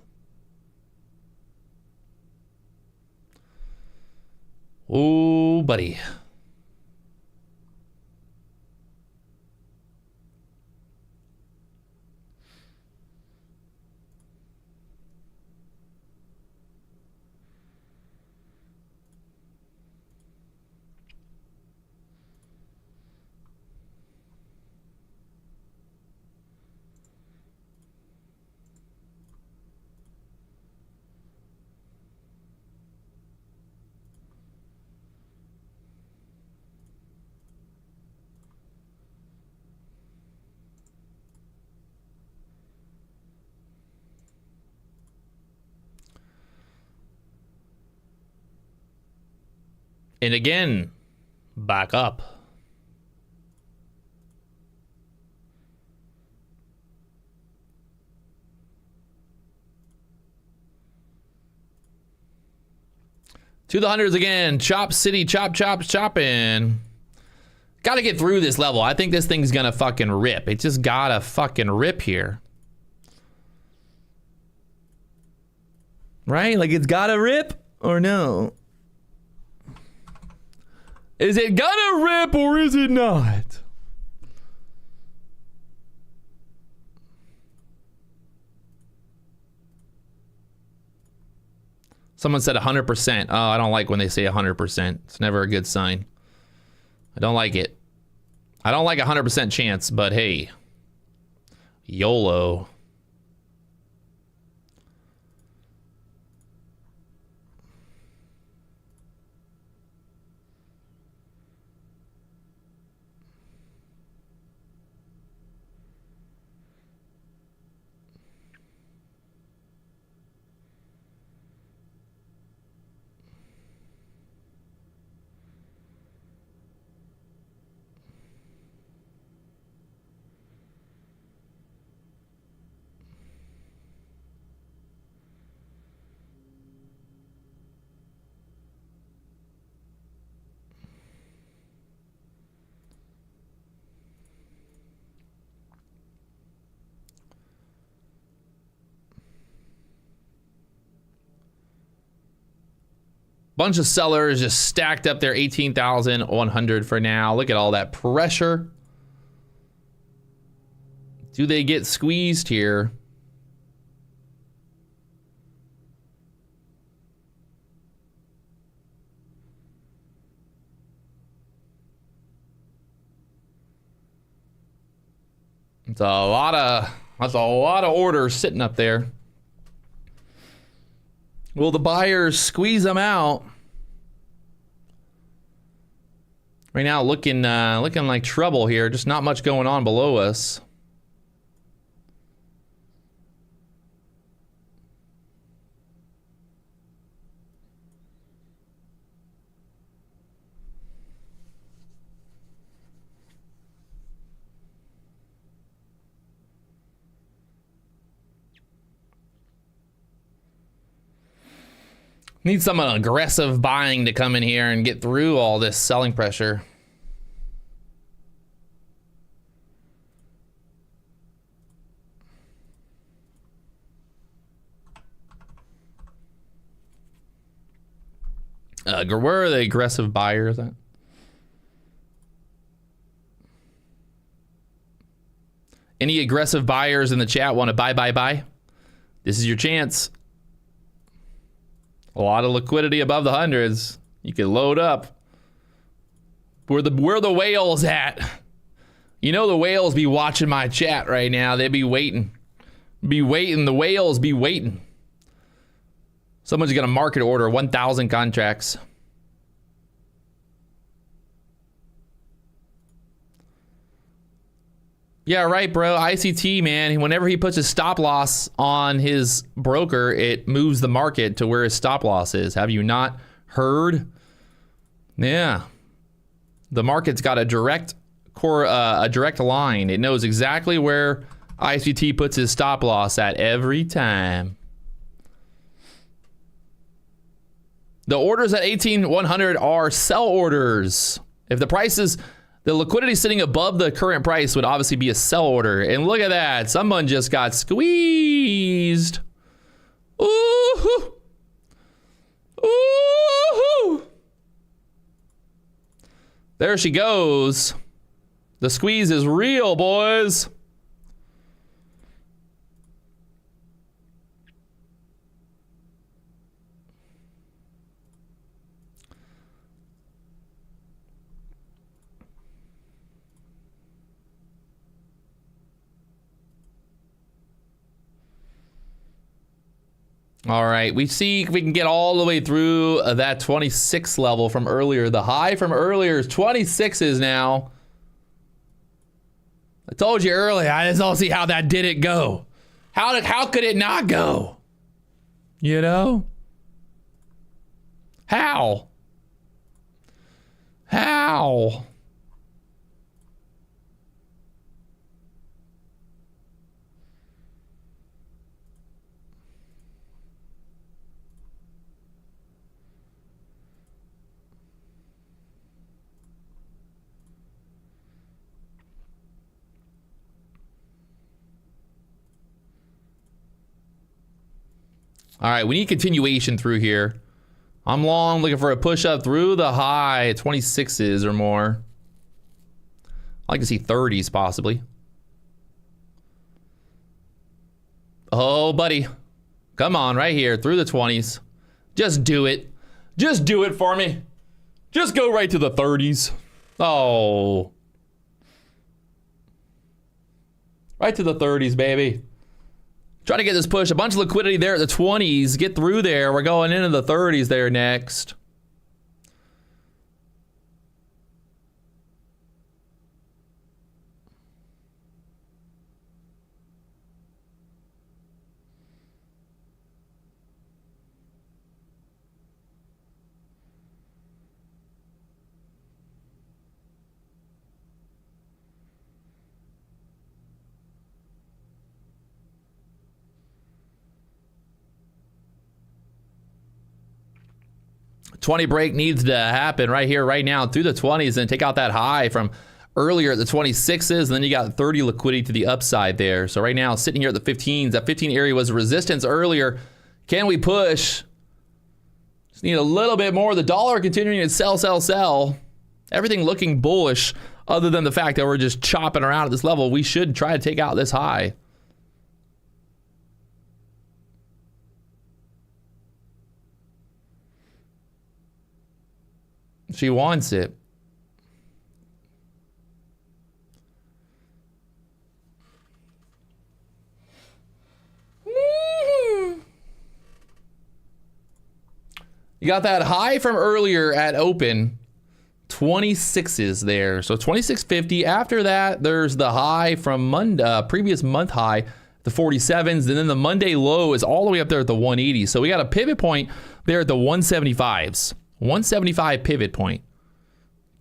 Oh, buddy. And again, back up. To the hundreds again. Chop City, chop, chopping. Got to get through this level. I think this thing's going to fucking rip. It just got to fucking rip here. Right? Like it's got to rip or no? Is it gonna rip or is it not? Someone said 100%. Oh, I don't like when they say 100%. It's never a good sign. I don't like it. I don't like 100% chance, but hey, YOLO. Bunch of sellers just stacked up there, 18,100 for now. Look at all that pressure. Do they get squeezed here? That's a lot of orders sitting up there. Will the buyers squeeze them out? Right now, looking like trouble here. Just not much going on below us. Need some aggressive buying to come in here and get through all this selling pressure. Where are the aggressive buyers at? Any aggressive buyers in the chat want to buy? This is your chance. A lot of liquidity above the hundreds. You can load up. Where the whales at? You know the whales be watching my chat right now. They be waiting. Be waiting. The whales be waiting. Someone's going to market order 1,000 contracts. Yeah, right, bro. ICT, man. Whenever he puts a stop loss on his broker, it moves the market to where his stop loss is. Have you not heard? Yeah. The market's got a direct line. It knows exactly where ICT puts his stop loss at every time. The orders at 18,100 are sell orders. If the price is, the liquidity sitting above the current price would obviously be a sell order. And look at that. Someone just got squeezed. Ooh-hoo. Ooh-hoo. There she goes. The squeeze is real, boys. All right, we see if we can get all the way through that 26 level from earlier. The high from earlier is 26s now. I told you earlier, I just don't see how that didn't go. How could it not go? You know? How? How? All right, we need continuation through here. I'm long looking for a push up through the high 26s or more. I'd like to see 30s possibly. Oh, buddy. Come on, right here through the 20s. Just do it. Just do it for me. Just go right to the 30s. Oh. Right to the 30s, baby. Try to get this push. A bunch of liquidity there at the 20s. Get through there. We're going into the 30s there next. $20 break needs to happen right here, right now, through the 20s and take out that high from earlier at the 26s. And then you got 30 liquidity to the upside there. So right now, sitting here at the 15s, that 15 area was resistance earlier. Can we push? Just need a little bit more. The dollar continuing to sell, sell, sell. Everything looking bullish other than the fact that we're just chopping around at this level. We should try to take out this high. She wants it. You got that high from earlier at open, 26s there. So 26.50. After that, there's the high from Monday, previous month high, the 47s, and then the Monday low is all the way up there at the 180s. So we got a pivot point there at the 175s. 175 pivot point.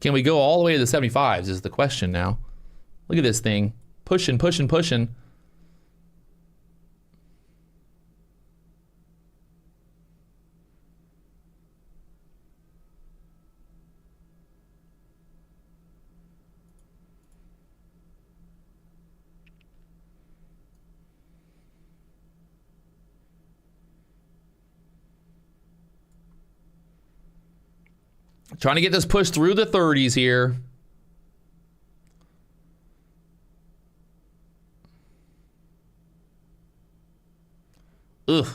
Can we go all the way to the 75s is the question now. Look at this thing. Pushing, pushing, pushing. Trying to get this push through the 30s here. Ugh.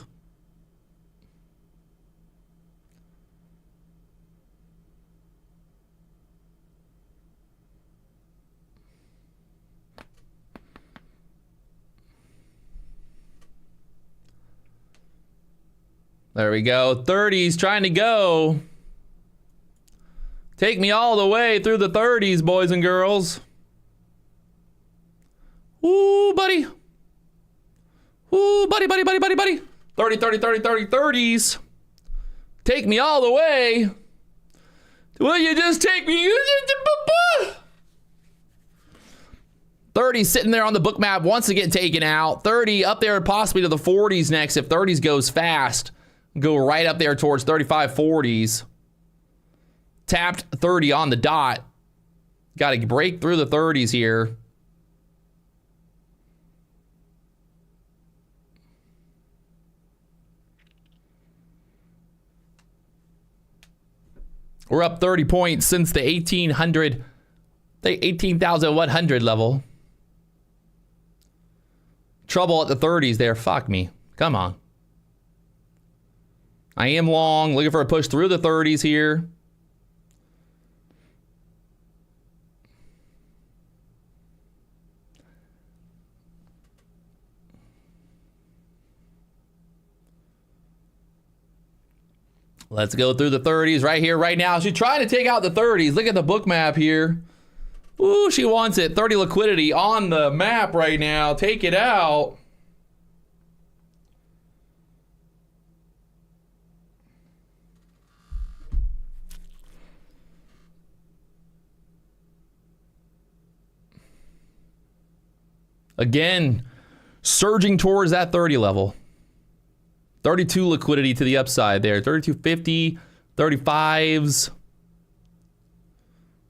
There we go. 30s trying to go. Take me all the way through the 30s, boys and girls. Ooh, buddy. Ooh, buddy, buddy, buddy, buddy, buddy. 30, 30, 30, 30, 30s. Take me all the way. Will you just take me? 30 sitting there on the book map, wants to get taken out. 30 up there possibly to the 40s next if 30s goes fast. Go right up there towards 35, 40s. Tapped 30 on the dot. Got to break through the 30s here. We're up 30 points since the 18,100 level. Trouble at the 30s there. Fuck me. Come on. I am long. Looking for a push through the 30s here. Let's go through the 30s right here, right now. She's trying to take out the 30s. Look at the book map here. Ooh, she wants it. 30 liquidity on the map right now. Take it out. Again, surging towards that 30 level. 32 liquidity to the upside there. 32.50, 35s. A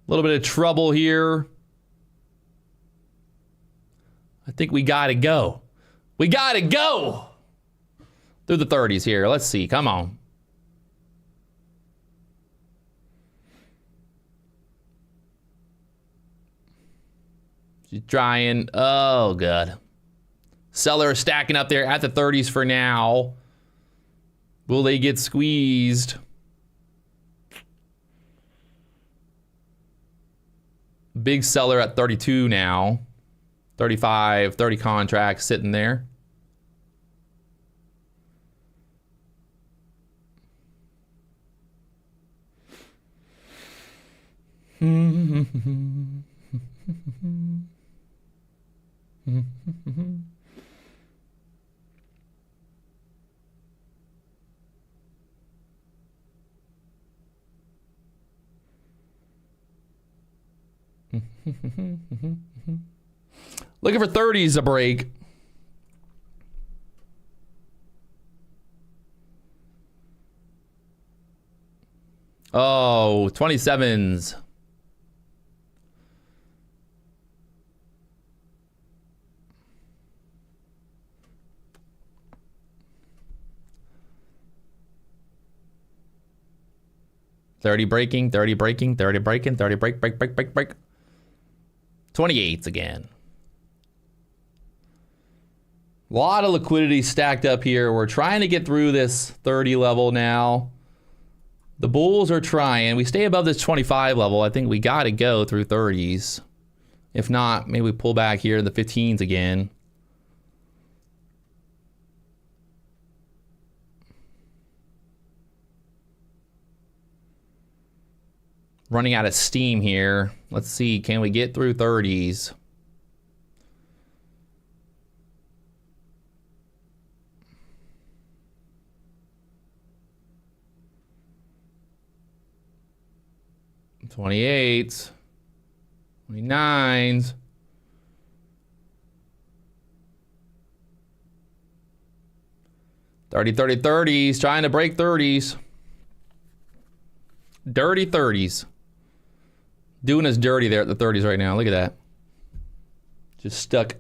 little bit of trouble here. I think we got to go. We got to go through the 30s here. Let's see. Come on. She's trying. Oh, God. Seller stacking up there at the 30s for now. Will they get squeezed? Big seller at 32 now. 35, 30 contracts sitting there. Looking for 30s a break. Oh, 27s. Thirty breaking, 30 breaking, 30 breaking, 30 break, break, break, break, break. 28s again. A lot of liquidity stacked up here. We're trying to get through this 30 level now. The bulls are trying. We stay above this 25 level. I think we got to go through 30s. If not, maybe we pull back here in the 15s again. Running out of steam here. Let's see, can we get through 30s? $28s, $29s. $30s, trying to break 30s. Dirty 30s. Doing us dirty there at the 30s right now. Look at that. Just stuck.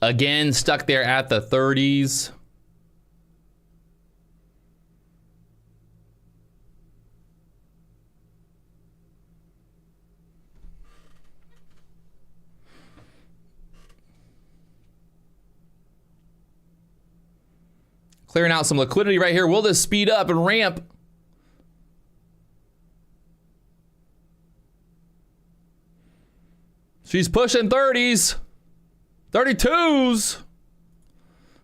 Again, stuck there at the 30s. Clearing out some liquidity right here. Will this speed up and ramp? She's pushing 30s. 32s.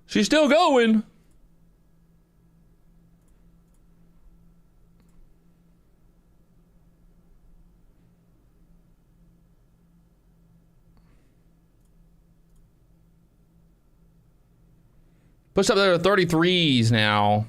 She's still going. Push up there to 33s now.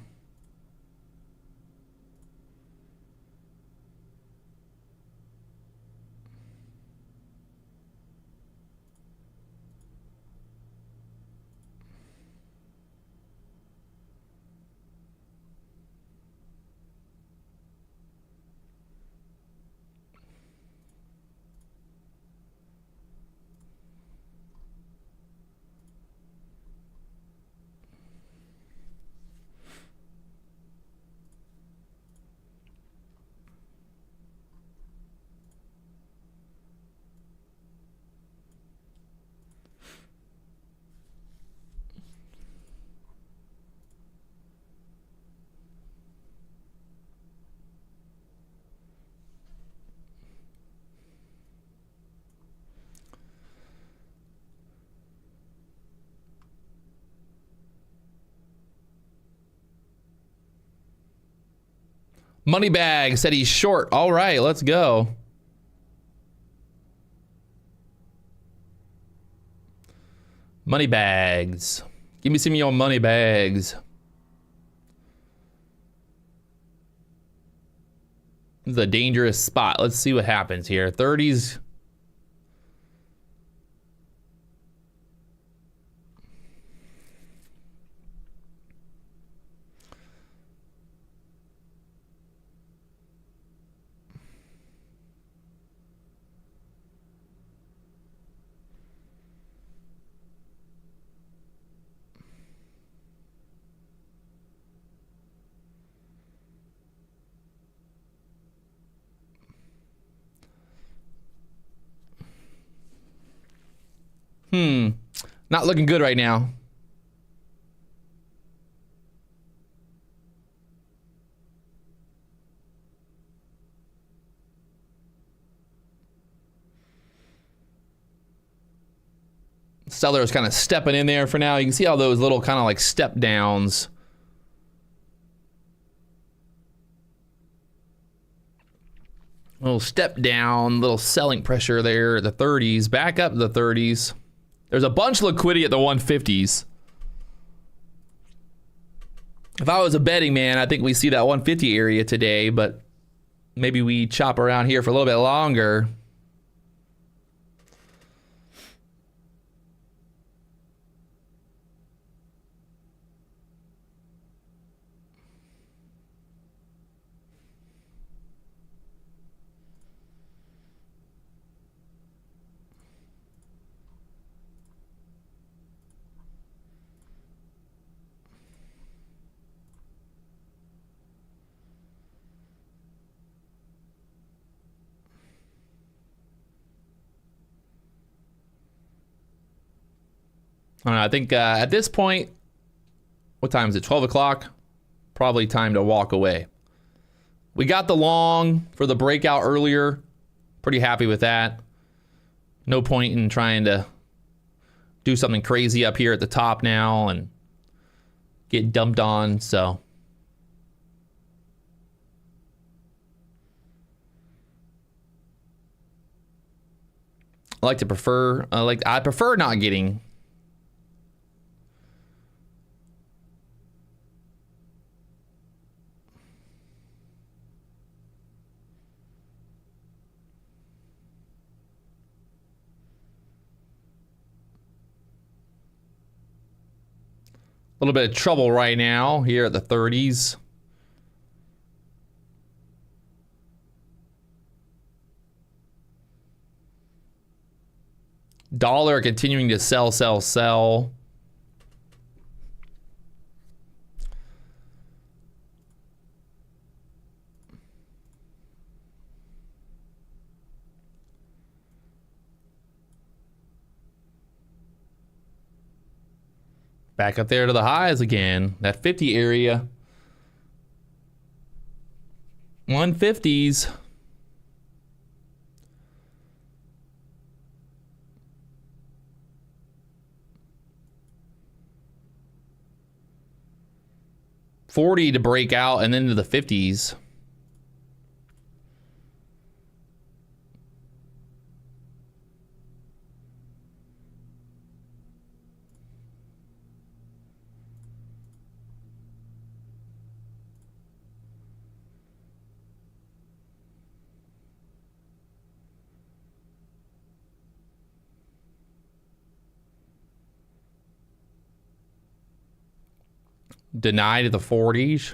Moneybag said he's short. All right, let's go. Money bags. Give me some of your money bags. This is a dangerous spot. Let's see what happens here. 30s. Not looking good right now. Seller is kind of stepping in there for now. You can see all those little kind of like step downs. Little step down, little selling pressure there at the 30s. Back up to the 30s. There's a bunch of liquidity at the 150s. If I was a betting man, I think we see that 150 area today, but maybe we chop around here for a little bit longer. I don't know, I think at this point, what time is it? 12 o'clock? Probably time to walk away. We got the long for the breakout earlier. Pretty happy with that. No point in trying to do something crazy up here at the top now and get dumped on, so. I prefer not getting a little bit of trouble right now here at the 30s. Dollar continuing to sell, sell, sell. Back up there to the highs again. That 50 area. 150s. $40 to break out and then to the 50s. Deny to the 40s.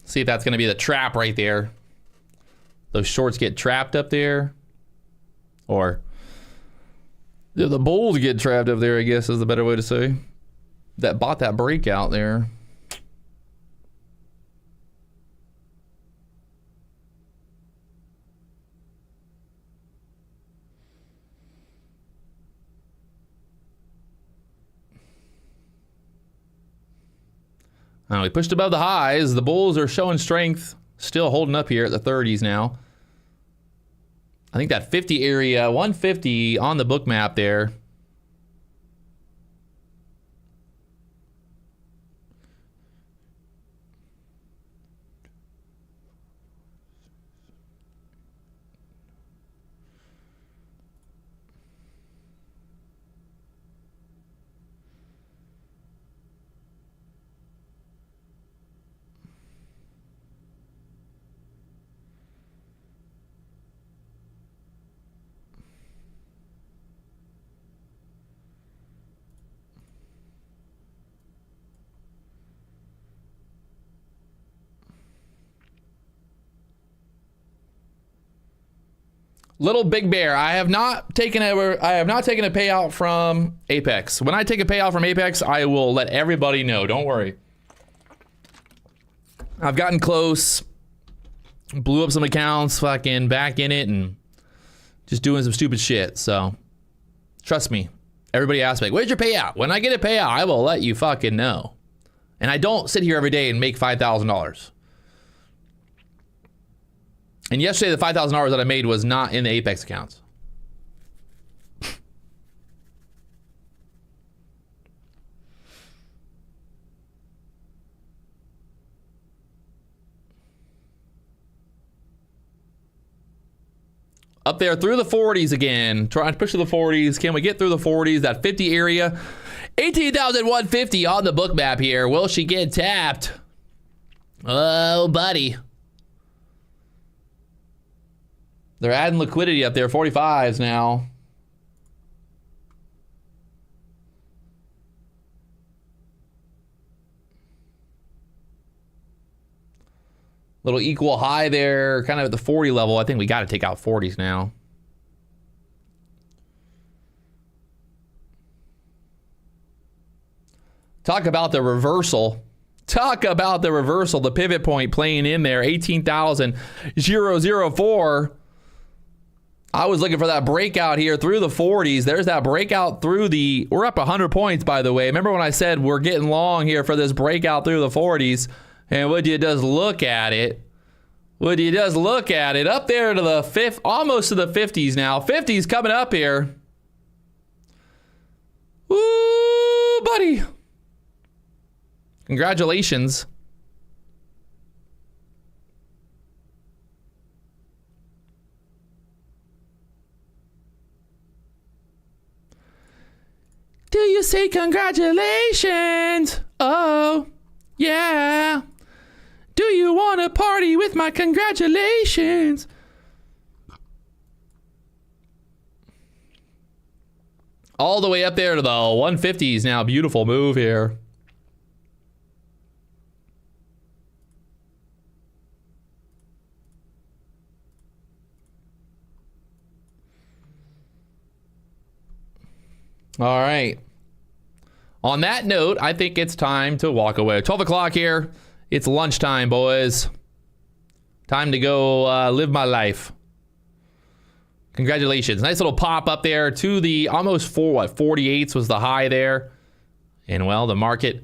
See if that's going to be the trap right there. Those shorts get trapped up there. Or the bulls get trapped up there, I guess is the better way to say. That bought that breakout there. We pushed above the highs. The bulls are showing strength. Still holding up here at the 30s now. I think that 50 area, 150 on the book map there. Little Big Bear, I have not taken a payout from Apex. When I take a payout from Apex, I will let everybody know. Don't worry. I've gotten close, blew up some accounts, fucking back in it, and just doing some stupid shit. So trust me. Everybody asks me, where's your payout? When I get a payout, I will let you fucking know. And I don't sit here every day and make $5,000. And yesterday, the $5,000 that I made was not in the Apex accounts. Up there through the 40s again. Trying to push to the 40s. Can we get through the 40s? That 50 area. 18,150 on the book map here. Will she get tapped? Oh, buddy. They're adding liquidity up there, 45s now. Little equal high there, kind of at the 40 level. I think we got to take out 40s now. Talk about the reversal. Talk about the reversal. The pivot point playing in there, 18,004. I was looking for that breakout here through the 40s. There's that breakout through the... We're up 100 points, by the way. Remember when I said we're getting long here for this breakout through the 40s? And would you just look at it? Would you just look at it? Up there to the fifth, almost to the 50s now. 50s coming up here. Woo, buddy. Congratulations. Do you say congratulations? Oh, yeah. Do you want to party with my congratulations? All the way up there to the 150s now. Beautiful move here. All right. On that note, I think it's time to walk away. 12 o'clock here. It's lunchtime, boys. Time to go live my life. Congratulations. Nice little pop up there to the almost 48s was the high there. And well, the market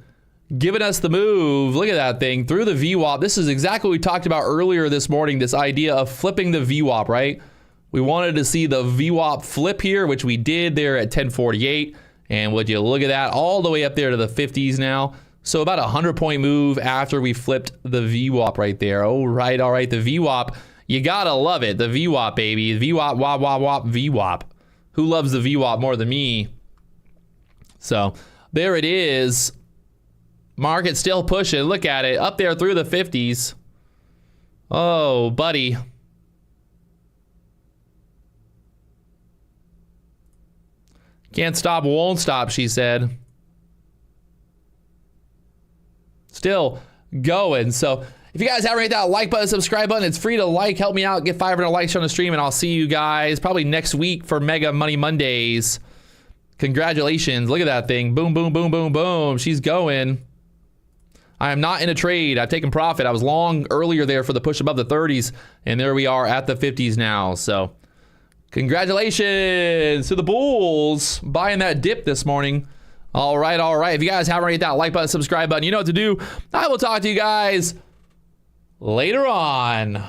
giving us the move. Look at that thing through the VWAP. This is exactly what we talked about earlier this morning, this idea of flipping the VWAP, right? We wanted to see the VWAP flip here, which we did there at 1048. And would you look at that, all the way up there to the 50s now. So about a 100-point move after we flipped the VWAP right there. All right, the VWAP. You gotta love it. The VWAP, baby. VWAP, wop, wop, wop, VWAP. Who loves the VWAP more than me? So there it is. Market still pushing. Look at it. Up there through the 50s. Oh, buddy. Can't stop, won't stop, she said. Still going. So if you guys haven't hit that like button, subscribe button, it's free to like. Help me out. Get 500 likes on the stream, and I'll see you guys probably next week for Mega Money Mondays. Congratulations. Look at that thing. Boom, boom, boom, boom, boom. She's going. I am not in a trade. I've taken profit. I was long earlier there for the push above the 30s, and there we are at the 50s now. So congratulations to the bulls buying that dip this morning. All right. If you guys haven't already hit that like button, subscribe button, you know what to do. I will talk to you guys later on.